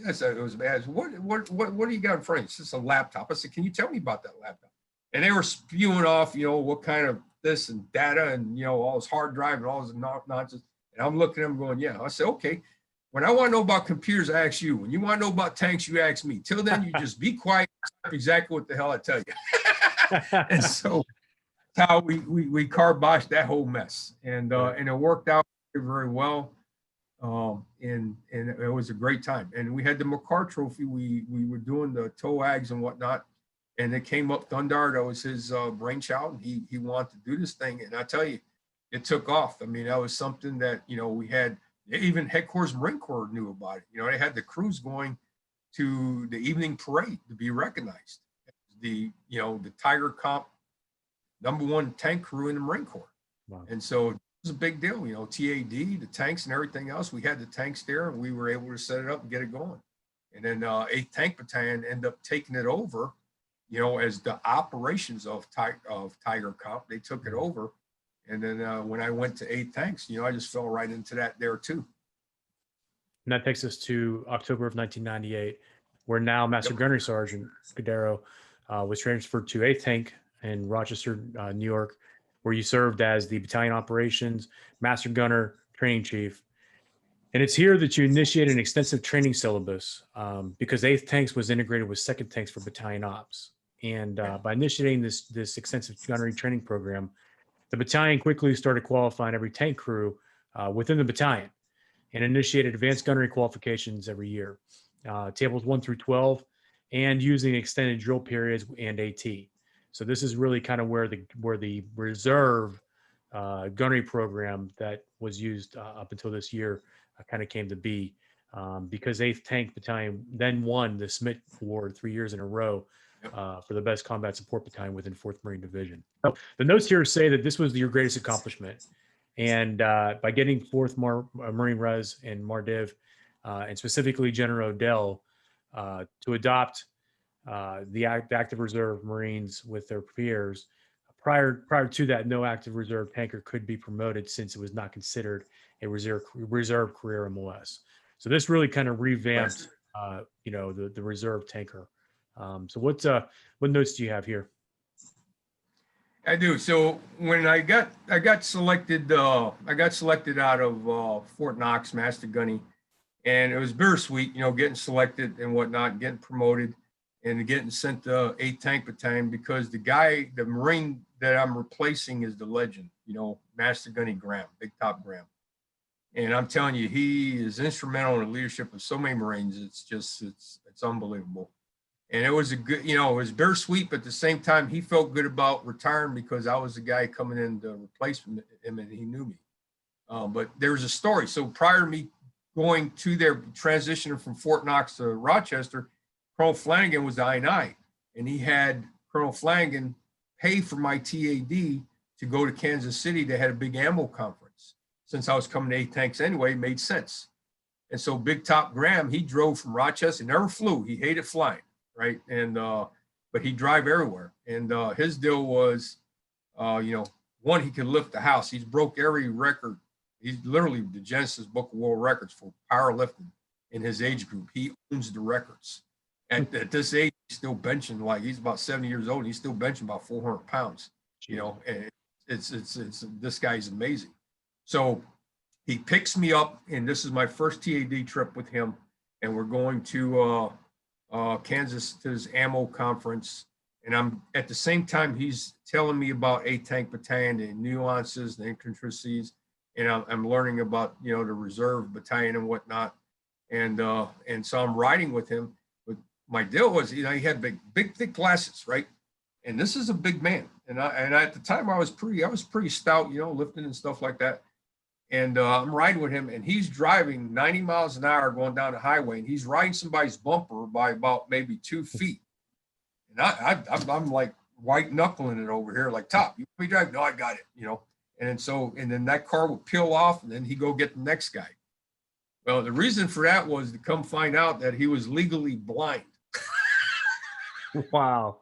you got in front of you? It's just a laptop. I said, can you tell me about that laptop? And they were spewing off, what kind of this and data and, you know, all this hard drive and all this nonsense. And I'm looking at him going, yeah. I said, okay, when I want to know about computers, I ask you. When you want to know about tanks, you ask me. Till then, you just be quiet, exactly what the hell I tell you. And so that's how we carboshed that whole mess. And it worked out very, very well. And it was a great time. And we had the McCarr Trophy. We were doing the TOAGs and whatnot. And it came up Thundar. That was his brainchild. He wanted to do this thing. And I tell you, it took off. I mean, that was something that, you know, we had, even Headquarters Marine Corps knew about it. You know, they had the crews going to the evening parade to be recognized. The, you know, the Tiger Comp #1 tank crew in the Marine Corps. Wow. And so it was a big deal, you know, TAD, the tanks and everything else. We had the tanks there and we were able to set it up and get it going. And then 8th Tank Battalion ended up taking it over, you know, as the operations of Tiger Comp. They took it over. And then when I went to 8 tanks, you know, I just fell right into that there too. And that takes us to October of 1998, where now Master Gunnery Sergeant Cordero was transferred to 8th Tank in Rochester, New York, where you served as the battalion operations, Master Gunner, training chief. And it's here that you initiated an extensive training syllabus because 8th Tanks was integrated with 2nd Tanks for battalion ops. And by initiating this extensive gunnery training program, the battalion quickly started qualifying every tank crew within the battalion and initiated advanced gunnery qualifications every year, tables 1 through 12, and using extended drill periods and AT. So this is really kind of where the reserve gunnery program that was used up until this year kind of came to be, because 8th Tank Battalion then won the Smith Award 3 years in a row for the best combat support battalion within 4th Marine Division. So the notes here say that this was your greatest accomplishment. And by getting 4th Marine Res and MarDiv, and specifically General Odell, to adopt the active reserve Marines with their peers. Prior to that, no active reserve tanker could be promoted since it was not considered a reserve career MOS. So this really kind of revamped, you know, the reserve tanker. So what notes do you have here? I do. So when I got selected out of Fort Knox, Master Gunny, and it was bittersweet, you know, getting selected and whatnot, getting promoted and getting sent to 8th Tank Battalion, because the Marine that I'm replacing is the legend, you know, Master Gunny Graham, Big Top Graham. And I'm telling you, he is instrumental in the leadership of so many Marines. It's just, it's unbelievable. And it was a good, you know, it was bittersweet, but at the same time, he felt good about retiring because I was the guy coming in to replace him and he knew me. But there's a story. So prior to me going to their transition from Fort Knox to Rochester, Colonel Flanagan was the I&I, and he had Colonel Flanagan pay for my TAD to go to Kansas City. They had a big ammo conference. Since I was coming to 8 tanks anyway, it made sense. And so Big Top Graham, he drove from Rochester, never flew. He hated flying, right? And but he'd drive everywhere. And his deal was, you know, one, he could lift the house. He's broke every record. He's literally the Genesis Book of World Records for powerlifting in his age group. He owns the records. At this age, he's still benching, like he's about 70 years old. And he's still benching about 400 pounds, you know, and it's this guy's amazing. So he picks me up, and this is my first TAD trip with him. And we're going to Kansas to his ammo conference. And I'm at the same time, he's telling me about 8 Tank Battalion, the nuances, the intricacies, and I'm learning about, you know, the reserve battalion and whatnot. And so I'm riding with him. But my deal was, you know, he had big thick glasses, right? And this is a big man. And at the time I was pretty stout, you know, lifting and stuff like that. And I'm riding with him, and he's driving 90 miles an hour going down the highway, and he's riding somebody's bumper by about maybe 2 feet. And I'm like white knuckling it over here, like, Top, you want me to drive? No, I got it, you know. And then that car would peel off, and then he'd go get the next guy. Well, the reason for that was to come find out that he was legally blind. Wow.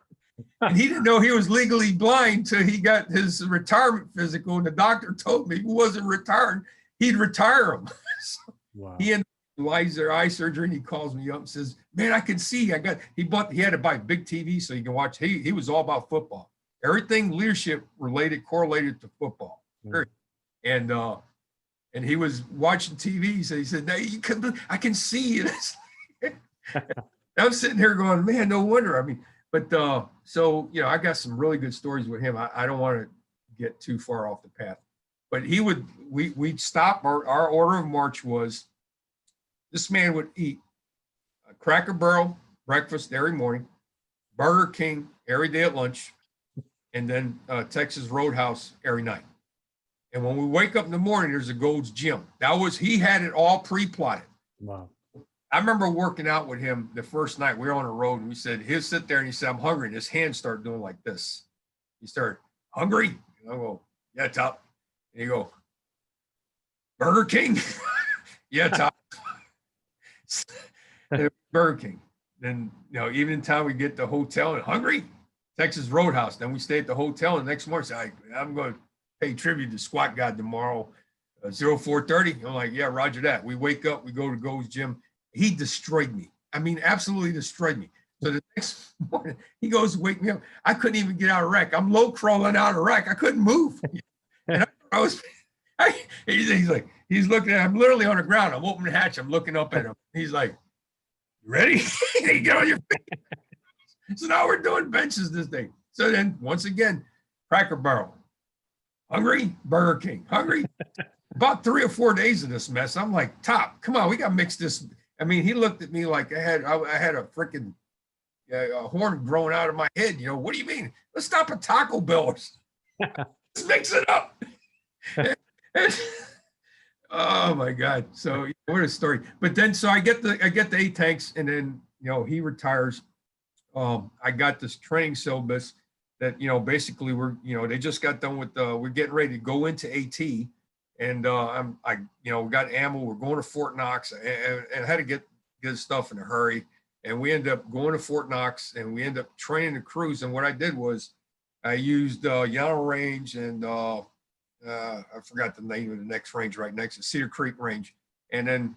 And he didn't know he was legally blind till he got his retirement physical, and the doctor told me he wasn't retiring, he'd retire him. So wow. He had laser eye surgery, and he calls me up and says, "Man, I can see. He had to buy a big TV so he can watch." He was all about football. everything leadership related, correlated to football. Mm. And he was watching TV. So he said, "No, I can see it." I'm sitting here going, man, no wonder. I mean, but so, you know, I got some really good stories with him. I don't want to get too far off the path, but we'd stop. Our order of march was, this man would eat a Cracker Barrel breakfast every morning, Burger King every day at lunch, and then Texas Roadhouse every night. And when we wake up in the morning, there's a Gold's Gym. He had it all pre-plotted. Wow. I remember working out with him the first night. We were on the road, and we said, he'll sit there and he said, "I'm hungry." And his hands started doing like this. He started, "Hungry?" And I go, "Yeah, Top." And he go, "Burger King?" "Yeah, Top." Burger King. Then, you know, even in time we get to the hotel and hungry, Texas Roadhouse. Then we stay at the hotel, and the next morning, say, "I'm going to pay tribute to Squat God tomorrow, 04:30. I'm like, "Yeah, roger that." We wake up, we go to Gold's Gym. He destroyed me. I mean, absolutely destroyed me. So the next morning, he goes to wake me up. I couldn't even get out of rack. I'm low crawling out of rack. I couldn't move. And he's looking at, I'm literally on the ground. I'm opening the hatch. I'm looking up at him. He's like, "You ready?" You get on your feet. So now we're doing benches this day. So then once again, Cracker Barrel. Hungry? Burger King. Hungry? About 3 or 4 days of this mess. I'm like, "Top, come on, we got to mix this." I mean, he looked at me like I had a freaking horn growing out of my head. You know, "What do you mean? Let's stop at Taco Bell. Let's mix it up." Oh my God. So what a story. But then, so I get the 8 tanks, and then, you know, he retires. I got this training syllabus that, you know, basically they just got done with, we're getting ready to go into AT. And we got ammo. We're going to Fort Knox, and I had to get stuff in a hurry. And we ended up going to Fort Knox, and we ended up training the crews. And what I did was I used Llano Range, and I forgot the name of the next range right next to Cedar Creek Range. And then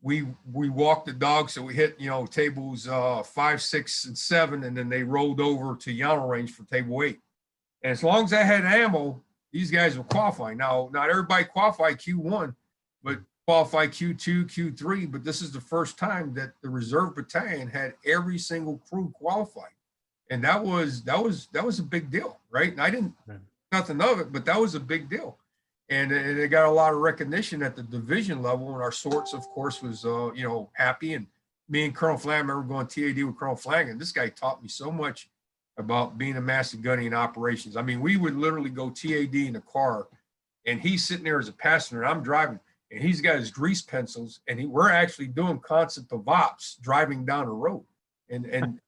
we walked the dogs. So we hit, you know, tables 5, 6, and 7, and then they rolled over to Llano Range for table 8. And as long as I had ammo, these guys were qualifying. Now, not everybody qualified Q1, but qualified Q2, Q3. But this is the first time that the reserve battalion had every single crew qualified, and that was a big deal, right? And I didn't nothing of it, but that was a big deal, and it got a lot of recognition at the division level. And our sorts, of course, was happy. And me and Colonel Flanagan, I remember going TAD with Colonel Flanagan. This guy taught me so much about being a master gunny in operations. I mean, we would literally go TAD in a car, and he's sitting there as a passenger, and I'm driving, and he's got his grease pencils, and we're actually doing concept of ops driving down the road, and and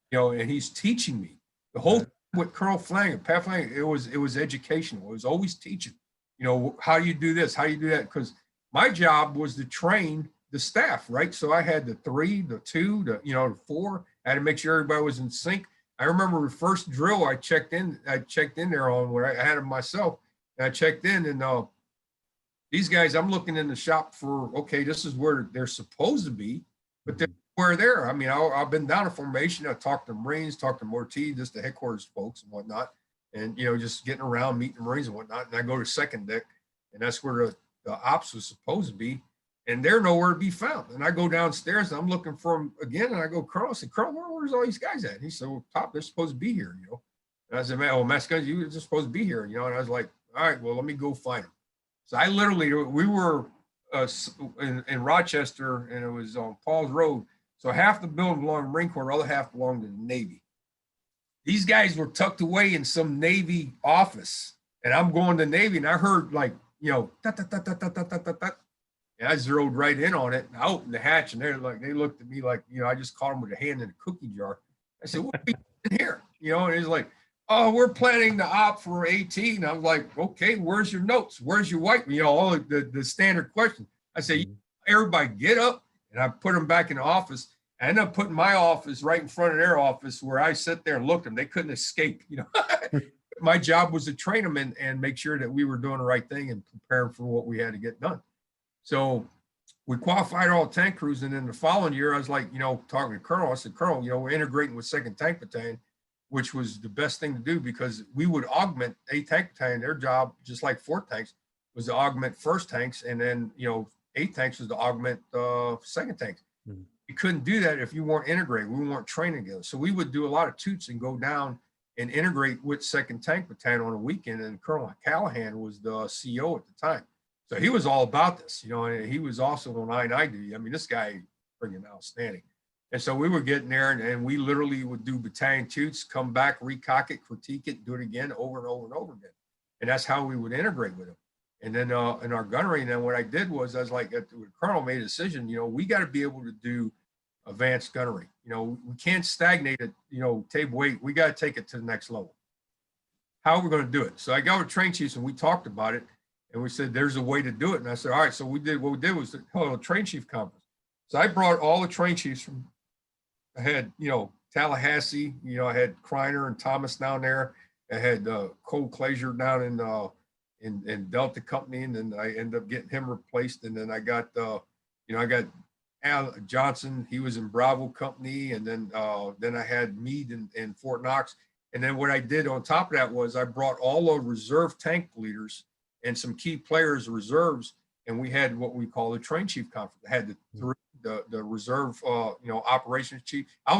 he's teaching me the whole thing with Colonel Flanagan, Pat Flanagan. It was educational. It was always teaching, you know, how you do this, how you do that, because my job was to train the staff, right? So I had the 3, the 2, the 4. I had to make sure everybody was in sync. I remember the first drill I checked in there on where I had them myself, and I checked in, and these guys, I'm looking in the shop for, okay, this is where they're supposed to be, but they're where they're. I mean, I've been down in formation. I talked to Marines, talked to Morty, just the headquarters folks and whatnot, and, you know, just getting around, meeting the Marines and whatnot. And I go to second deck, and that's where the ops was supposed to be, and they're nowhere to be found. And I go downstairs, and I'm looking for them again, and I go, "Colonel," I said, "Colonel, where's all these guys at?" And he said, "Well, Top, they're supposed to be here, you know." And I said, "Man, well, Master Guns, you were just supposed to be here, you know." And I was like, "All right, well, let me go find them." So I literally, we were in Rochester, and it was on Paul's Road. So half the building belonged to the Marine Corps, the other half belonged to the Navy. These guys were tucked away in some Navy office, and I'm going to Navy, and I heard, like, you know, and I zeroed right in on it, and I opened the hatch, and they looked at me like, you know, I just caught them with a hand in a cookie jar. I said, "What are we doing here?" You know, and he's like, "Oh, we're planning the op for 18. I'm like, "Okay, where's your notes? Where's your white?" You know, all the standard questions. I say, "Everybody get up," and I put them back in the office. I ended up putting my office right in front of their office, where I sit there and looked at them. They couldn't escape, you know. My job was to train them and make sure that we were doing the right thing and preparing for what we had to get done. So we qualified all tank crews, and then the following year, I was like, you know, talking to Colonel, I said, "Colonel, you know, we're integrating with 2nd Tank Battalion. which was the best thing to do because we would augment a tank battalion. Their job, just like 4 tanks, was to augment first tanks, and then 8 tanks was to augment second tanks. Mhm. You couldn't do that if you weren't integrated. We weren't trained together. So we would do a lot of toots and go down and integrate with second tank battalion on a weekend. And Colonel Callahan was the CO at the time. So he was all about this, and he was also on I duty. I mean, this guy freaking outstanding. And so we were getting there, and we literally would do battalion toots, come back, recock it, critique it, do it again, over and over and over again. And that's how we would integrate with him. And then in our gunnery, and then what I did was, I was like, the colonel made a decision, we got to be able to do advanced gunnery. We can't stagnate at, table 8. We got to take it to the next level. How are we going to do it? So I got with train chiefs and we talked about it, and we said, there's a way to do it. And I said, all right, so what we did was hold a train chief conference. So I brought all the train chiefs from, I had, Tallahassee, I had Kreiner and Thomas down there. I had Cole Clazier down in Delta Company, and then I ended up getting him replaced. And then I got, I got Al Johnson. He was in Bravo Company, and then I had Meade in Fort Knox. And then what I did on top of that was I brought all the reserve tank leaders and some key players, reserves, and we had what we call the train chief conference. I had the reserve, operations chief. I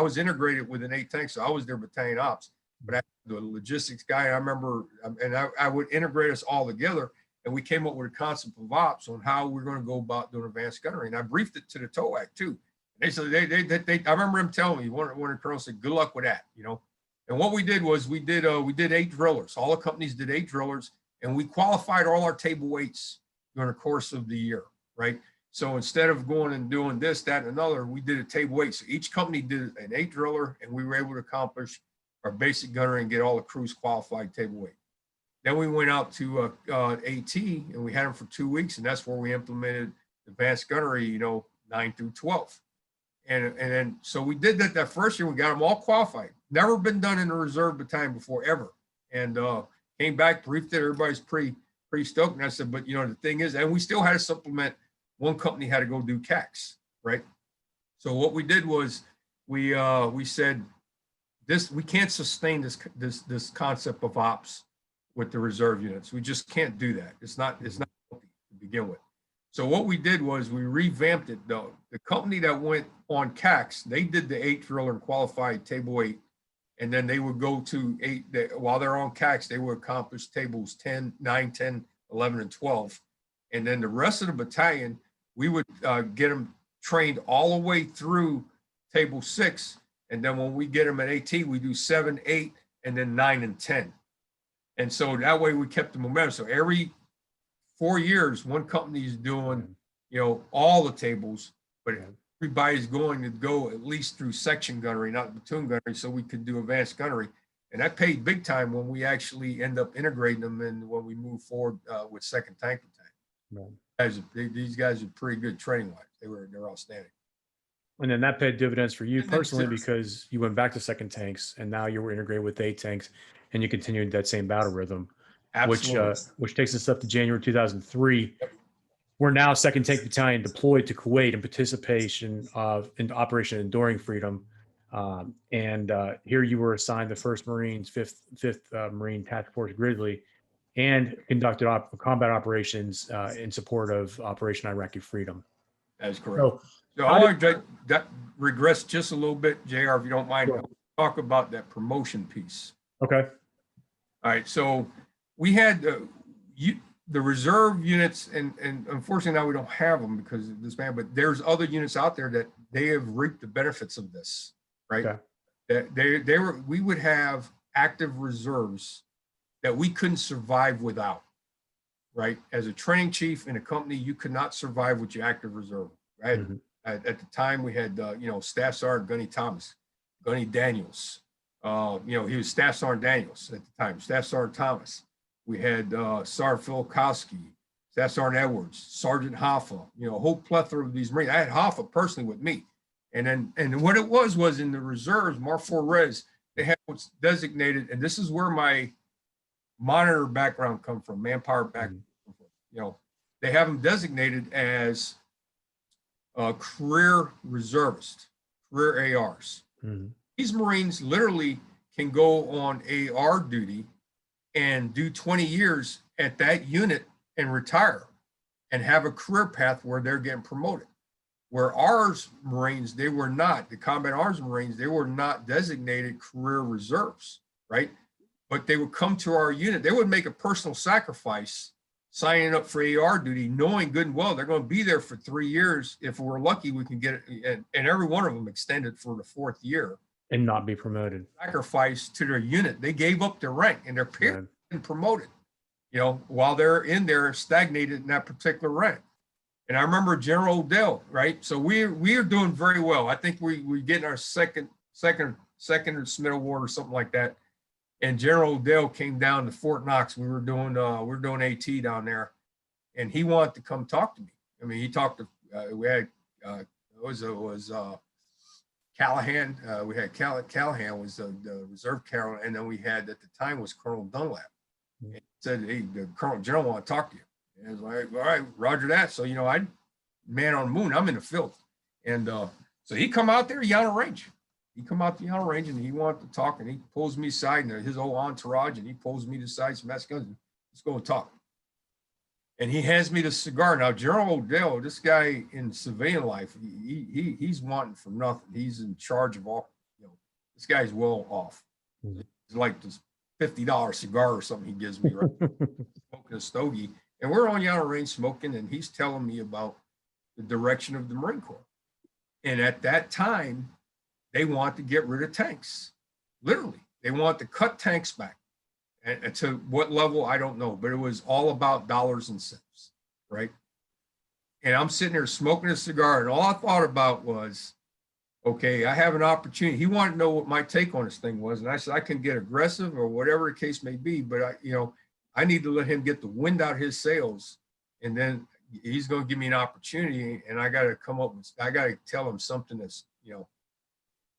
was integrated with an 8 tank, so I was their battalion ops. But I had the logistics guy, I remember, and I would integrate us all together, and we came up with a concept of ops on how we're going to go about doing advanced gunnery. And I briefed it to the TOAC too. They said I remember him telling me, one of the colonels said, "Good luck with that," And what we did was we did 8 drillers. All the companies did 8 drillers, and we qualified all our table weights during the course of the year, right? So instead of going and doing this, that, and another, we did a table weight. So each company did an 8 driller, and we were able to accomplish our basic gunnery and get all the crews qualified table weight. Then we went out to AT, and we had them for 2 weeks, and that's where we implemented advanced gunnery, 9 through 12. And then, so we did that first year. We got them all qualified. Never been done in a reserve battalion before, ever. And came back, briefed it. Everybody's pretty stoked. And I said, but the thing is, and we still had to supplement. One company had to go do CACs, right? So what we did was we said, we can't sustain this concept of ops with the reserve units. We just can't do that. It's not healthy to begin with. So what we did was we revamped it though. The company that went on CACs, they did the 8 driller and qualified table 8. And then they would go to 8, while they're on CACs, they would accomplish tables 10, 9, 10, 11, and 12. And then the rest of the battalion, we would get them trained all the way through table 6. And then when we get them at AT, we do 7, 8, and then 9 and 10. And so that way we kept the momentum. So every 4 years, one company is doing, all the tables, but everybody's going to go at least through section gunnery, not platoon gunnery, so we could do advanced gunnery. And that paid big time when we actually end up integrating them and when we move forward with second tank battalion. These guys are pretty good training wise. They're outstanding. And then that paid dividends for you personally because you went back to second tanks and now you were integrated with 8 tanks and you continued that same battle rhythm. Absolutely. Which takes us up to January 2003. Yep. We're now second tank battalion deployed to Kuwait in participation in Operation Enduring Freedom. Here you were assigned the 1st Marines, 5th Marine Task Force Grizzly, and conducted combat operations in support of Operation Iraqi Freedom. That is correct. So I want to regress just a little bit, JR, if you don't mind. Sure. Talk about that promotion piece. Okay. All right. So we had the reserve units, and unfortunately now we don't have them because of this man, but there's other units out there that they have reaped the benefits of this, right? Okay. That we would have active reserves that we couldn't survive without, right? As a training chief in a company, you could not survive with your active reserve, right? Mm-hmm. At the time we had, Staff Sergeant Gunny Thomas, Gunny Daniels, he was Staff Sergeant Daniels at the time, Staff Sergeant Thomas. We had Sergeant Filipkowski, Staff Sergeant Edwards, Sergeant Hoffa, a whole plethora of these Marines. I had Hoffa personally with me. And what it was in the reserves, Mar 4 Res, they had what's designated, and this is where my monitor background come from, manpower background. Mm-hmm. They have them designated as career reservist, career ARs. Mm-hmm. These Marines literally can go on AR duty and do 20 years at that unit and retire and have a career path where they're getting promoted. Where ours Marines, they were not, the Combat Arms Marines, they were not designated career reserves, right? But they would come to our unit. They would make a personal sacrifice signing up for AR duty, knowing good and well they're going to be there for 3 years. If we're lucky, we can get it, and every one of them extended for the 4th year. And not be promoted. Sacrifice to their unit. They gave up their rank and their peers been promoted, you know, while they're in there stagnated in that particular rank. And I remember General Odell, right? So we are doing very well. I think we getting our second Smith Award or something like that. And General Odell came down to Fort Knox. We were doing AT down there, and he wanted to come talk to me. I mean, he talked to we had it was Callahan. We had Callahan was the reserve colonel, and then we had at the time was Colonel Dunlap. And he said, "Hey, the Colonel General want to talk to you." And I was like, "All right, Roger that." So, you know, I man on the moon, I'm in the field. And so he come out there, Yana Range. He come out to Yana Range and he wanted to talk, and he pulls me aside and his whole entourage, and he pulls me aside, some guns, and let's go and talk. And he hands me the cigar. Now, General Odell, this guy in civilian life, he's wanting for nothing. He's in charge of all, you know, this guy's well off. It's like this $50 cigar or something he gives me, right? Smoking a stogie. And we're on Yana Range smoking, and he's telling me about the direction of the Marine Corps. And at that time, they want to get rid of tanks. Literally, they want to cut tanks back. And to what level, I don't know, but it was all about dollars and cents, right? And I'm sitting there smoking a cigar, and all I thought about was, okay, I have an opportunity. He wanted to know what my take on this thing was. And I said, I can get aggressive or whatever the case may be, but I need to let him get the wind out of his sails, and then he's going to give me an opportunity, and I got to I got to tell him something that's, you know,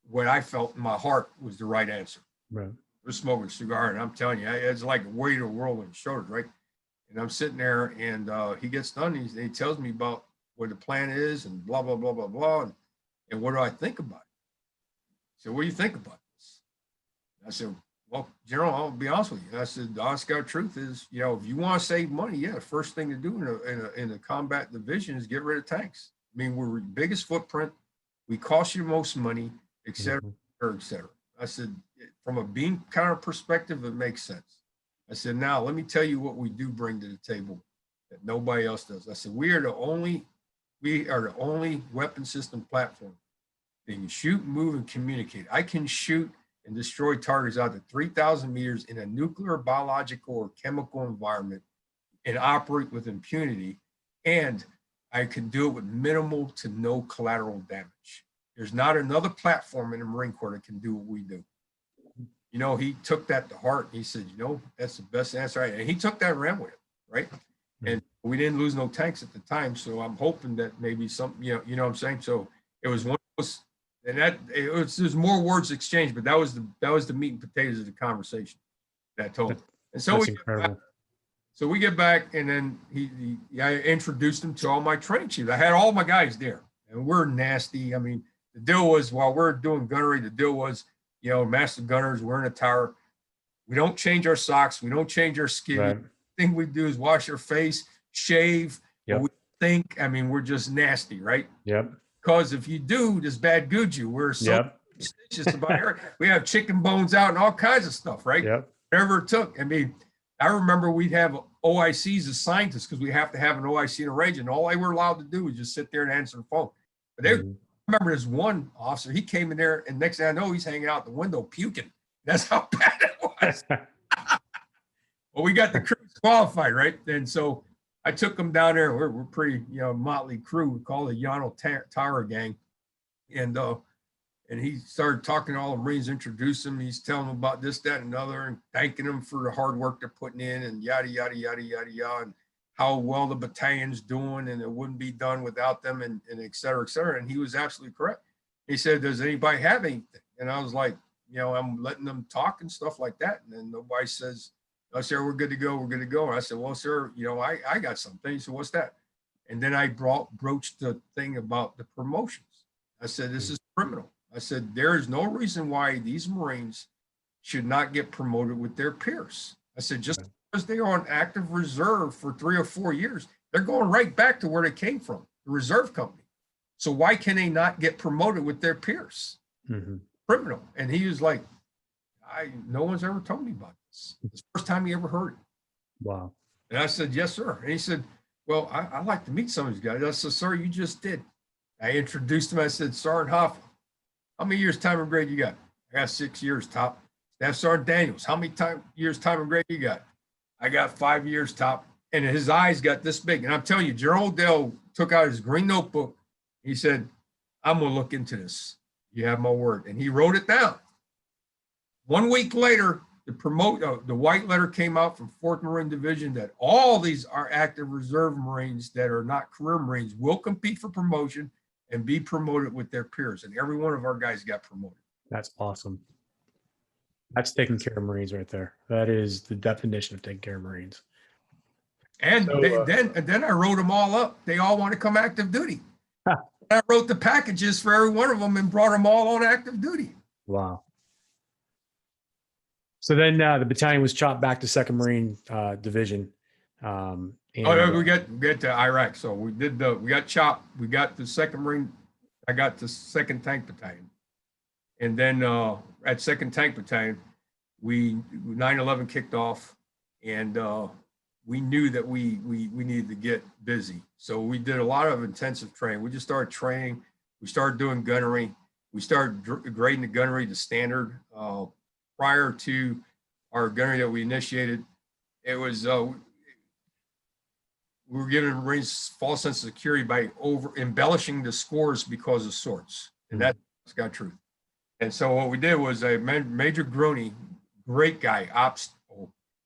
what I felt in my heart was the right answer. Right. We're smoking a cigar, and I'm telling you, it's like a weight of the world on his shoulders, right? And I'm sitting there, and he gets done. He tells me about what the plan is, and blah blah blah blah blah, and what do I think about it? So, what do you think about this? I said, well, General, I'll be honest with you. I said, the honest God truth is, you know, if you want to save money, yeah, the first thing to do in a combat division is get rid of tanks. I mean, we're the biggest footprint. We cost you the most money, et cetera, et cetera. I said, from a beam counter perspective, it makes sense. I said, now let me tell you what we do bring to the table that nobody else does. I said, we are the only weapon system platform that can shoot, move, and communicate. I can shoot and destroy targets out to 3,000 meters in a nuclear, biological, or chemical environment and operate with impunity. And I can do it with minimal to no collateral damage. There's not another platform in the Marine Corps that can do what we do. You know, he took that to heart. He said, you know, that's the best answer. And he took that and ran with it, right? And we didn't lose no tanks at the time. So I'm hoping that maybe some, you know what I'm saying? So it was one of those, and there's more words exchanged, but that was the meat and potatoes of the conversation that told. And so we get back, and then I introduced him to all my training chiefs. I had all my guys there, and we're nasty. I mean, the deal was, while we're doing gunnery, the deal was, you know, master gunners, we're in a tower. We don't change our socks. We don't change our skin. Right. The thing we do is wash our face, shave. Yep. We think, I mean, we're just nasty, right? Yep. Because if you do, there's bad guju. We're so superstitious about it. We have chicken bones out and all kinds of stuff, right? Yep. Whatever it took. I mean, I remember we'd have OICs as scientists because we have to have an OIC in a range, and all they were allowed to do was just sit there and answer the phone. But I remember this one officer, he came in there, and next thing I know, he's hanging out the window puking. That's how bad it was. Well, we got the crew qualified, right? And so I took them down there. We're pretty, you know, motley crew. We call it the Yano Tower Gang. And he started talking to all the Marines, introduced them. He's telling them about this, that, and another, and thanking them for the hard work they're putting in, and yada, yada, yada, yada, yada, and how well the battalion's doing, and it wouldn't be done without them, and et cetera, et cetera. And he was absolutely correct. He said, does anybody have anything? And I was like, you know, I'm letting them talk and stuff like that. And then nobody says, oh, sir, we're good to go. We're good to go. And I said, well, sir, you know, I got something. He said, what's that? And then I broached the thing about the promotions. I said, this is criminal. I said, there is no reason why these Marines should not get promoted with their peers. I said, just because they are on active reserve for 3 or 4 years, they're going right back to where they came from, the reserve company. So why can they not get promoted with their peers? Criminal. And he was like, no one's ever told me about this. It's the first time he ever heard it. Wow. And I said, yes, sir. And he said, well, I'd like to meet some of these guys. I said, sir, you just did. I introduced him. I said, Sergeant Hoffa, how many years time and grade you got? I got 6 years, top. Staff Sergeant Daniels, how many years time and grade you got? I got 5 years, top. And his eyes got this big. And I'm telling you, General Dell took out his green notebook. He said, I'm going to look into this. You have my word. And he wrote it down. 1 week later, the white letter came out from 4th Marine Division that all these are active reserve Marines that are not career Marines will compete for promotion and be promoted with their peers. And every one of our guys got promoted. That's awesome. That's taking care of Marines right there. That is the definition of taking care of Marines. And so, then I wrote them all up. They all want to come active duty. I wrote the packages for every one of them and brought them all on active duty. Wow. So then the battalion was chopped back to 2nd Marine Division. We get to Iraq. So we got chopped. We got the 2nd Marine. I got the 2nd Tank Battalion. And then at 2nd Tank Battalion, 9/11 kicked off, and we knew that we needed to get busy. So we did a lot of intensive training. We just started training. We started doing gunnery. We started grading the gunnery to standard. Prior to our gunnery that we initiated, it was we were giving Marines false sense of security by over embellishing the scores because of sorts, and that's got truth. And so what we did was Major Grooney, great guy, ops,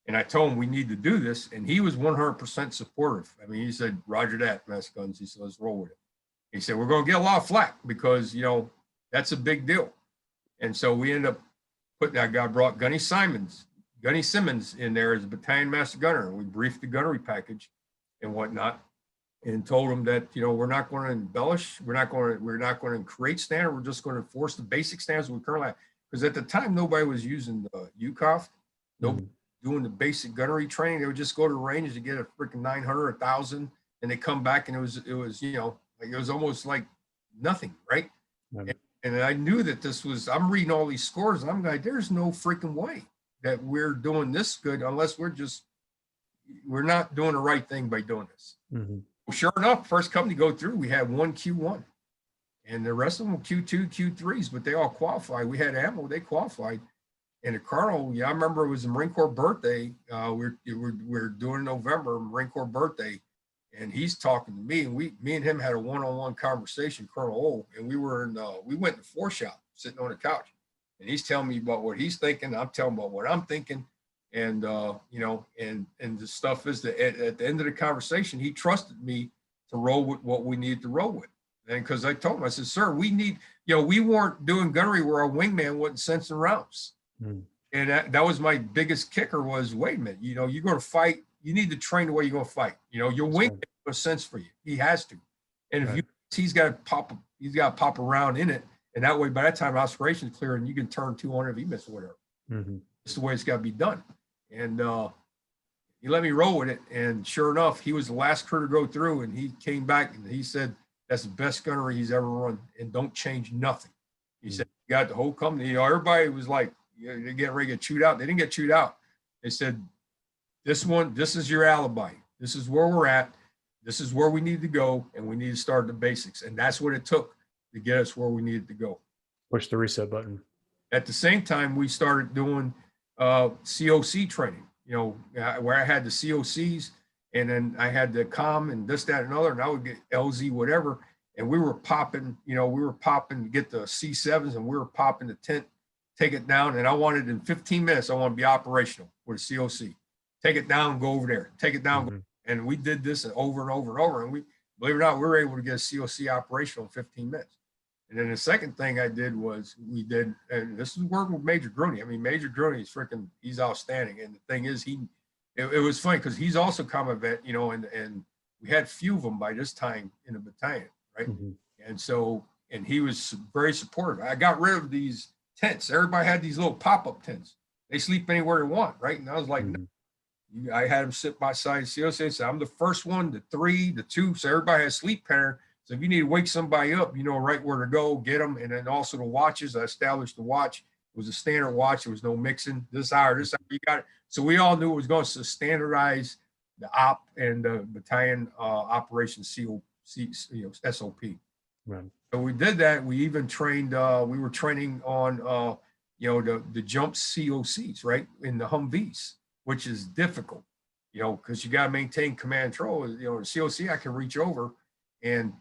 and I told him we need to do this, and he was 100% supportive. I mean, he said, "Roger that, Mass Guns." He said, "Let's roll with it." He said, "We're going to get a lot of flack because that's a big deal," and so we ended up brought Gunny Simmons in there as a battalion master gunner. We briefed the gunnery package and whatnot, and told him that we're not going to embellish, we're not going to create standard. We're just going to enforce the basic standards we currently have. Because at the time, nobody was using the UCOF, nobody doing the basic gunnery training. They would just go to the range to get a freaking 900, 1,000, and they come back and it was almost like nothing, right? And I knew that I'm reading all these scores and I'm like, there's no freaking way that we're doing this good unless we're not doing the right thing by doing this. Well, sure enough, first company to go through, we had 1 Q1 and the rest of them were Q2, Q3s, but they all qualified. We had ammo, they qualified. And the colonel, I remember it was the Marine Corps birthday. We're doing November, Marine Corps birthday. And he's talking to me, and me and him had a one-on-one conversation, Colonel O, and we went in the foreshop, sitting on the couch, and he's telling me about what he's thinking. I'm telling him about what I'm thinking, and and the stuff is that at the end of the conversation, he trusted me to roll with what we needed to roll with, and because I told him, I said, "Sir, we need, we weren't doing gunnery where our wingman wasn't sensing rounds," and that was my biggest kicker was, wait a minute, you're going to fight. You need to train the way you're going to fight. Your wing makes sense for you. He has to. And if he's got to pop around in it. And that way, by that time, aspiration's clear and you can turn 200 if you miss or whatever. It's the way it's got to be done. And he let me roll with it. And sure enough, he was the last crew to go through. And he came back and he said, that's the best gunnery he's ever run. And don't change nothing. He said, you got the whole company. Everybody was like, they're getting ready to get chewed out. They didn't get chewed out. They said, this is your alibi. This is where we're at. This is where we need to go. And we need to start the basics. And that's what it took to get us where we needed to go. Push the reset button. At the same time, we started doing COC training, where I had the COCs and then I had the COM and this, that, and other, and I would get LZ, whatever. And we were popping, to get the C7s and we were popping the tent, take it down. And I wanted in 15 minutes, I want to be operational with a COC. Take it down, go over there, take it down. And we did this over and over and over. And we, believe it or not, we were able to get a COC operational in 15 minutes. And then the second thing I did was and this is working with Major Grooney. I mean, Major Grooney is he's outstanding. And the thing is, it was funny because he's also combat vet, and we had few of them by this time in the battalion, right? And so, and he was very supportive. I got rid of these tents. Everybody had these little pop-up tents. They sleep anywhere they want, right? And I was like, no. I had them sit by side COC. So I'm the first one, the 3, the 2. So everybody has sleep pattern. So if you need to wake somebody up, you know right where to go, get them. And then also the watches. I established the watch. It was a standard watch. There was no mixing. This hour, you got it. So we all knew it was going to standardize the op and the battalion operation SOP. Right. So we did that. We even trained. We were training on the jump COCs, right, in the Humvees, which is difficult, because you got to maintain command and control. The COC, I can reach over and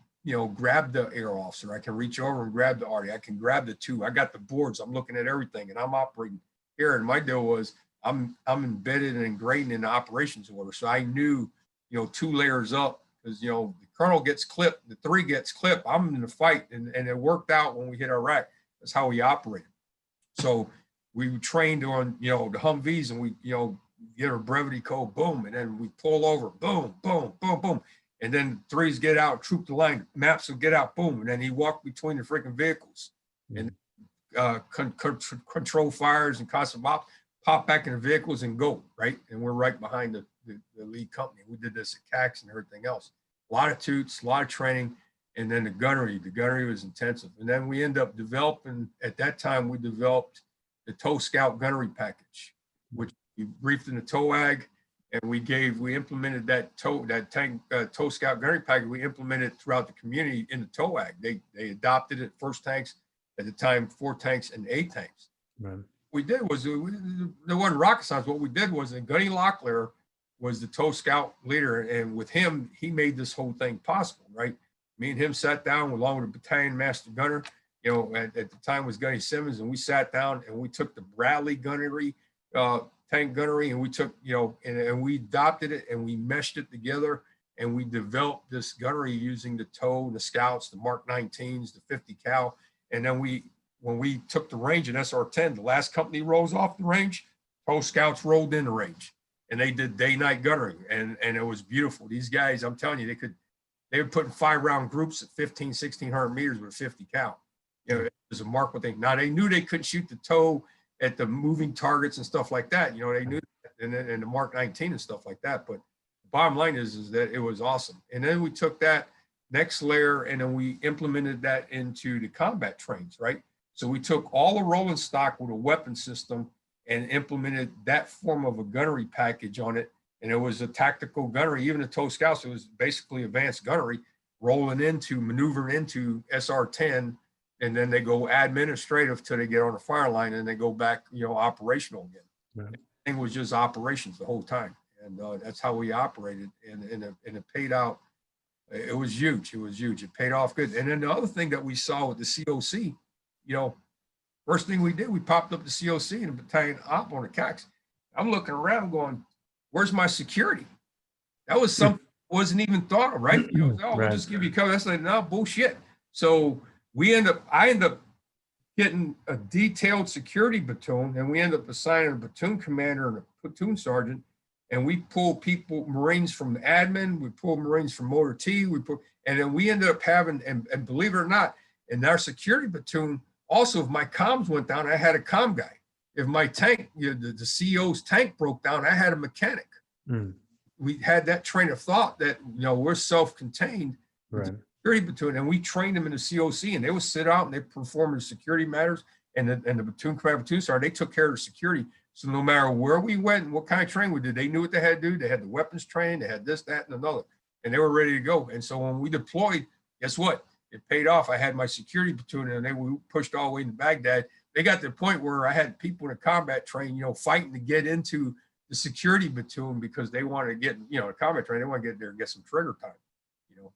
grab the air officer. I can reach over and grab the RD. I can grab the 2. I got the boards. I'm looking at everything, and I'm operating here. And my deal was I'm embedded and ingrained in the operations order, so I knew 2 layers up, because the colonel gets clipped, the 3 gets clipped. I'm in the fight, and it worked out when we hit Iraq. That's how we operated. So we trained on the Humvees, and we get our brevity code, boom, and then we pull over, boom, boom, boom, boom. And then 3s get out, troop the line, maps will get out, boom. And then he walked between the freaking vehicles and control fires and constant ops, pop back in the vehicles and go, right? And we're right behind the lead company. We did this at CAX and everything else. A lot of toots, a lot of training. And then the gunnery was intensive. And then we end up developing, at that time, we developed the TOW Scout gunnery package, which we briefed in the TOWAG, and we implemented that TOW Scout gunnery package. We implemented throughout the community in the TOWAG. They adopted it, first tanks, at the time, 4 tanks and 8 tanks. Right. What we did was, there wasn't rocket science. What we did was, Gunny Locklear was the TOW Scout leader, and with him, he made this whole thing possible, right? Me and him sat down along with the battalion master gunner, at the time was Gunny Simmons, and we sat down and we took the Bradley gunnery, tank gunnery, and we took, and we adopted it and we meshed it together, and we developed this gunnery using the TOW, the Scouts, the Mark 19s, the 50 cal. And then when we took the range in SR10, the last company rolls off the range, TOW Scouts rolled in the range, and they did day-night gunnery, and it was beautiful. These guys, I'm telling you, they were putting 5-round groups at 1,600 meters with 50 cal. It was a Mark one thing. Now they knew they couldn't shoot the TOW at the moving targets and stuff like that. They knew that, and the Mark 19 and stuff like that. But the bottom line is that it was awesome. And then we took that next layer and then we implemented that into the combat trains, right? So we took all the rolling stock with a weapon system and implemented that form of a gunnery package on it. And it was a tactical gunnery. Even the TOW Scouts, it was basically advanced gunnery, maneuvering into SR10, and then they go administrative till they get on the fire line, and they go back, operational again. Right. The thing was just operations the whole time, and that's how we operated, and it paid out. It was huge. It was huge. It paid off good. And then the other thing that we saw with the COC, first thing we did, we popped up the COC and the battalion op on the CAX. I'm looking around going, where's my security? That was something wasn't even thought of, right? We'll just give you cover. That's like, no, bullshit. So I end up getting a detailed security platoon, and we end up assigning a platoon commander and a platoon sergeant, and we pull Marines from admin, we pull Marines from motor T, and then we ended up having, and believe it or not, in our security platoon, also, if my comms went down, I had a comm guy. If my tank, the CEO's tank broke down, I had a mechanic. We had that train of thought that, we're self-contained. Right. Security platoon, and we trained them in the COC, and they would sit out and they perform the security matters, and the platoon commander, platoon sergeant, they took care of the security. So no matter where we went and what kind of training we did, they knew what they had to do. They had the weapons training, they had this, that, and another, and they were ready to go. And so when we deployed, guess what? It paid off. I had my security platoon, and we pushed all the way into Baghdad. They got to the point where I had people in a combat train, fighting to get into the security platoon because they wanted to get, a combat train. They want to get there and get some trigger time,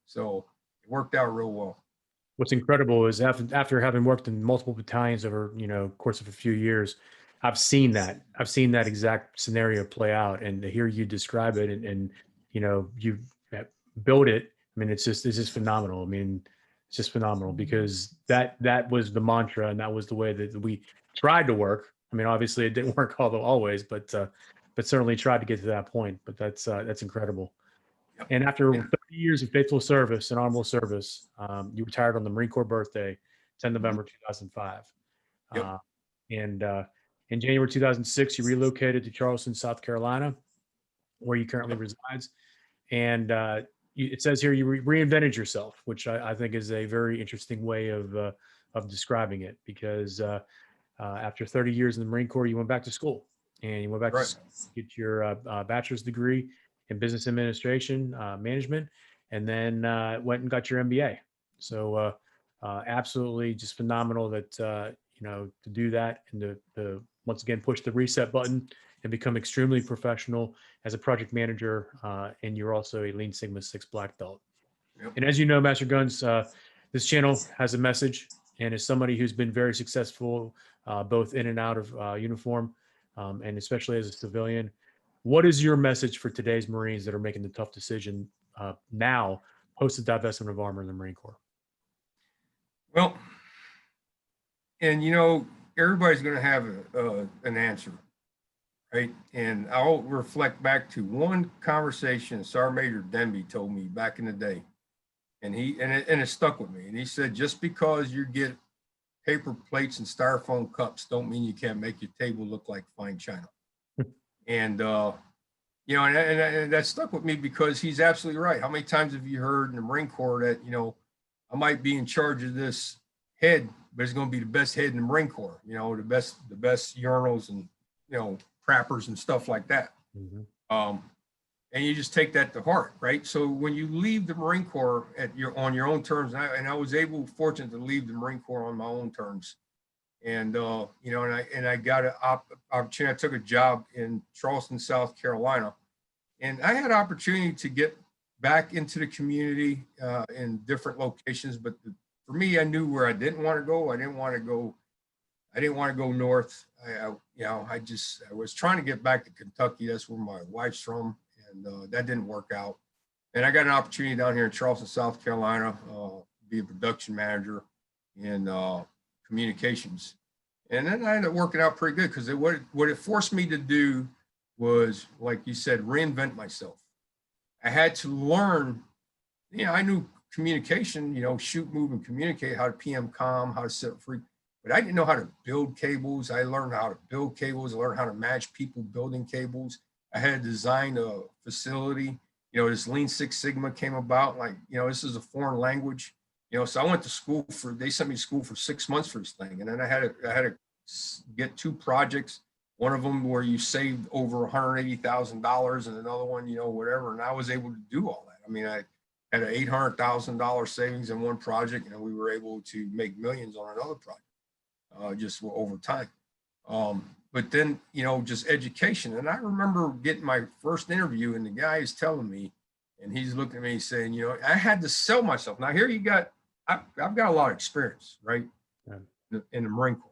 So it worked out real well. What's incredible is after having worked in multiple battalions over, course of a few years, I've seen that exact scenario play out, and to hear you describe it and you build it. I mean, it's just phenomenal. I mean, it's just phenomenal because that was the mantra, and that was the way that we tried to work. I mean, obviously it didn't work always, but certainly tried to get to that point. But that's incredible. Yep. And after 30 years of faithful service and honorable service, you retired on the Marine Corps birthday, 10 November 2005. Yep. In January 2006, he relocated to Charleston, South Carolina, where he currently resides. And it says here you reinvented yourself, which I think is a very interesting way of describing it, because after 30 years in the Marine Corps, you went back to school, and you went back to get your bachelor's degree in business administration, management, and then went and got your MBA. So absolutely just phenomenal that, to do that and to once again, push the reset button and become extremely professional as a project manager. And you're also a Lean Sigma 6 black belt. Yep. And as you know, Master Guns, this channel has a message, and as somebody who's been very successful, both in and out of uniform, and especially as a civilian, what is your message for today's Marines that are making the tough decision now, post the divestment of armor in the Marine Corps? Well, and everybody's going to have an answer, right? And I'll reflect back to one conversation Sergeant Major Denby told me back in the day, and it stuck with me. And he said, just because you get paper plates and styrofoam cups don't mean you can't make your table look like fine china. And and that stuck with me, because he's absolutely right. How many times have you heard in the Marine Corps that I might be in charge of this head, but it's going to be the best head in the Marine Corps, the best urinals and, crappers and stuff like that. Mm-hmm. And you just take that to heart, right? So when you leave the Marine Corps on your own terms, and I was fortunate to leave the Marine Corps on my own terms. And, I got an opportunity. I took a job in Charleston, South Carolina, and I had an opportunity to get back into the community in different locations. But for me, I knew where I didn't want to go. I didn't want to go north. I was trying to get back to Kentucky. That's where my wife's from, and that didn't work out. And I got an opportunity down here in Charleston, South Carolina, be a production manager in communications. And then I ended up working out pretty good, because what it forced me to do was, like you said, reinvent myself. I had to learn, I knew communication, shoot, move, and communicate, how to PM comm, how to set up free, but I didn't know how to build cables. I learned how to build cables. I learned how to manage people building cables. I had to design a facility. This Lean Six Sigma came about, this is a foreign language. So I went to school they sent me to school for 6 months for this thing. And then I had to get 2 projects, one of them where you saved over $180,000 and another one, whatever. And I was able to do all that. I mean, I had an $800,000 savings in one project, and we were able to make millions on another project, just over time. But then, just education. And I remember getting my first interview, and the guy is telling me, and he's looking at me saying, I had to sell myself. Now here I've got a lot of experience, right, in the Marine Corps,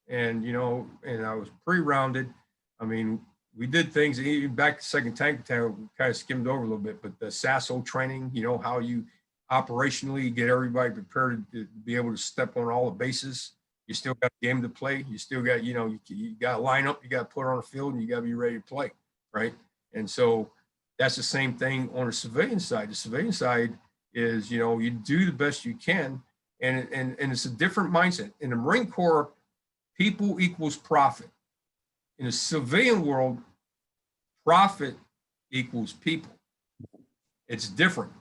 and and I was pretty rounded. I mean, we did things even back to second tank battalion. We kind of skimmed over a little bit, but the SASO training, how you operationally get everybody prepared to be able to step on all the bases. You still got a game to play. You still got, you got to line up. You got to put on the field, and you got to be ready to play, right? And so that's the same thing on the civilian side. The civilian side is, you do the best you can, and it's a different mindset. In the Marine Corps, people equals profit. In the civilian world, profit equals people. It's different.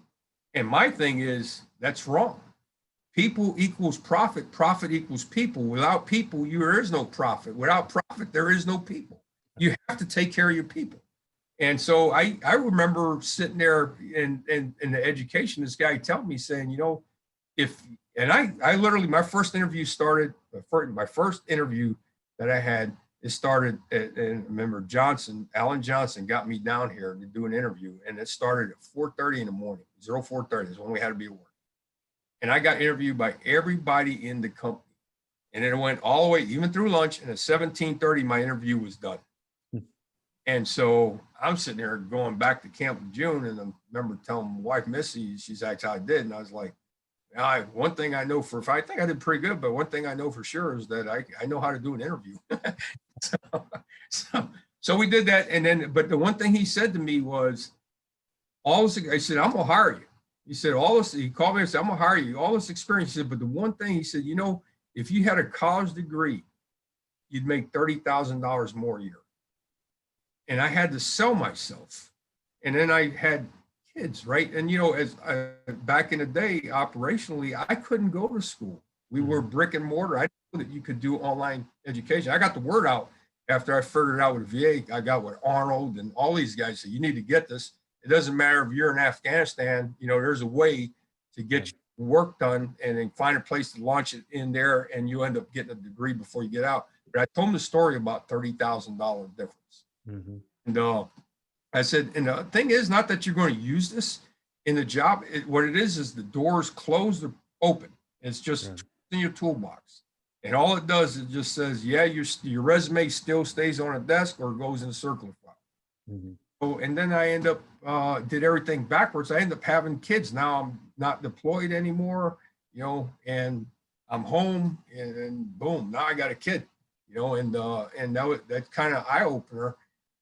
And my thing is, that's wrong. People equals profit, profit equals people. Without people, there is no profit. Without profit, there is no people. You have to take care of your people. And so I remember sitting there in the education, this guy telling me, saying, I literally, my first interview started, my first interview that I had, it started and I remember Alan Johnson got me down here to do an interview, and it started at 4:30 in the morning, 04:30 is when we had to be at work. And I got interviewed by everybody in the company. And then it went all the way, even through lunch, and at 17:30, my interview was done. And so I'm sitting there going back to Camp in June, and I remember telling my wife, Missy, she's asked how I did. And I was like, one thing I know I think I did pretty good, but one thing I know for sure is that I know how to do an interview. So we did that. And then, but the one thing he said to me was, I said, I'm going to hire you. He said, he called me and said, I'm going to hire you. All this experience. He said, but the one thing he said, if you had a college degree you'd make $30,000 more a year. And I had to sell myself. And then I had kids, right? And, you know, as back in the day, operationally, I couldn't go to school. We were brick and mortar. I knew that you could do online education. I got the word out after I figured it out with VA. I got with Arnold and all these guys said, you need to get this. It doesn't matter if you're in Afghanistan, you know, there's a way to get your work done and then find a place to launch it in there, and you end up getting a degree before you get out. But I told them the story about $30,000 difference. And I said, and the thing is not that you're going to use this in the job. What it is the doors closed or open. It's just in your toolbox. And all it does is just says, yeah, your resume still stays on a desk or goes in a circular file. So, and then I end up, did everything backwards. I end up having kids. Now I'm not deployed anymore, you know, and I'm home and boom, now I got a kid, you know, and that's kind of eye opener.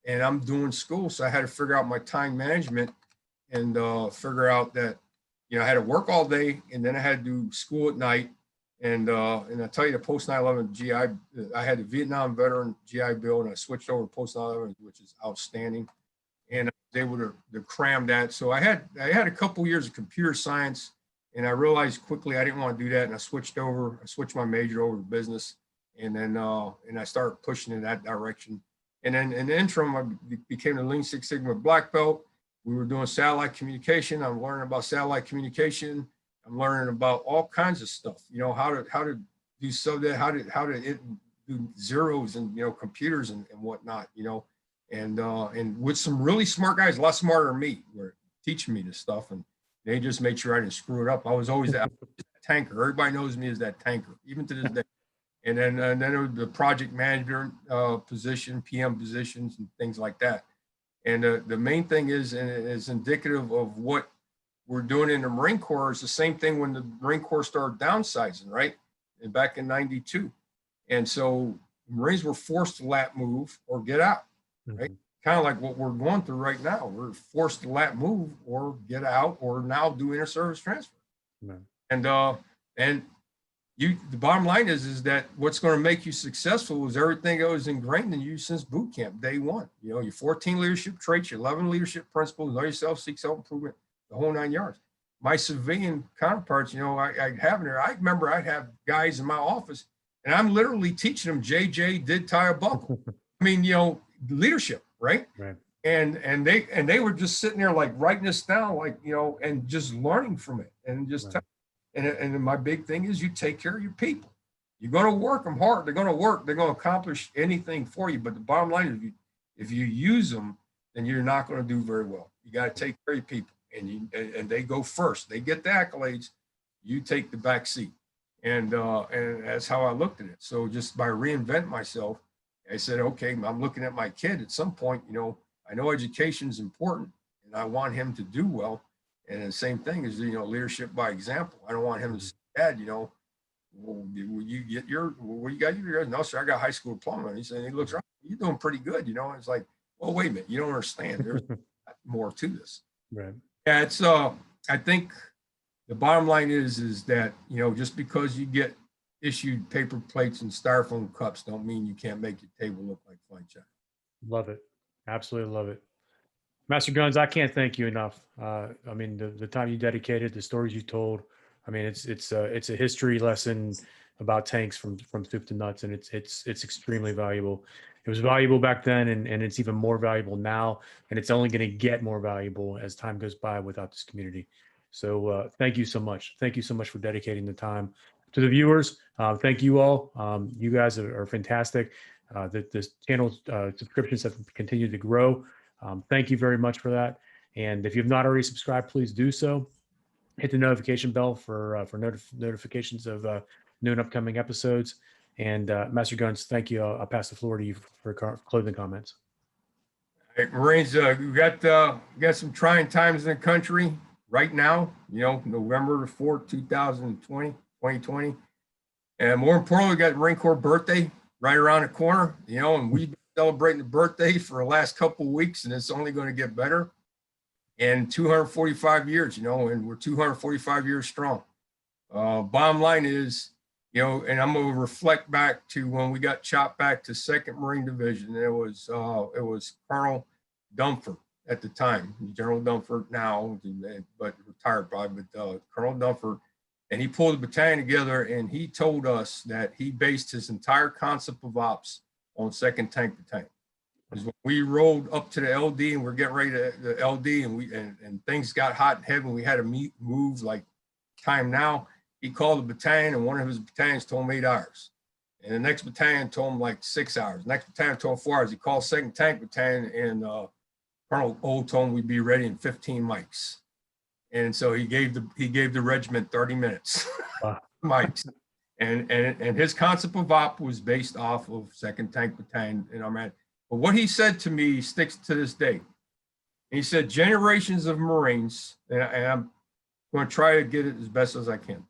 And I'm doing school. So I had to figure out my time management and figure out that, you know, I had to work all day and then I had to do school at night. And I tell you, the post 9/11 GI, I had the Vietnam veteran GI Bill, and I switched over to post 9/11, which is outstanding. And they would have crammed that. So I had a couple years of computer science, and I realized quickly I didn't want to do that. And I switched my major over to business, and then and I started pushing in that direction. And then in the interim, I became a Lean Six Sigma black belt. We were doing satellite communication. I'm learning about satellite communication. I'm learning about all kinds of stuff, you know, how to do so that, how to do zeros and, you know, computers and whatnot, you know, and with some really smart guys, a lot smarter than me, were teaching me this stuff, and they just made sure I didn't screw it up. I was always that tanker. Everybody knows me as that tanker, even to this day. And then there was the project manager position, PM positions, and things like that. And the main thing is, and it is indicative of what we're doing in the Marine Corps, is the same thing when the Marine Corps started downsizing, right? And back in '92. And so Marines were forced to lat move or get out, right? Kind of like what we're going through right now. We're forced to lat move or get out or now do inter-service transfer. And the bottom line is that what's going to make you successful is everything that was ingrained in you since boot camp, day one. You know, your 14 leadership traits, your 11 leadership principles, know yourself, seek self-improvement, the whole 9 yards. My civilian counterparts, you know, I have in there. I remember I'd have guys in my office, and I'm literally teaching them JJ did tie a buckle. I mean, you know, leadership, right? And they were just sitting there like writing this down, like, you know, and just learning from it, and just and my big thing is you take care of your people. You're going to work them hard. They're going to work. They're going to accomplish anything for you. But the bottom line is, if you use them, then you're not going to do very well. You got to take care of your people, and they go first. They get the accolades. You take the back seat, and that's how I looked at it. So just by reinventing myself, I said, okay, I'm looking at my kid. At some point, you know, I know education is important, and I want him to do well. And the same thing is, you know, leadership by example. I don't want him to say, Dad, you know, well, you get what you got? No, sir, I got high school diploma. And he said, he looks around, you're doing pretty good, you know. And it's like, well, wait a minute, you don't understand. There's more to this. Right. Yeah, it's I think the bottom line is that, you know, just because you get issued paper plates and styrofoam cups don't mean you can't make your table look like flight check. Love it. Absolutely love it. Master Guns, I can't thank you enough. I mean, the time you dedicated, the stories you told. I mean, it's a history lesson about tanks from soup to nuts, and it's extremely valuable. It was valuable back then, and it's even more valuable now, and it's only going to get more valuable as time goes by without this community. So thank you so much. Thank you so much for dedicating the time. To the viewers, thank you all. You guys are fantastic. This channel subscriptions have continued to grow. Thank you very much for that. And if you've not already subscribed, please do so. Hit the notification bell for notifications of new and upcoming episodes. And Master Guns, thank you. I'll pass the floor to you for closing comments. Hey, Marines, we got some trying times in the country right now. You know, November 4th, 2020. And more importantly, we got Marine Corps birthday right around the corner, you know, and we've been celebrating the birthday for the last couple of weeks, and it's only going to get better. And 245 years, you know, and we're 245 years strong. Bottom line is, You know, and I'm gonna reflect back to when we got chopped back to 2nd Marine Division. It was Colonel Dunford at the time, General Dunford now, but retired probably, but Colonel Dunford, and he pulled the battalion together, and he told us that he based his entire concept of ops on 2nd Tank Battalion. Because when we rolled up to the LD and we're getting ready to the LD, and things got hot and heavy, and we had to move like time now. He called the battalion, and one of his battalions told him 8 hours. And the next battalion told him like 6 hours. Next battalion told him 4 hours. He called 2nd Tank Battalion, and Colonel Old told him we'd be ready in 15 mics. And so he gave the regiment 30 minutes. Wow. Mics. And his concept of op was based off of 2nd Tank Battalion in our man. But what he said to me sticks to this day. He said, generations of Marines, and I'm going to try to get it as best as I can.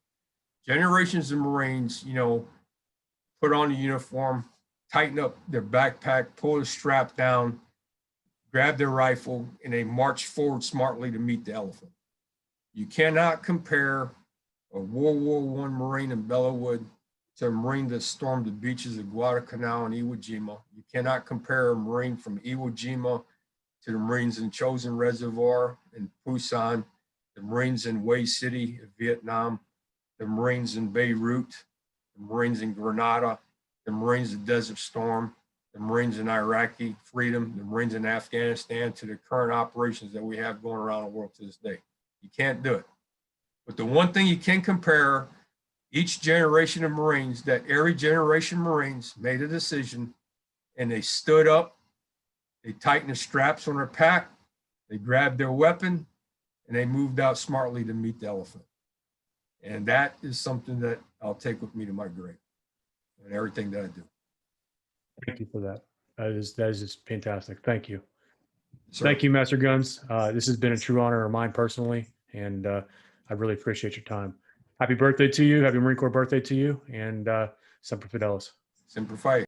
Generations of Marines, you know, put on the uniform, tighten up their backpack, pull the strap down, grab their rifle, and they march forward smartly to meet the elephant. You cannot compare a World War I Marine in Bellawood to a Marine that stormed the beaches of Guadalcanal and Iwo Jima. You cannot compare a Marine from Iwo Jima to the Marines in Chosin Reservoir in Busan, the Marines in Hue City, Vietnam, the Marines in Beirut, the Marines in Grenada, the Marines in Desert Storm, the Marines in Iraqi freedom, the Marines in Afghanistan, to the current operations that we have going around the world to this day. You can't do it. But the one thing you can compare, each generation of Marines, that every generation of Marines made a decision, and they stood up, they tightened the straps on their pack, they grabbed their weapon, and they moved out smartly to meet the elephant. And that is something that I'll take with me to my grave and everything that I do. Thank you for that. That is just fantastic. Thank you. Sir. Thank you, Master Guns. This has been a true honor of mine personally, and I really appreciate your time. Happy birthday to you. Happy Marine Corps birthday to you, and Semper Fidelis. Semper Fi.